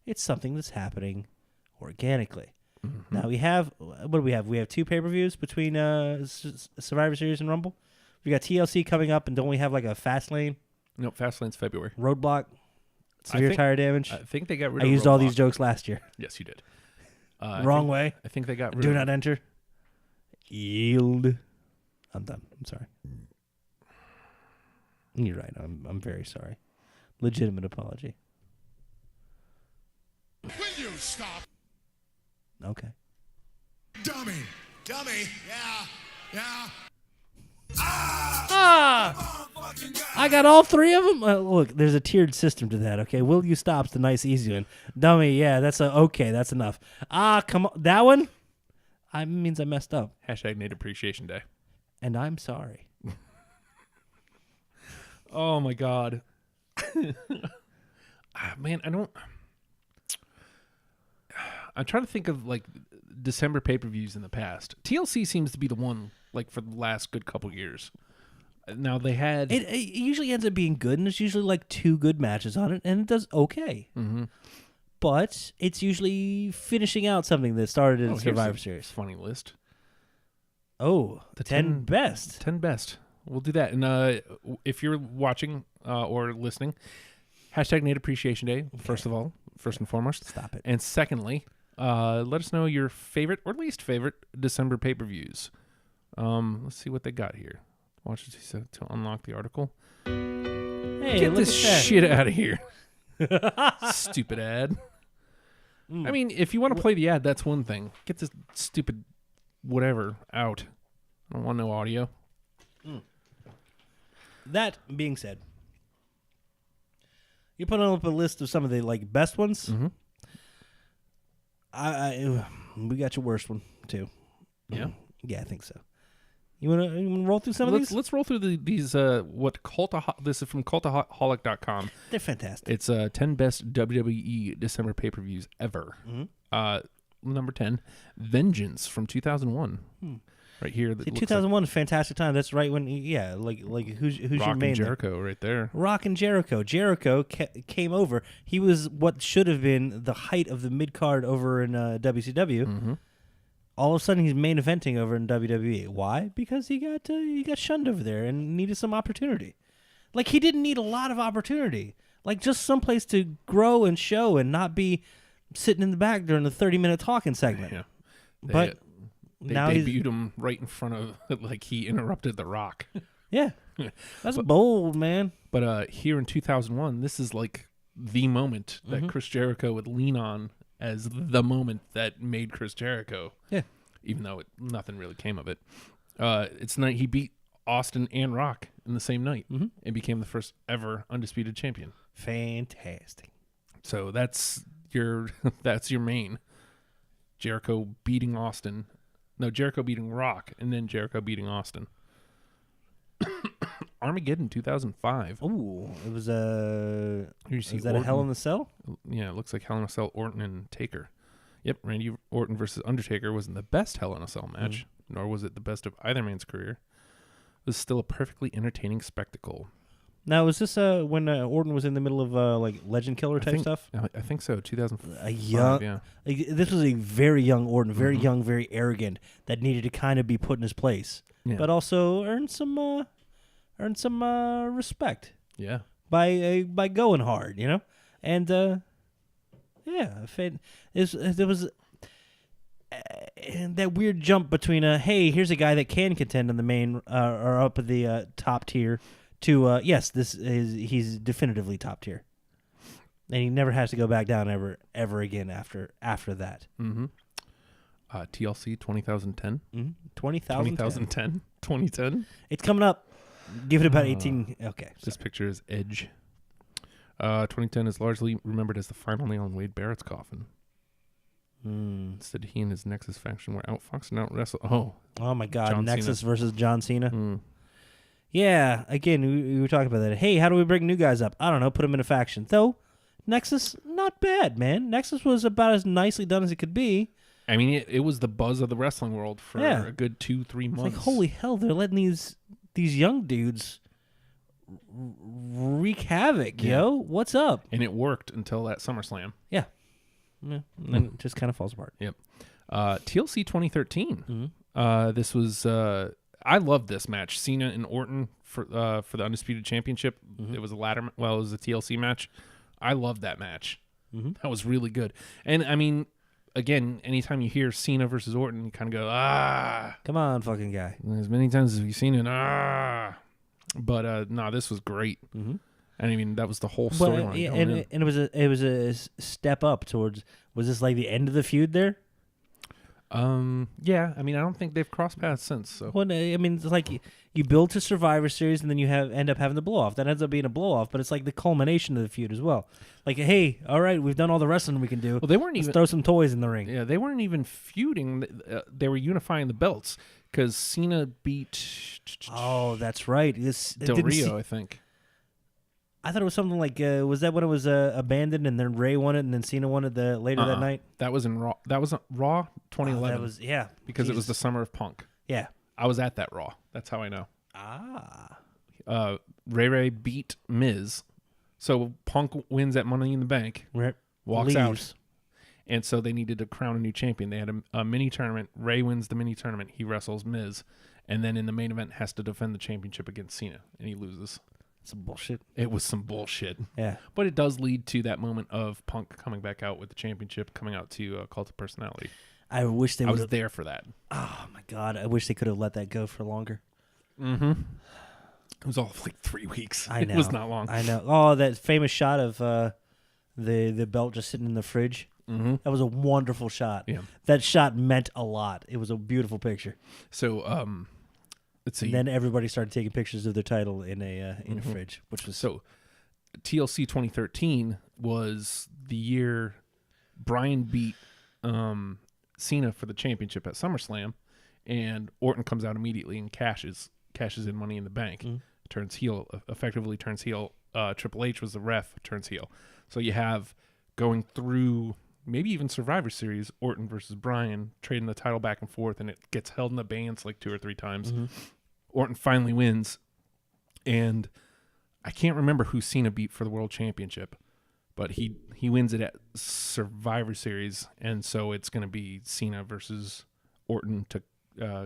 it's something that's happening organically. Mm-hmm. Now we have, what do we have? We have 2 pay-per-views between Survivor Series and Rumble. We got TLC coming up, and don't we have like a Fastlane, No, Fastlane's February. Roadblock, severe think- tire damage? I think they got rid I of used all Roadblock. these jokes last year. Yes, you did. Wrong way. I think they got rid Do of not enter. Yield. I'm done. I'm sorry. You're right. I'm very sorry. Legitimate apology. Will you stop? Okay. Dummy. Yeah. I got all 3 of them. Look, there's a tiered system to that. Okay, will you stop's the nice easy one. Dummy, yeah, that's okay. That's enough. Come on, that one. Means I messed up, Hashtag Nate Appreciation Day. and I'm sorry. Oh my God. Man, I'm trying to think of like December pay-per-views in the past. TLC seems to be the one like for the last good couple years. Now they had It usually ends up being good, and it's usually like 2 good matches on it, and it does okay. Mm-hmm. But it's usually finishing out something that started in here's Survivor a Series. funny list. Oh, the 10 best. 10 best. We'll do that. And if you're watching or listening, hashtag Nate Appreciation Day, first and foremost. Stop it. And secondly, let us know your favorite or least favorite December pay-per-views. Let's see what they got here. Watch this to unlock the article. Hey, Get look this at that. shit out of here. Stupid ad. I mean, if you want to play the ad, that's one thing. Get this stupid whatever out. I don't want no audio. That being said, you put up a list of some of the like best ones. Mm-hmm. We got your worst one too. Yeah. Yeah, I think so. You wanna roll through some of these? Let's roll through these. What this is from Cultaholic.com. They're fantastic. It's 10 best WWE December pay-per-views ever. Number 10, Vengeance from 2001. Right here. See, 2001 is a fantastic time. That's right when, like who's Rock your main? and Jericho right there. Rock and Jericho. Jericho came over. He was what should have been the height of the mid card over in WCW. Mm-hmm. All of a sudden, he's main eventing over in WWE. Why? Because he got shunned over there and needed some opportunity. Like, he didn't need a lot of opportunity. Like, just someplace to grow and show and not be sitting in the back during the 30-minute talking segment. Yeah. But they now he's debuted him right in front of, like, he interrupted The Rock. yeah, that's bold, man. But here in 2001, this is like the moment that Chris Jericho would lean on as the moment that made Chris Jericho. Yeah. Even though nothing really came of it. He beat Austin and Rock in the same night and became the first ever undisputed champion. Fantastic. So that's your main. Jericho beating Austin. No, Jericho beating Rock, and then Jericho beating Austin. Armageddon 2005. Ooh, it was You see is that a Hell in the Cell? Yeah, it looks like Hell in a Cell, Orton and Taker. Yep, Randy Orton versus Undertaker wasn't the best Hell in a Cell match, nor was it the best of either man's career. It was still a perfectly entertaining spectacle. Now, was this when Orton was in the middle of like Legend Killer type stuff? I think so, 2005. A young, yeah. like, this was a very young Orton, very young, very arrogant, that needed to kind of be put in his place, Yeah. but also earn some respect Yeah. by going hard, you know, and there was and that weird jump between hey, here's a guy that can contend in the main or up at the top tier to yes, he's definitively top tier, and he never has to go back down ever again after that. Mm-hmm. TLC 2010. 2010. It's coming up. Give it about 18. Okay. This picture is Edge. 2010 is largely remembered as the final nail in Wade Barrett's coffin. Instead, he and his Nexus faction were outfoxed and out-wrestled. Oh my God! John Nexus Cena. versus John Cena. Yeah. Again, we were talking about that. Hey, how do we bring new guys up? I don't know. Put them in a faction. Though, Nexus, not bad, man. Nexus was about as nicely done as it could be. I mean, it was the buzz of the wrestling world for a good 2-3 months. It's like, holy hell, they're letting these young dudes wreak havoc, yo. What's up? And it worked until that SummerSlam. Yeah. And then it just kind of falls apart. Yep. TLC 2013. This was I loved this match. Cena and Orton for the Undisputed Championship. It was a it was a TLC match. I loved that match. That was really good. And I mean, again, anytime you hear Cena versus Orton, you kind of go, Come on, fucking guy. as many times as you've seen it, But no, this was great. And I mean, that was the whole storyline. And it was a step up towards. Was this like the end of the feud there? Yeah. I mean, I don't think they've crossed paths since. So Well, I mean, it's like you build to Survivor Series, and then you end up having the blow off. That ends up being a blow off, but it's like the culmination of the feud as well. Like, hey, all right, we've done all the wrestling we can do. well, they weren't Let's even. throw some toys in the ring. Yeah, they weren't even feuding. They were unifying the belts because Cena beat Oh, that's right. Del Rio, I think. I thought it was something like, was that when it was abandoned, and then Ray won it, and then Cena won it later that night? That was in Raw. That was Raw 2011. That was because it was the summer of Punk. yeah. I was at that Raw. That's how I know. Ah, Ray beat Miz, so Punk wins at Money in the Bank, walks out, leaves. and so they needed to crown a new champion. They had a mini tournament. Ray wins the mini tournament. He wrestles Miz, and then in the main event has to defend the championship against Cena, and he loses. Some bullshit. It was some bullshit. Yeah. But it does lead to that moment of Punk coming back out with the championship, coming out to Cult of Personality. I wish they I would. was there for that. Oh my God! I wish they could have let that go for longer. It was all like 3 weeks. I know. It was not long. I know. Oh, that famous shot of the belt just sitting in the fridge. That was a wonderful shot. Yeah. That shot meant a lot. It was a beautiful picture. So, let's see. And then everybody started taking pictures of their title in a fridge, which was So, TLC 2013 was the year Bryan beat Cena for the championship at SummerSlam, and Orton comes out immediately and cashes in Money in the Bank, turns heel, effectively turns heel. Triple H was the ref, turns heel. So you have going through maybe even Survivor Series, Orton versus Bryan, trading the title back and forth, and it gets held in abeyance like 2 or 3 times. Orton finally wins, and I can't remember who Cena beat for the World Championship, but he wins it at Survivor Series, and so it's going to be Cena versus Orton to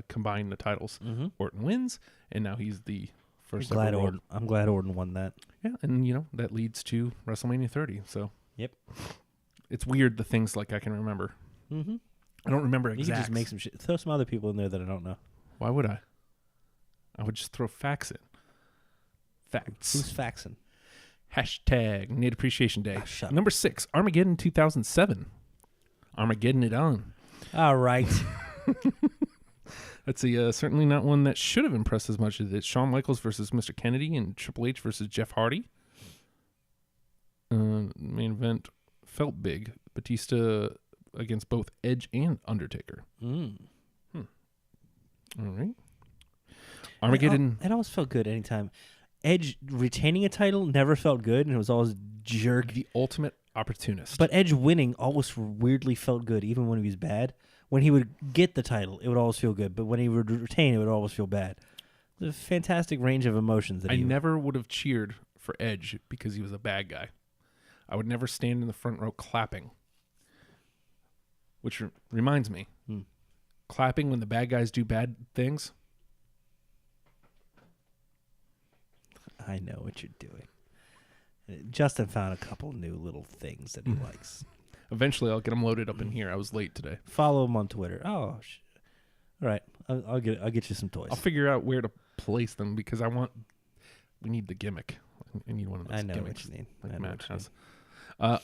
combine the titles. Orton wins, and now he's the first ever world. I'm glad Orton won that. Yeah, and that leads to WrestleMania 30. So Yep. It's weird the things like I can remember. I don't remember You exact. can just make some shit. Throw some other people in there that I don't know. Why would I? I would just throw facts in. Facts. Who's faxing? Hashtag Nate Appreciation Day. Shut up. Number 6, Armageddon 2007. Armageddon it on. All right. That's certainly not one that should have impressed as much as it. Shawn Michaels versus Mr. Kennedy and Triple H versus Jeff Hardy. Main event felt big. Batista against both Edge and Undertaker. All right. Armageddon. It always felt good anytime. Edge retaining a title never felt good, and it was always jerk. The ultimate opportunist. But Edge winning always weirdly felt good, even when he was bad. When he would get the title, it would always feel good. But when he would retain, it would always feel bad. It was a fantastic range of emotions. That I never would have cheered for Edge because he was a bad guy. I would never stand in the front row clapping. Which reminds me, clapping when the bad guys do bad things. I know what you're doing. Justin found a couple new little things that he likes. Eventually, I'll get them loaded up in here. I was late today. Follow him on Twitter. All right, I'll get you some toys. I'll figure out where to place them because we need the gimmick. I need one of those I know gimmicks what you need. like I know Matt what you has.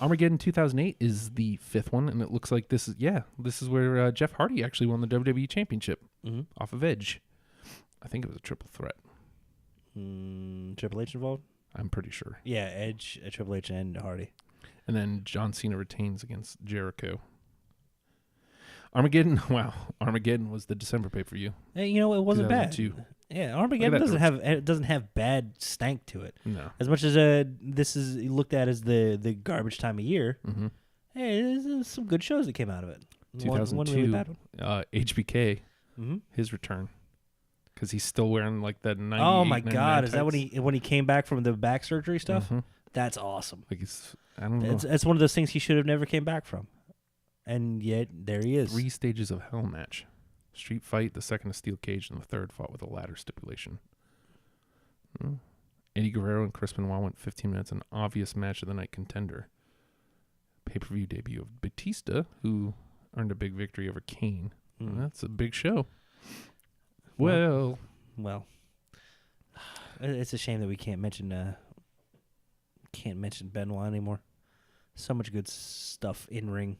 Armageddon 2008 is the 5th one, and it looks like this is where Jeff Hardy actually won the WWE Championship off of Edge. I think it was a triple threat. Triple H involved? I'm pretty sure. Yeah, Edge, Triple H, and Hardy. And then John Cena retains against Jericho. Armageddon, wow. Armageddon was the December pay-per-view. Hey, it wasn't bad. 2002. Yeah, Armageddon doesn't have bad stank to it. No. As much as this is looked at as the garbage time of year. Hey, there's some good shows that came out of it. 2002, one really bad one. HBK, his return. Because he's still wearing like that 98, Oh my God! Is that tights. when he came back from the back surgery stuff? That's awesome. Like I don't know. It's one of those things he should have never came back from, and yet there he is. 3 stages of hell match. Street fight, the second a steel cage, and the third fought with a ladder stipulation. Eddie Guerrero and Chris Benoit went 15 minutes, an obvious match of the night contender. Pay-per-view debut of Batista, who earned a big victory over Kane. That's a big show. Well, it's a shame that we can't mention Benoit anymore. So much good stuff in ring.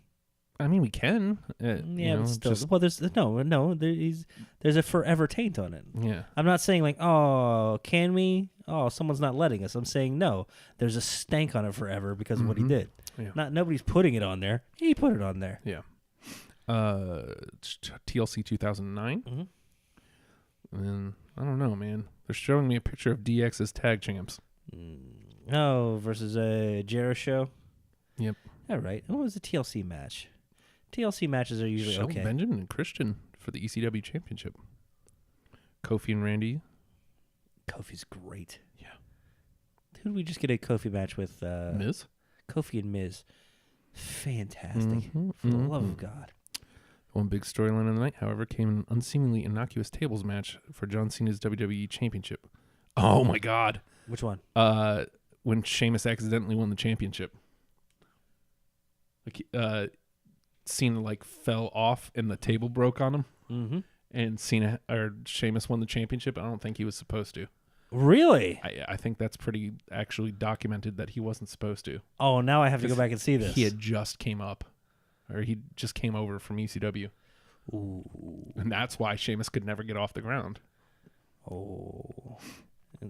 I mean, we can. But still, there's a forever taint on it. Yeah. I'm not saying like, oh, can we? Oh, someone's not letting us. I'm saying no. There's a stank on it forever because of what he did. Yeah. Nobody's putting it on there. He put it on there. Yeah. TLC 2009. And I don't know, man. They're showing me a picture of DX as tag champs. Oh, versus a Jericho. Yep. All right. What was the TLC match? TLC matches are usually Shelton okay. Benjamin and Christian for the ECW Championship. Kofi and Randy. Kofi's great. Yeah. Who did we just get a Kofi match with? Miz? Kofi and Miz. Fantastic. For the love of God. One big storyline of the night, however, came an unseemingly innocuous tables match for John Cena's WWE Championship. Oh, my God. Which one? When Sheamus accidentally won the championship. Like, Cena, fell off and the table broke on him. And Sheamus won the championship. I don't think he was supposed to. Really? I think that's pretty actually documented that he wasn't supposed to. Oh, now I have to go back and see this. He had just came up. Or he just came over from ECW. Ooh. And that's why Sheamus could never get off the ground. Oh.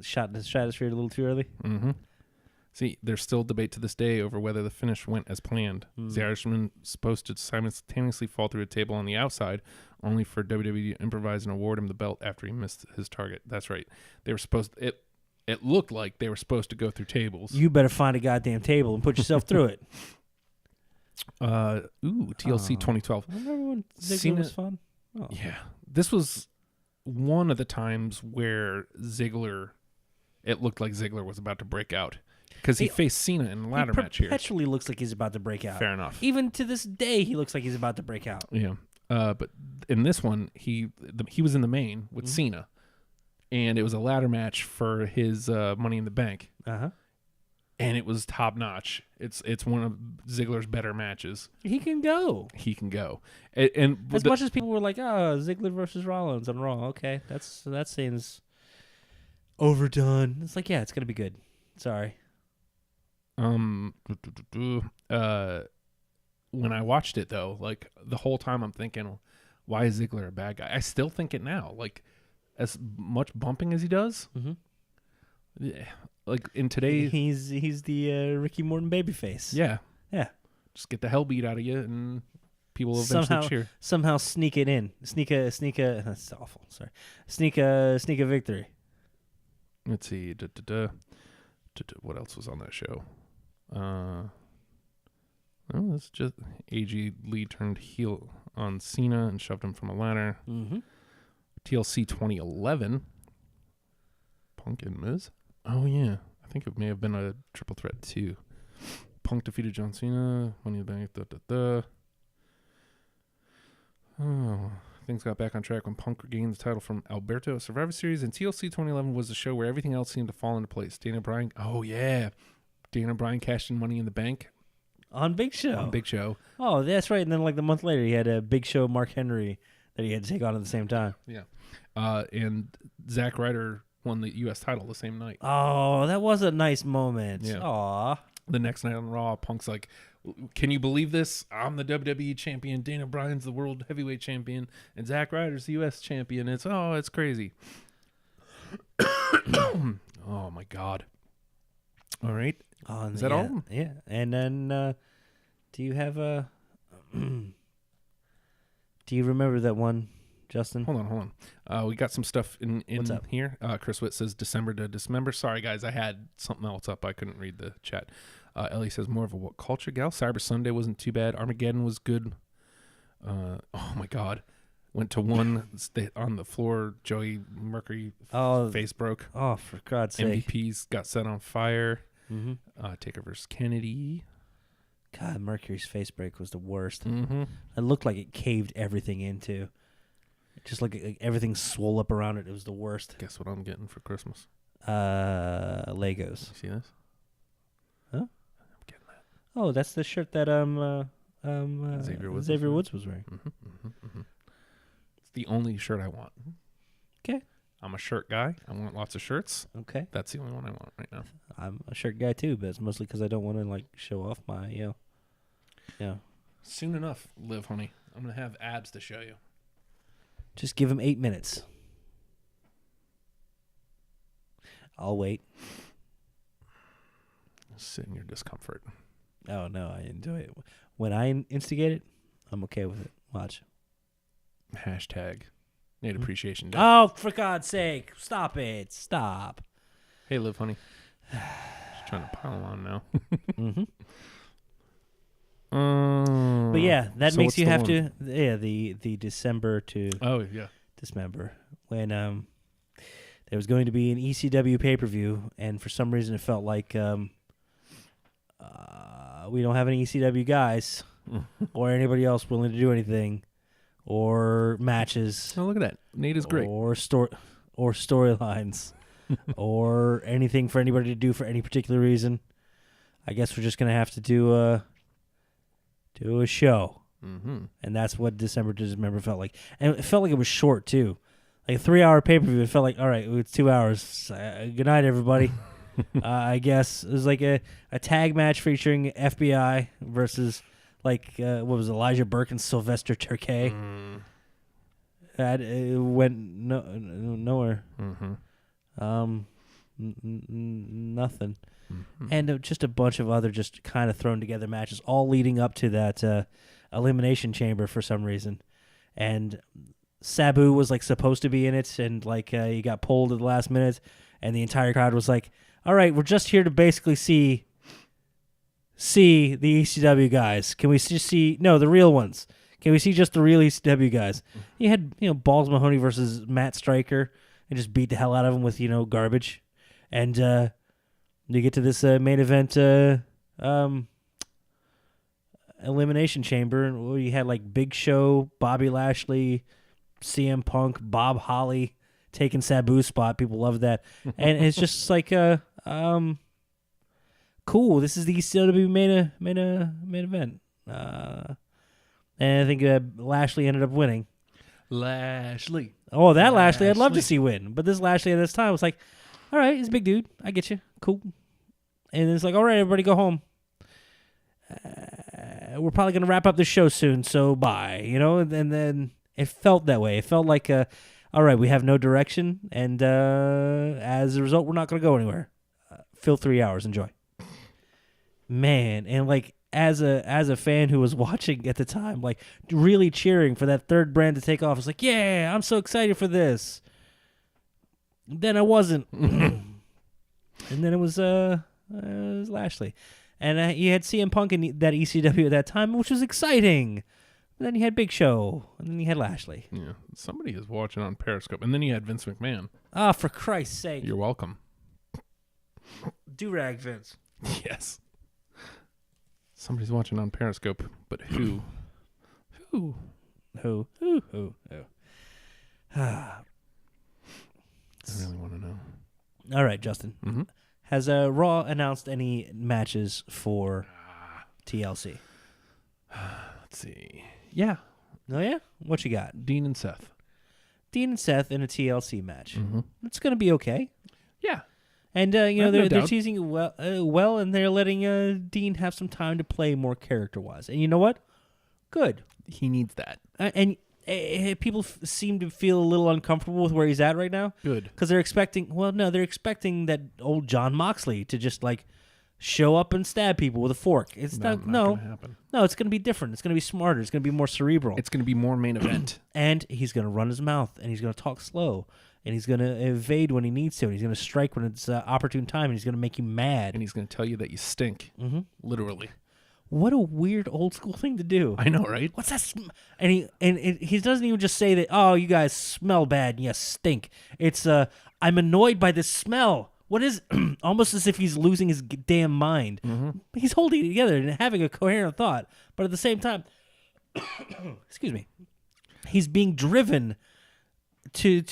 Shot in the stratosphere a little too early? See, there's still debate to this day over whether the finish went as planned. The Irishman supposed to simultaneously fall through a table on the outside, only for WWE to improvise and award him the belt after he missed his target. That's right. They were supposed. It looked like they were supposed to go through tables. You better find a goddamn table and put yourself through it. TLC 2012. Remember when Ziggler Cena- was fun? Oh. Yeah, this was one of the times where Ziggler. It looked like Ziggler was about to break out. Because he faced Cena in the ladder match here. He perpetually looks like he's about to break out. Fair enough. Even to this day, he looks like he's about to break out. Yeah. But in this one, he was in the main with Cena. And it was a ladder match for his Money in the Bank. Uh-huh. And it was top notch. It's one of Ziggler's better matches. He can go. He can go. And As much as people were like, oh, Ziggler versus Rollins on Raw. Okay, that seems overdone. It's like, yeah, it's going to be good. Sorry. when I watched it though, like the whole time I'm thinking, why is Ziggler a bad guy? I still think it now. Like as much bumping as he does, yeah, like in today, He's the Ricky Morton babyface. yeah, Just get the hell beat out of you, and people will eventually cheer. Somehow sneak it in. Sneak a. That's awful. Sorry. Sneak a victory. Let's see. What else was on that show? Well, it's just AG Lee turned heel on Cena and shoved him from a ladder. Mm-hmm. TLC 2011. Punk and Miz. Oh yeah, I think it may have been a triple threat too. Punk defeated John Cena. Money in the Bank. Oh, things got back on track when Punk regained the title from Alberto at Survivor Series, and TLC 2011 was the show where everything else seemed to fall into place. Dana Bryan. Oh yeah, Dana Bryan cashed in Money in the Bank On Big Show. on Big Show. Oh, that's right. And then like the month later, he had a Big Show Mark Henry that he had to take on at the same time. Yeah, and Zack Ryder won the U.S. title the same night. Oh, that was a nice moment. Yeah. Aw. The next night on Raw, Punk's like, can you believe this? I'm the WWE champion. Dana Bryan's the world heavyweight champion. And Zack Ryder's the U.S. champion. It's crazy. Oh, my God. All right. Is that all? Yeah. And then do you have a... do you remember that one, Justin? Hold on. We got some stuff in What's up? here. Chris Witt says December to Dismember. Sorry, guys. I had something else up. I couldn't read the chat. Ellie says more of a what culture gal. Cyber Sunday wasn't too bad. Armageddon was good. Oh, my God. Went to one on the floor. Joey Mercury face broke. Oh, for God's sake. MVPs got set on fire. Mm-hmm. Taker versus Kennedy. God, Mercury's face break was the worst. Mm-hmm. It looked like it caved everything into. Just like everything swole up around it. It was the worst. Guess what I'm getting for Christmas? Legos. You see this? Huh? I'm getting that. Oh, that's the shirt that Xavier Woods was wearing. It's the only shirt I want. Okay. I'm a shirt guy. I want lots of shirts. Okay. That's the only one I want right now. I'm a shirt guy too, but it's mostly because I don't want to like show off my, Soon enough, Liv, honey. I'm going to have abs to show you. Just give him 8 minutes. I'll wait. Sit in your discomfort. Oh, no, I enjoy it. When I instigate it, I'm okay with it. Watch. Hashtag Nate Appreciation Day. Oh, for God's sake. Stop it. Stop. Hey, Liv, honey. Just trying to pile on now. Mm-hmm. But yeah, that so makes what's you the have one? to, the December to Oh, yeah. dismember. When there was going to be an ECW pay-per-view, and for some reason it felt like we don't have any ECW guys or anybody else willing to do anything or matches Oh, look at that. Nate is great. or storylines or anything for anybody to do for any particular reason. I guess we're just going to have to do a show. Mm-hmm. And that's what December to Dismember felt like. And it felt like it was short, too. Like a 3-hour pay-per-view, it felt like, all right, it's 2 hours. Good night, everybody. I guess it was like a tag match featuring FBI versus, like, what was it, Elijah Burke and Sylvester Terkay. It went nowhere. Mm-hmm. Nothing. and just a bunch of other just kind of thrown together matches, all leading up to that Elimination Chamber for some reason. And Sabu was like supposed to be in it, and like he got pulled at the last minute, and the entire crowd was like, "All right, we're just here to basically see the ECW guys. Can we just see the real ones? Can we see just the real ECW guys?" You had Balls Mahoney versus Matt Stryker, and just beat the hell out of him with garbage, and you get to this main event Elimination Chamber, and you had like Big Show, Bobby Lashley, CM Punk, Bob Holly taking Sabu's spot. People love that, and it's just like cool. This is the ECW main event, and I think Lashley ended up winning. Lashley. Oh, that Lashley I'd love to see win, but this Lashley at this time was like, all right, he's a big dude. I get you. Cool. And it's like, all right, everybody go home. We're probably going to wrap up the show soon, so bye. And then it felt that way. It felt like, all right, we have no direction, and as a result, we're not going to go anywhere. Fill 3 hours. Enjoy. Man, and like as a fan who was watching at the time, like really cheering for that third brand to take off, I was like, yeah, I'm so excited for this. Then I wasn't. And then it was Lashley. And you had CM Punk in that ECW at that time, which was exciting. And then you had Big Show, and then you had Lashley. Yeah, somebody is watching on Periscope. And then you had Vince McMahon. Ah, for Christ's sake. You're welcome. Do-rag Vince. Yes. Somebody's watching on Periscope, but who? Who? I I really want to know. All right, Justin. Mm-hmm. Has Raw announced any matches for TLC? Let's see. Yeah. Oh, yeah? What you got? Dean and Seth. Dean and Seth in a TLC match. Mm-hmm. It's going to be okay. Yeah. And, have no they're doubt. teasing it well, and they're letting Dean have some time to play more character-wise. And you know what? Good. He needs that. And people seem to feel a little uncomfortable with where he's at right now. Good. Because they're expecting that old John Moxley to just, like, show up and stab people with a fork. It's not gonna happen. No, it's going to be different. It's going to be smarter. It's going to be more cerebral. It's going to be more main event. And he's going to run his mouth, and he's going to talk slow, and he's going to evade when he needs to, and he's going to strike when it's opportune time, and he's going to make you mad. And he's going to tell you that you stink. Mm-hmm. Literally. What a weird old school thing to do. I know, right? What's that? And he doesn't even just say that, oh, you guys smell bad and you stink. It's, I'm annoyed by this smell. What is almost as if he's losing his damn mind. Mm-hmm. He's holding it together and having a coherent thought, but at the same time, excuse me, he's being driven to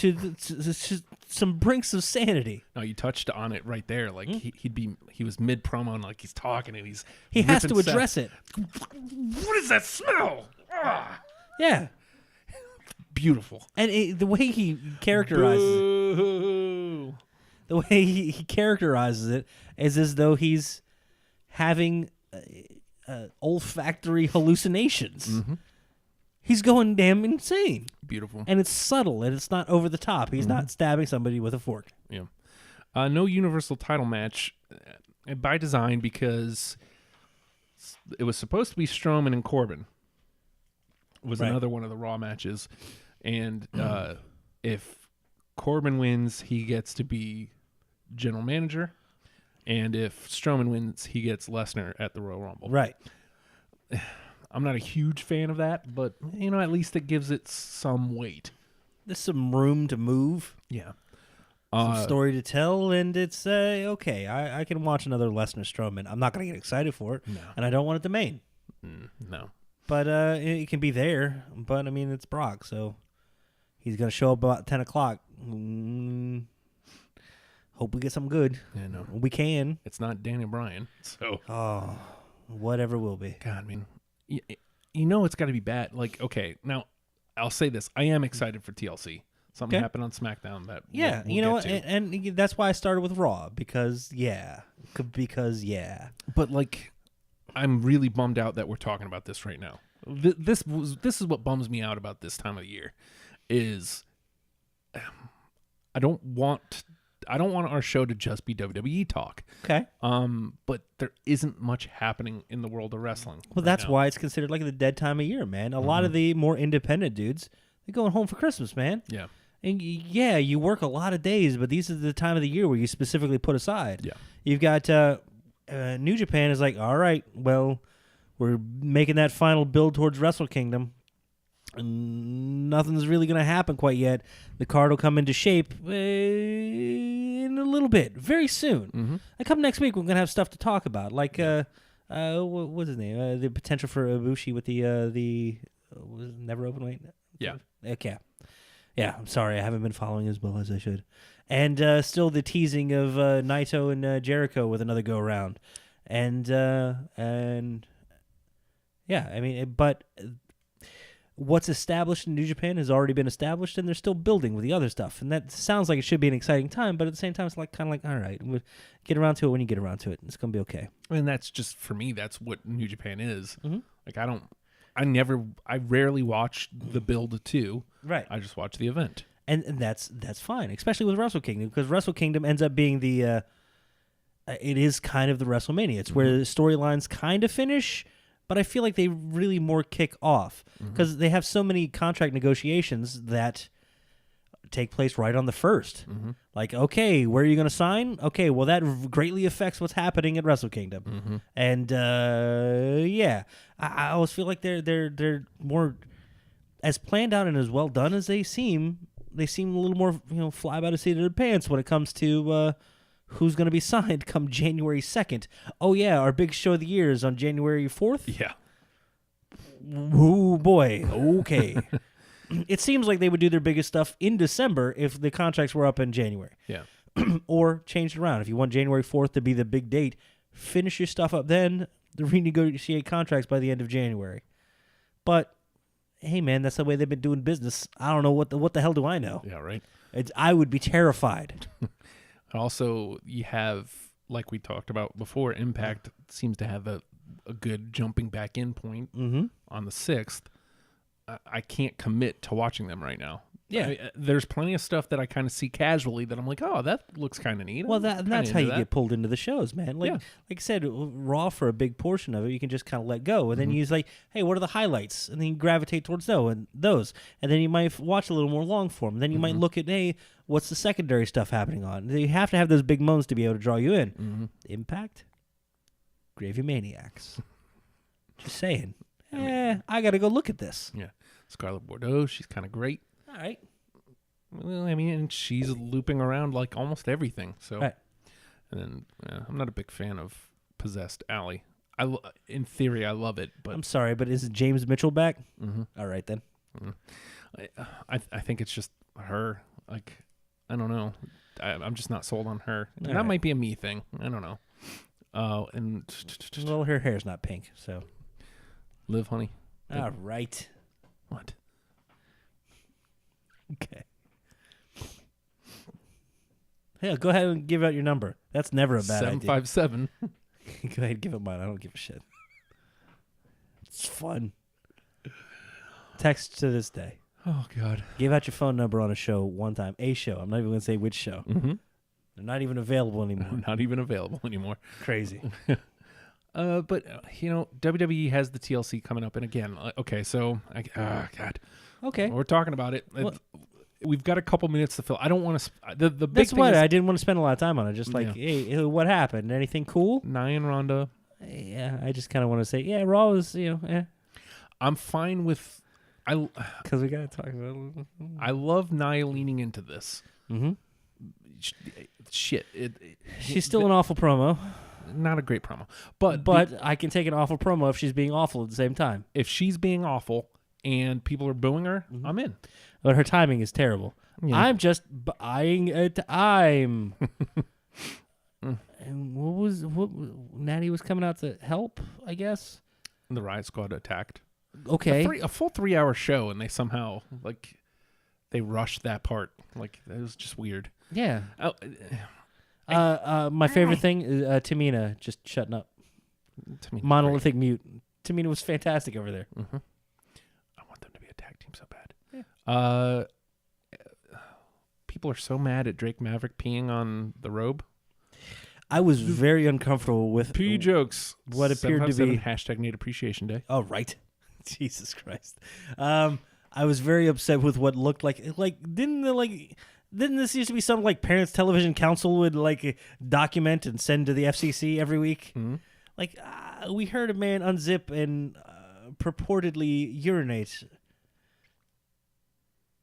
some brinks of sanity. No, you touched on it right there. Like he was mid promo and like he's talking and he has to ripping address Seth. it. What is that smell? Ah. Yeah, Beautiful. and the way he characterizes it. Boo. The way he characterizes it is as though he's having olfactory hallucinations. Mm-hmm. He's going damn insane. Beautiful. And it's subtle, and it's not over the top. He's not stabbing somebody with a fork. Yeah. No Universal title match by design because it was supposed to be Strowman and Corbin. It was Right. another one of the Raw matches. And if Corbin wins, he gets to be general manager. And if Strowman wins, he gets Lesnar at the Royal Rumble. Right. I'm not a huge fan of that, but, at least it gives it some weight. There's some room to move, Yeah. some story to tell, and it's okay. I can watch another Lesnar Strowman. I'm not going to get excited for it, and I don't want it to main. No. But it can be there. But, I mean, it's Brock, so he's going to show up about 10 o'clock. Hope we get something good. Yeah, no. We can. It's not Daniel Bryan, so... Oh, whatever will be. God, I mean, it's got to be bad. Like, okay, now I'll say this: I am excited for TLC. Something Okay. happened on SmackDown that Yeah, we'll you know get what, to. and that's why I started with Raw because yeah. But like, I'm really bummed out that we're talking about this right now. This is what bums me out about this time of the year, is I don't want I don't want our show to just be WWE talk. Okay. But there isn't much happening in the world of wrestling. Well, right that's now. why it's considered like the dead time of year, man. A lot of the more independent dudes, they're going home for Christmas, man. Yeah. And yeah, you work a lot of days, but these are the time of the year where you specifically put aside. Yeah. You've got New Japan is like, all right, well, we're making that final build towards Wrestle Kingdom. Nothing's really going to happen quite yet. The card will come into shape in a little bit, very soon. Mm-hmm. And come next week, we're going to have stuff to talk about, like what's his name? The potential for Ibushi with the was it Never Open Weight. Yeah. Okay. Yeah, I'm sorry, I haven't been following as well as I should. And still the teasing of Naito and Jericho with another go around, and yeah, I mean, but what's established in New Japan has already been established, and they're still building with the other stuff, and that sounds like it should be an exciting time. But at the same time, it's like kind of like, all right, we'll get around to it when you get around to it. It's gonna be okay. And that's just, for me, that's what New Japan is. Mm-hmm. Like, I rarely watch the build to. Right. I just watch the event. And that's fine, especially with Wrestle Kingdom, because Wrestle Kingdom ends up being the it is kind of the WrestleMania. It's where the storylines kind of finish, but I feel like they really more kick off because they have so many contract negotiations that take place right on the first. Like, okay, where are you going to sign? Okay, well, that greatly affects what's happening at Wrestle Kingdom. And yeah, I always feel like they're more as planned out and as well done as they seem. They seem a little more, fly by the seat of their pants when it comes to who's going to be signed come January 2nd. Oh, yeah, our big show of the year is on January 4th? Yeah. Oh, boy. Okay. It seems like they would do their biggest stuff in December if the contracts were up in January. Yeah. Or change it around. If you want January 4th to be the big date, finish your stuff up then, renegotiate contracts by the end of January. But hey, man, that's the way they've been doing business. I don't know what the hell do I know. Yeah, right. I would be terrified. Also, you have, like we talked about before, Impact seems to have a good jumping back in point on the 6th. I can't commit to watching them right now. Yeah. There's plenty of stuff that I kind of see casually that I'm like, oh, that looks kind of neat. Well, that's how you get. get pulled into the shows, man. Like I said, Raw for a big portion of it, you can just kind of let go, and then you like, hey, what are the highlights? And then you gravitate towards those, and then you might watch a little more long form. Then you might look at, hey, what's the secondary stuff happening on? You have to have those big moments to be able to draw you in. Impact, Gravy Maniacs. Just saying. I got to go look at this. Yeah, Scarlett Bordeaux, she's kind of great. All right. Well, I mean, and she's looping around like almost everything. So, Right. And then I'm not a big fan of Possessed Alley. In theory, I love it, but I'm sorry, but is James Mitchell back? All right, then. I think it's just her. Like, I don't know. I'm just not sold on her. And All that right. might be a me thing. I don't know. And Well, her hair's not pink, so. Liv, honey. All right. What? Okay. Yeah, go ahead and give out your number. That's never a bad idea. 757. Go ahead and give it mine. I don't give a shit. It's fun. Text to this day. Oh, God. Give out your phone number on a show one time. A show. I'm not even going to say which show. Mm-hmm. They're not even available anymore. Not even available anymore. Crazy. But WWE has the TLC coming up, and again, okay, so God, Okay. we're talking about it. Well- We've got a couple minutes to fill. I don't want to. The big That's thing what is I didn't want to spend a lot of time on it. Just like, Yeah. hey, what happened? Anything cool? Nia and Ronda. Yeah, I just kind of want to say, yeah, Raw was, I'm fine with. because we got to talk about it. I love Nia leaning into this. Mm-hmm. Shit, She's still an awful promo, not a great promo, but I can take an awful promo if she's being awful at the same time. if she's being awful and people are booing her, I'm in. But her timing is terrible. Yeah. I'm just buying a time. And what Natty was coming out to help, I guess. The Riot Squad attacked. Okay. A full 3-hour show, and they somehow they rushed that part. Like, it was just weird. Yeah. Oh, My favorite thing is Tamina just shutting up. Tamina, Monolithic mute. Tamina was fantastic over there. Mm-hmm. I want them to be a tag team so bad. Yeah. people are so mad at Drake Maverick peeing on the robe. I was very uncomfortable with Pee jokes. what appeared to be 757 hashtag Nate Appreciation Day. Oh, right. Jesus Christ. I was very upset with what looked like didn't this used to be something like Parents Television Council would document and send to the FCC every week? Mm-hmm. We heard a man unzip and purportedly urinate,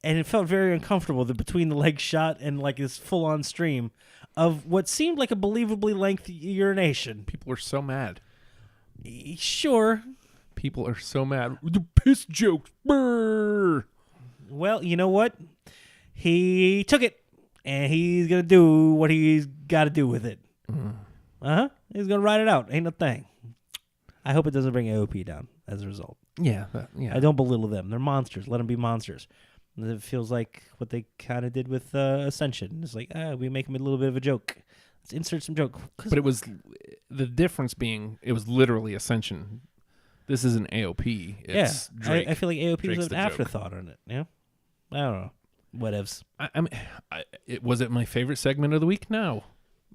and it felt very uncomfortable. The between the leg shot and this full on stream of what seemed like a believably lengthy urination. People are so mad. Sure. People are so mad. The piss jokes. Brr. Well, you know what? He took it, and he's gonna do what he's got to do with it. He's gonna ride it out. Ain't no thing. I hope it doesn't bring AOP down as a result. Yeah. I don't belittle them. They're monsters. Let them be monsters. And it feels like what they kind of did with Ascension. It's like, we make them a little bit of a joke. Let's insert some joke. But it was the difference being it was literally Ascension. This isn't AOP. It's Drake. I feel like AOP Drake's was an the joke. afterthought on it. Yeah, I don't know. Whatevs. Was it my favorite segment of the week? No.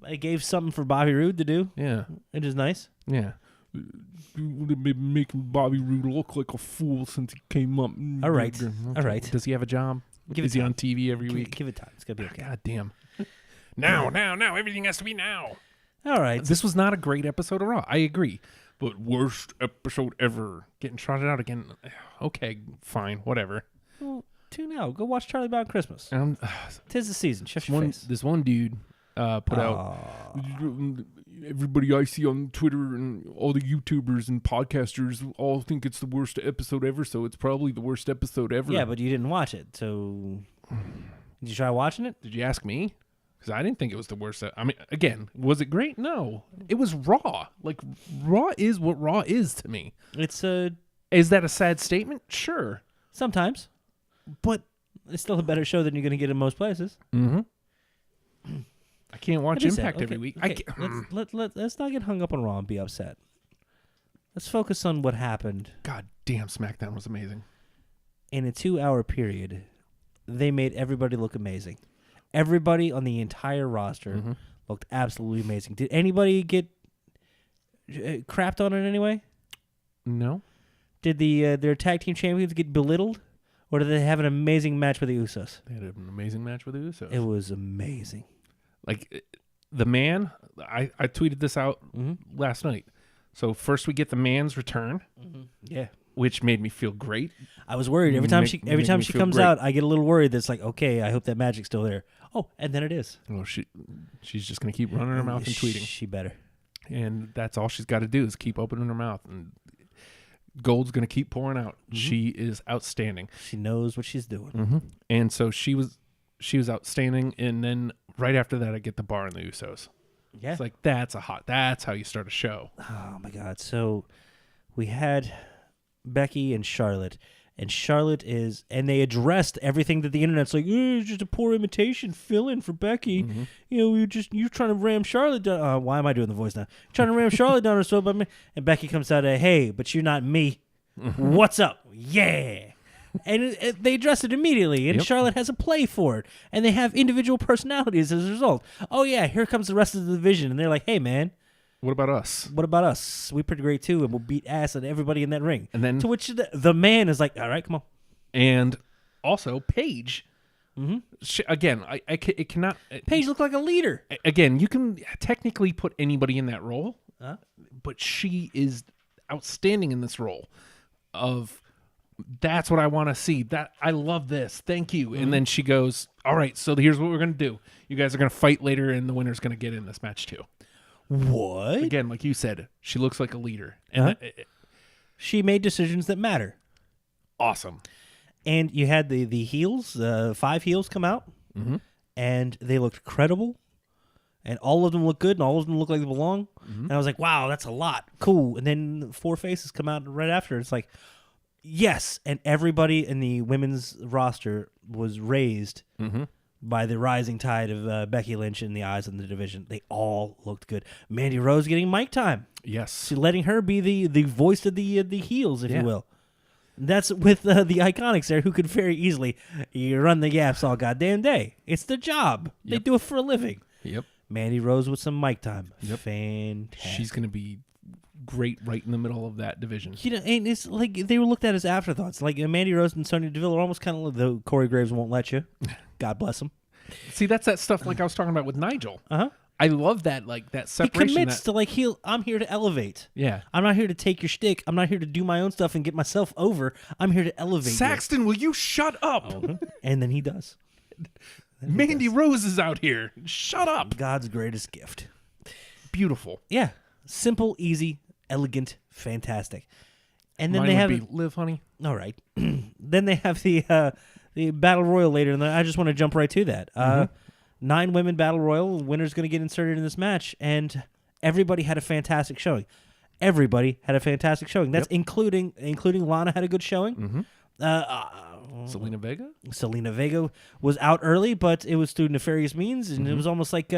I gave something for Bobby Roode to do, Yeah. which is nice. Yeah. Making Bobby Roode look like a fool since he came up. All right. Okay. All right. Does he have a job? Give it Is he time. on TV every week? Give it time. It's gonna be okay. God damn. Now. Everything has to be now. All right. This was not a great episode of Raw. I agree. But worst episode ever. Getting trotted out again. Okay, fine. Whatever. Well, tune out. Go watch Charlie Brown Christmas. And 'Tis the season. Shift your face. this one dude put out, everybody I see on Twitter and all the YouTubers and podcasters all think it's the worst episode ever, so it's probably the worst episode ever. Yeah, but you didn't watch it, so did you try watching it? Did you ask me? Because I didn't think it was the worst. I mean, again, was it great? No. It was Raw. Raw is what Raw is to me. It's Is that a sad statement? Sure. sometimes, but it's still a better show than you're going to get in most places. Mm-hmm. I can't watch It is sad. Impact every Okay, week. okay. Let's not get hung up on Raw and be upset. Let's focus on what happened. God damn, SmackDown was amazing. In a 2-hour period, they made everybody look amazing. Everybody on the entire roster looked absolutely amazing. Did anybody get crapped on it anyway? No. Did their tag team champions get belittled? Or did they have an amazing match with the Usos? They had an amazing match with the Usos. It was amazing. The man, I tweeted this out last night. So first we get the man's return, Yeah. which made me feel great. I was worried every time Make she me feel comes great. out. I get a little worried. That's like, okay, I hope that magic's still there. Oh, and then it is. Well, she's just gonna keep running her mouth and tweeting, She better. and that's all she's got to do is keep opening her mouth, and gold's gonna keep pouring out. She is outstanding, She knows what she's doing. and so she was outstanding. And then right after that, I get the bar and the Usos. Yeah. It's like that's how you start a show. Oh my God. So we had Becky and Charlotte. And Charlotte and they addressed everything that the internet's like, it's just a poor imitation fill-in for Becky. You know, you're trying to ram Charlotte down. Why am I doing the voice now? Trying to ram Charlotte down her throat by me. And Becky comes out, hey, but you're not me. What's up? Yeah. And they address it immediately. And Yep. Charlotte has a play for it. And they have individual personalities as a result. Oh, yeah, here comes the rest of the division. And they're like, hey, man. What about us? What about us? We're pretty great too, and we'll beat ass at everybody in that ring. And then- to which the man is like, "All right, come on." And also Paige. Again, it cannot. Paige looked like a leader. Again, you can technically put anybody in that role, Huh? but she is outstanding in this role. That's what I want to see. That I love this. Thank you. And then she goes, "All right, so here's what we're gonna do. You guys are gonna fight later, and the winner's gonna get in this match too." What? Again, like you said, she looks like a leader, and She made decisions that matter. awesome. And you had the heels, 5 heels come out, and they looked credible, and all of them look good, and all of them look like they belong. And I was like, wow, that's a lot. Cool. And then 4 faces come out right after. It's like, yes. And everybody in the women's roster was raised by the rising tide of Becky Lynch in the eyes of the division. They all looked good. Mandy Rose getting mic time. Yes, So letting her be the voice of the heels, if Yeah. you will. That's with the Iconics there, who could very easily run the yaps all goddamn day. It's their job. They do it for a living. Yep. Mandy Rose with some mic time. Yep. Fantastic. She's going to be great right in the middle of that division. You know, and it's like they were looked at as afterthoughts. Like Mandy Rose and Sonya Deville are almost kind of like the Corey Graves won't let you. God bless him. See, that's that stuff like I was talking about with Nigel. Uh-huh. I love that, like, that He separation. commits to like I'm here to elevate. Yeah. I'm not here to take your shtick. I'm not here to do my own stuff and get myself over. I'm here to elevate. Saxton, will you shut up? You. And then he does. Mandy Rose is out here. Shut up. God's greatest gift. Beautiful. Yeah. Simple, easy, elegant, fantastic. And then Mine they would have be Liv, honey. all right. Then they have the battle royal later, and I just want to jump right to that. 9 women battle royal. Winner's going to get inserted in this match, and everybody had a fantastic showing. Everybody had a fantastic showing. That's including Lana had a good showing. Selena Vega? Selena Vega was out early, but it was through nefarious means, and it was almost like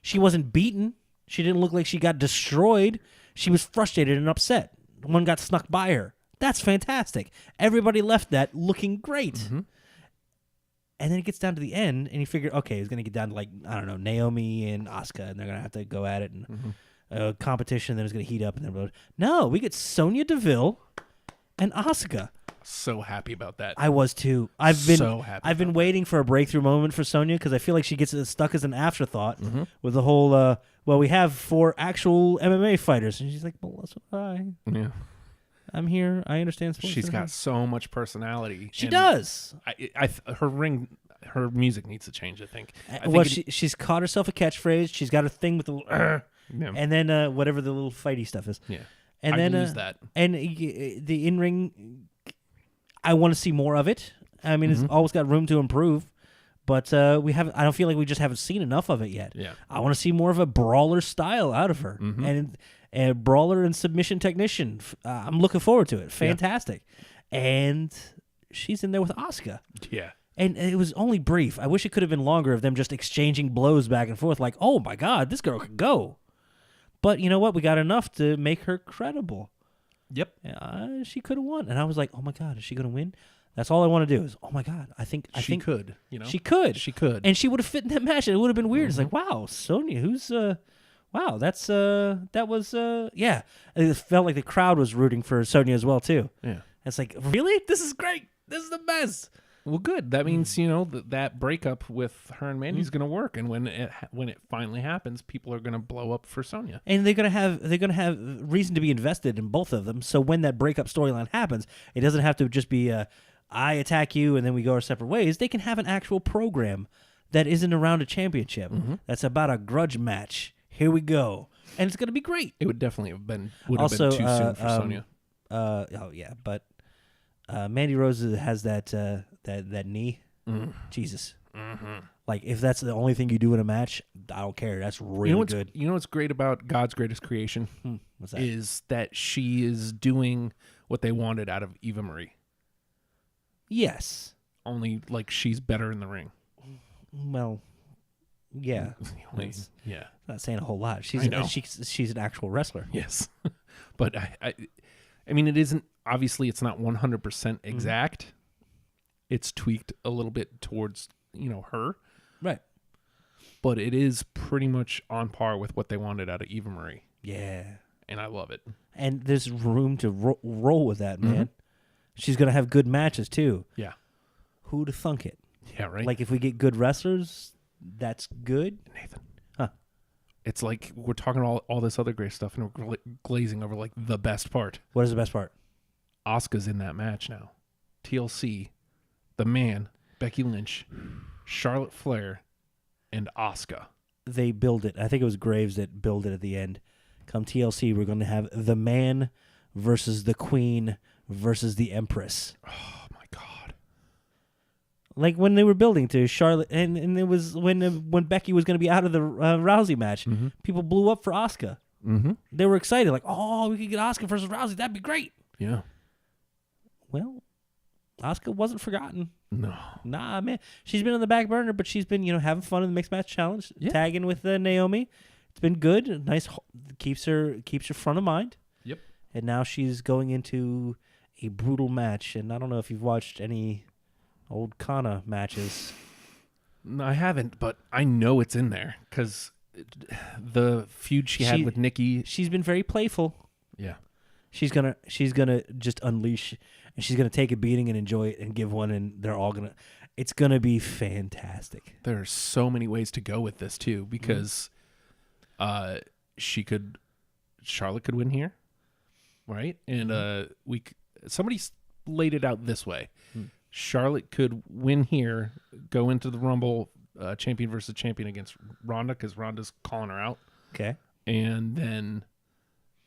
she wasn't beaten. She didn't look like she got destroyed. She was frustrated and upset. One got snuck by her. That's fantastic. Everybody left that looking great. And then it gets down to the end, and you figure, okay, it's going to get down to, like, I don't know, Naomi and Asuka, and they're going to have to go at it, and competition, then it's going to heat up. And then no, we get Sonya Deville and Asuka. So happy about that. I was too. I've been about waiting for a breakthrough moment for Sonya because I feel like she gets stuck as an afterthought with the whole. Well, we have 4 actual MMA fighters, and she's like, "Well, that's what Yeah. I'm here. I understand." She's got so much personality. She and does. Her music needs to change, I think. Well, she's caught herself a catchphrase. She's got her thing with the little, Yeah. and then whatever the little fighty stuff is. Yeah. And I then use that. And the in ring. I want to see more of it. I mean, it's always got room to improve, but we haven't. I don't feel like we just haven't seen enough of it yet. Yeah. I want to see more of a brawler style out of her, and a brawler and submission technician. I'm looking forward to it. Fantastic, and she's in there with Asuka. Yeah. And it was only brief. I wish it could have been longer of them just exchanging blows back and forth. Like, oh my God, this girl could go. But you know what? We got enough to make her credible. Yep. She could have won, and I was like, "Oh my God, is she going to win?" That's all I want to do is, "Oh my God, I think She could. You know. she could, She could. and she would have fit in that match, and it would have been weird." It's like, wow, Sonya, who's wow, that's that was yeah. And it felt like the crowd was rooting for Sonya as well too. Yeah. It's like, really, this is great, this is the best. Well, good. That means that breakup with her and Mandy's going to work, and when it finally happens, people are going to blow up for Sonya. And they're gonna have reason to be invested in both of them. So when that breakup storyline happens, it doesn't have to just be I attack you and then we go our separate ways. They can have an actual program that isn't around a championship. That's about a grudge match. Here we go, and it's gonna be great. It would definitely have been Also, too soon for Sonya. Oh yeah, but Mandy Rose has that knee. Jesus. Like, if that's the only thing you do in a match, I don't care. That's really good. You know what's great about God's greatest creation What's that? is that she is doing what they wanted out of Eva Marie. Yes. Only like she's better in the ring. Well, yeah. That's Yeah. not saying a whole lot. She's I know. she's an actual wrestler. Yes. But I mean, it isn't, obviously it's not 100% exact. It's tweaked a little bit towards, her. Right. But it is pretty much on par with what they wanted out of Eva Marie. Yeah. And I love it. And there's room to roll with that, man. She's going to have good matches, too. Yeah. Who'd have thunk it? Yeah, right? Like, if we get good wrestlers, that's good. Nathan. Huh. It's like we're talking all this other great stuff and we're glazing over like the best part. What is the best part? Asuka's in that match now. TLC, The Man, Becky Lynch, Charlotte Flair, and Asuka. They build it. I think it was Graves that built it at the end. Come TLC, we're going to have The Man versus the Queen versus the Empress. Oh my God. Like when they were building to Charlotte, and it was when Becky was going to be out of the Rousey match, people blew up for Asuka. They were excited, like, oh, we could get Asuka versus Rousey. That'd be great. Yeah. Well, Asuka wasn't forgotten. No. Nah, man. She's been on the back burner, but she's been, having fun in the Mixed Match Challenge, tagging with Naomi. It's been good. Nice, keeps her front of mind. Yep. And now she's going into a brutal match. And I don't know if you've watched any old Kana matches. No, I haven't, but I know it's in there because the feud she had with Nikki. She's been very playful. Yeah. She's gonna just unleash, and she's gonna take a beating and enjoy it and give one, and they're all gonna. It's gonna be fantastic. There are so many ways to go with this too, because Charlotte could win here, right? And somebody laid it out this way: Charlotte could win here, go into the Rumble, champion versus champion against Ronda, because Ronda's calling her out. Okay. And then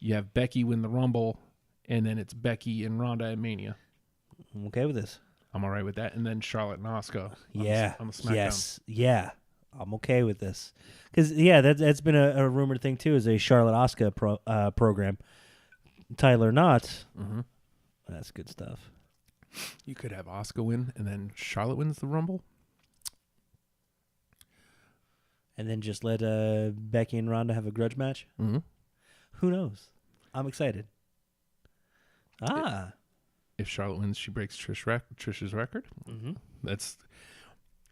you have Becky win the Rumble, and then it's Becky and Ronda at Mania. I'm okay with this. I'm all right with that. And then Charlotte and Asuka. Yeah. On the SmackDown. Yes. Yeah. I'm okay with this. Because, that's been a rumored thing, too, is a Charlotte Asuka program. Tyler not. Mm-hmm. That's good stuff. You could have Asuka win, and then Charlotte wins the Rumble. And then just let Becky and Ronda have a grudge match? Mm-hmm. Who knows? I'm excited. If Charlotte wins, she breaks Trish's record. Mm-hmm.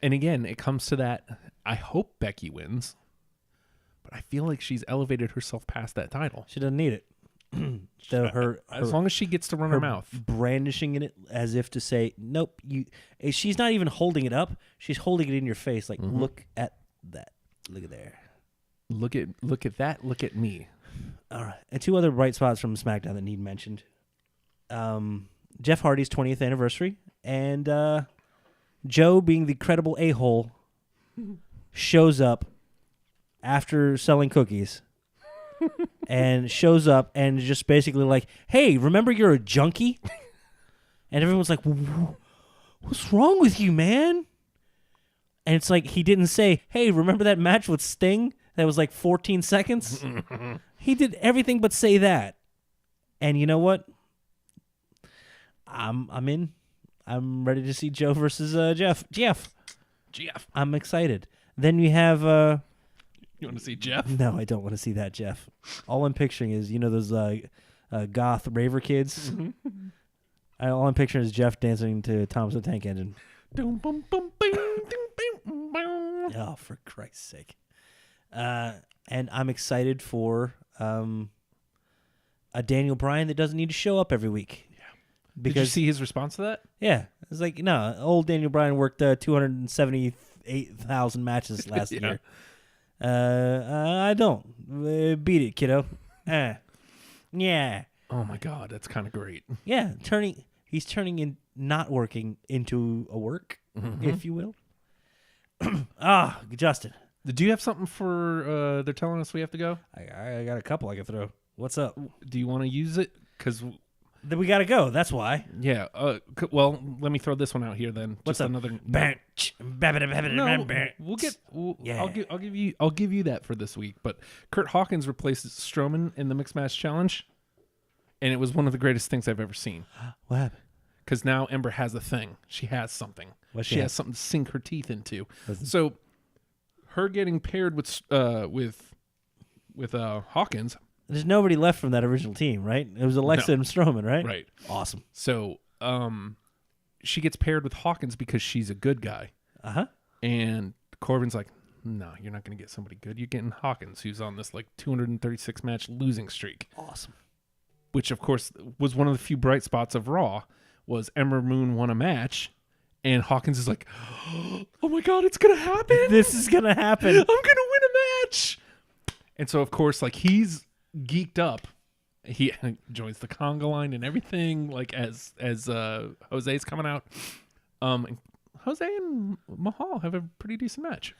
And again, it comes to that. I hope Becky wins, but I feel like she's elevated herself past that title. She doesn't need it. As long as she gets to run her mouth. Brandishing it as if to say, nope. She's not even holding it up. She's holding it in your face. Like, look at that. Look at there. Look at that. Look at me. All right. And two other bright spots from SmackDown that need mentioned. Jeff Hardy's 20th anniversary, and Joe, being the credible a-hole, shows up after selling cookies and shows up and just basically like, hey, remember you're a junkie? And everyone's like, what's wrong with you, man? And it's like he didn't say, hey, remember that match with Sting that was like 14 seconds? He did everything but say that. And you know what? I'm in. I'm ready to see Joe versus Jeff. I'm excited. Then we have You want to see Jeff? No, I don't want to see that Jeff. All I'm picturing is, those goth raver kids. All I'm picturing is Jeff dancing to Thomas the Tank Engine. Oh, for Christ's sake. And I'm excited for a Daniel Bryan that doesn't need to show up every week. Did you see his response to that? Yeah. It's like, no, old Daniel Bryan worked 278,000 matches last year. I don't. Beat it, kiddo. Yeah. Oh, my God. That's kind of great. Yeah. He's turning in not working into a work, if you will. Justin. Do you have something for they're telling us we have to go? I got a couple I can throw. What's up? Do you want to use it? Because then we got to go. That's why. Yeah. Well, let me throw this one out here then. What's Just up? another. No, Yeah. I'll give you that for this week. But Kurt Hawkins replaces Strowman in the mixed match challenge, and it was one of the greatest things I've ever seen. What happened? Because now Ember has a thing. She has something. She has something to sink her teeth into. So, her getting paired with Hawkins. There's nobody left from that original team, right? It was Alexa and Strowman, right? Right. Awesome. So, she gets paired with Hawkins because she's a good guy. Uh-huh. And Corbin's like, no, you're not going to get somebody good. You're getting Hawkins, who's on this 236 match losing streak. Awesome. Which, of course, was one of the few bright spots of Raw, was Ember Moon won a match, and Hawkins is like, oh my God, it's going to happen. This is going to happen. I'm going to win a match. And so, of course, he's geeked up. He joins the conga line and everything, as Jose's coming out. And Jose and Mahal have a pretty decent match.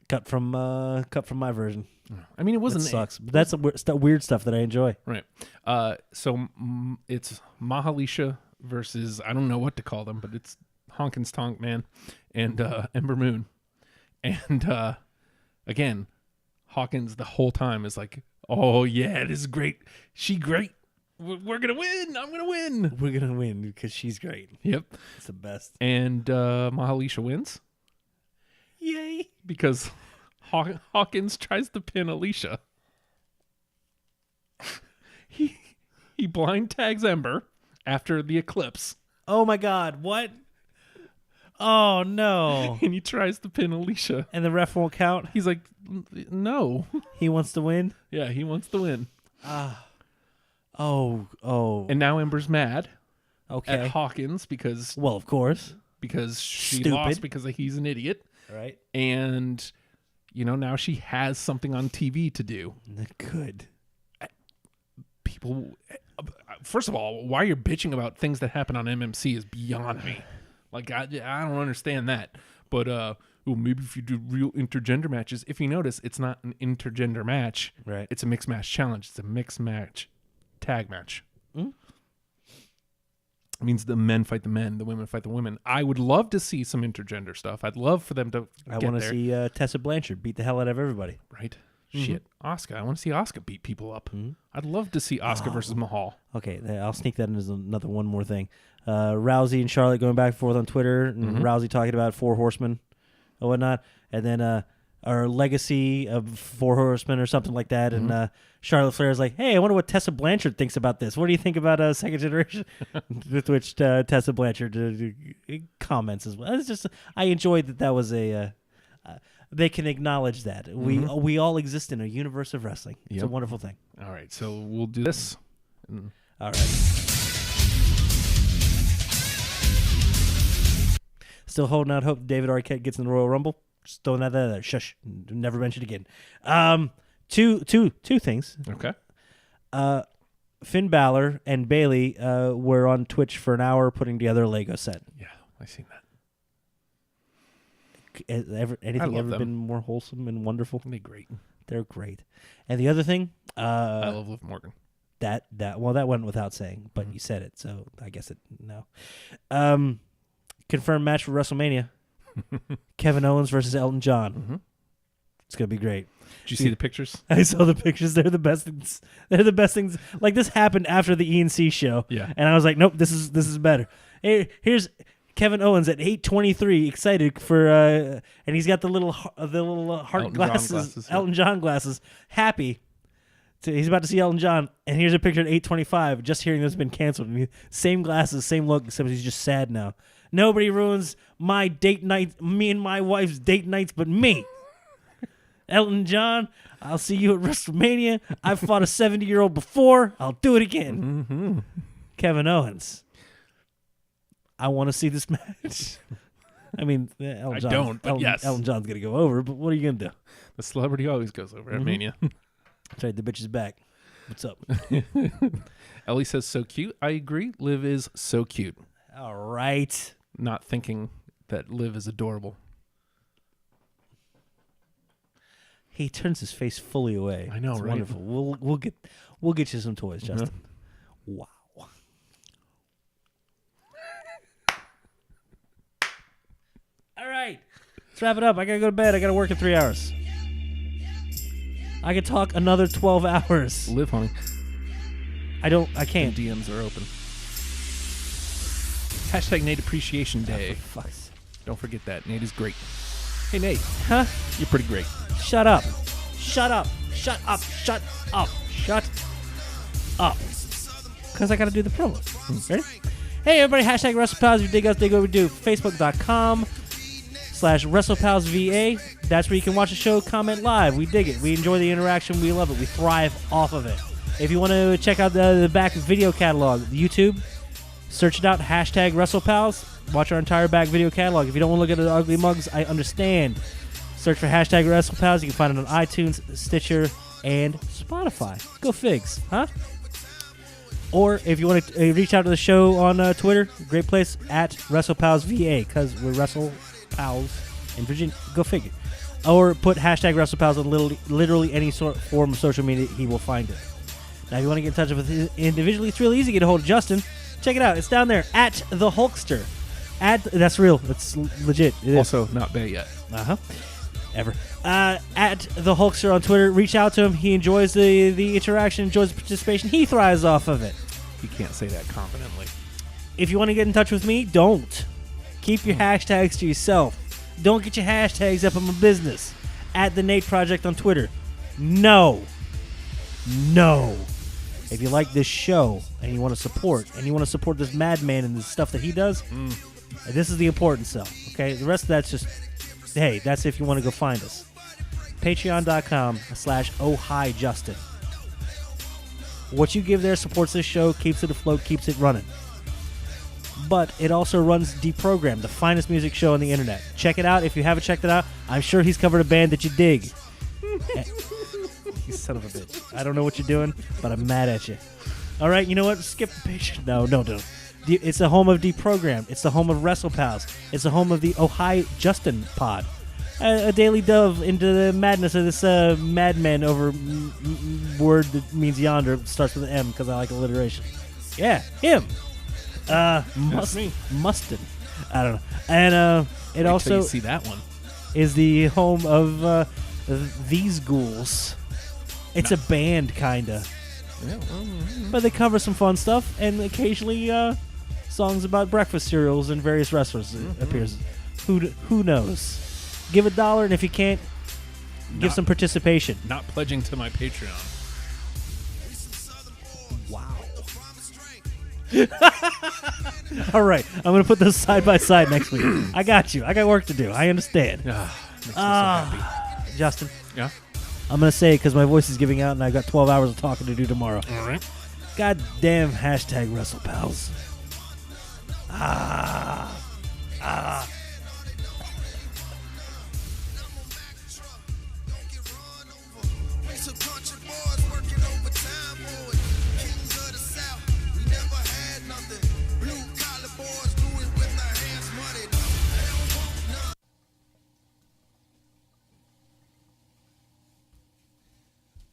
Cut from my version. I mean, it wasn't. That sucks. But that's the weird stuff that I enjoy. Right. So it's Mahalisha versus, I don't know what to call them, but it's Hawkins Tonk Man and Ember Moon. And again, Hawkins the whole time is like, oh yeah, this is great. She great. We're gonna win. I'm gonna win. We're gonna win because she's great. Yep, it's the best. And Mahalisha wins. Yay! Because Hawkins tries to pin Alicia. He blind tags Ember, after the eclipse. Oh my God! What? Oh no! And he tries to pin Alicia. And the ref won't count. He's like, no. He wants to win. Yeah, he wants to win. Oh. And now Ember's mad Okay. at Hawkins because Well, of course. she Stupid. lost because he's an idiot. Right. And, now she has something on TV to do. Good. People, first of all, why you're bitching about things that happen on MMC is beyond me. Like, I don't understand that. But, well, maybe if you do real intergender matches, if you notice, it's not an intergender match. Right. It's a mixed match challenge. It's a mixed match tag match. Mm. It means the men fight the men, the women fight the women. I would love to see some intergender stuff. I'd love for them to I get want to there. see Tessa Blanchard beat the hell out of everybody. Right? Shit. Asuka. I want to see Asuka beat people up. I'd love to see Asuka versus Mahal. Okay, I'll sneak that in as another one more thing. Rousey and Charlotte going back and forth on Twitter, and Rousey talking about 4 Horsemen and whatnot, and then our legacy of 4 Horsemen or something like that, and Charlotte Flair is like, hey, I wonder what Tessa Blanchard thinks about this. What do you think about Second Generation? With which Tessa Blanchard comments as well. It's just, I enjoyed that was a... they can acknowledge that. We all exist in a universe of wrestling. It's a Yep. wonderful thing. All right, so we'll do this. All right. Still holding out hope David Arquette gets in the Royal Rumble. Just throwing that there. Shush. Never mentioned again. Two things. Okay. Finn Balor and Bayley were on Twitch for an hour putting together a Lego set. Yeah, I seen that. Anything love ever them. been more wholesome and wonderful? They're great. They're great. And the other thing, I love Liv Morgan. that went without saying, but you said it, so I guess no. Confirmed match for WrestleMania: Kevin Owens versus Elton John. It's gonna be great. Did you see the pictures? I saw the pictures. They're the best things. They're the best things. Like, this happened after the ENC show. Yeah. And I was like, nope, this is better. Here's Kevin Owens at 8:23, excited for, and he's got the little heart Elton John glasses, yeah. Elton John glasses, happy. He's about to see Elton John, and here's a picture at 8:25. Just hearing this has been canceled. Same glasses, same look, except he's just sad now. Nobody ruins my date night, me and my wife's date nights, but me. Elton John, I'll see you at WrestleMania. I've fought a 70-year-old before. I'll do it again. Kevin Owens. I want to see this match. I mean, Elton John, don't, but yes. Elton John's going to go over, but what are you going to do? The celebrity always goes over at Mania. That's right, the bitch is back. What's up? Ellie says, so cute. I agree. Liv is so cute. All right. Not thinking that Liv is adorable. He turns his face fully away. I know, it's right? Wonderful. We'll get you some toys, Justin. Wow. All right, let's wrap it up. I gotta go to bed. I gotta work in 3 hours. I could talk another 12 hours. Liv, honey. I can't. DMs are open. Hashtag Nate Appreciation Day. Fucks. Don't forget that. Nate is great. Hey, Nate. Huh? You're pretty great. Shut up. Shut up. Shut up. Shut up. Shut up. Because I got to do the promo. Ready? Hey, everybody. Hashtag WrestlePals. If you dig us, dig what we do. Facebook.com/WrestlePalsVA. That's where you can watch the show, comment live. We dig it. We enjoy the interaction. We love it. We thrive off of it. If you want to check out the back video catalog, YouTube, search it out. Hashtag WrestlePals. Watch our entire back video catalog. If you don't want to look at the ugly mugs, I understand. Search for hashtag WrestlePals. You can find it on iTunes, Stitcher, and Spotify. Go figs, huh? Or if you want to reach out to the show on Twitter, great place, at WrestlePalsVA, because we're WrestlePals in Virginia. Go figure. Or put hashtag WrestlePals on literally any form of social media. He will find it. Now, if you want to get in touch with us individually, it's really easy to get a hold of Justin. Check it out. It's down there, at the Hulkster. That's real. That's legit. It is. Also, not bad yet. Ever. At the Hulkster on Twitter. Reach out to him. He enjoys the interaction, enjoys the participation. He thrives off of it. You can't say that confidently. If you want to get in touch with me, don't. Keep your hashtags to yourself. Don't get your hashtags up in my business. At the Nate Project on Twitter. No. If you like this show and you want to support, this madman and the stuff that he does, this is the important stuff, okay? The rest of that's just, hey, that's if you want to go find us. Patreon.com/OhHiJustin. What you give there supports this show, keeps it afloat, keeps it running. But it also runs Deprogrammed, the finest music show on the internet. Check it out if you haven't checked it out. I'm sure he's covered a band that you dig. You son of a bitch. I don't know what you're doing, but I'm mad at you. All right, you know what? Skip the page. No, don't. It's the home of Deprogrammed. It's the home of WrestlePals. It's the home of the Ohio Justin Pod. A daily dove into the madness of this madman over word that means yonder. Starts with an M because I like alliteration. Yeah, him. Mustin. I don't know. And it also you see that one. is the home of These Ghouls. It's a band, kinda. Yeah, But they cover some fun stuff, and occasionally songs about breakfast cereals and various wrestlers appears. Who knows? Give $1, and if you can't, give some participation. not pledging to my Patreon. Wow. All right, I'm going to put those side by side next week. I got you. I got work to do. I understand. Makes me so happy. Justin, Yeah. I'm going to say it because my voice is giving out, and I got 12 hours of talking to do tomorrow. All right. Goddamn hashtag WrestlePals.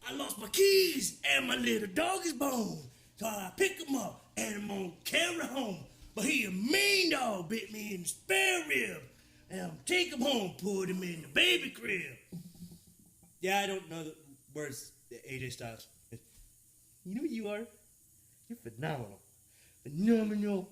I lost my keys and my little dog is bone. So I pick him up and I'm gonna carry home. But he a mean dog, bit me in the spare rib. And I'm take him home, put him in the baby crib. Yeah, I don't know the words, AJ Styles. You know what you are? You're phenomenal. Phenomenal.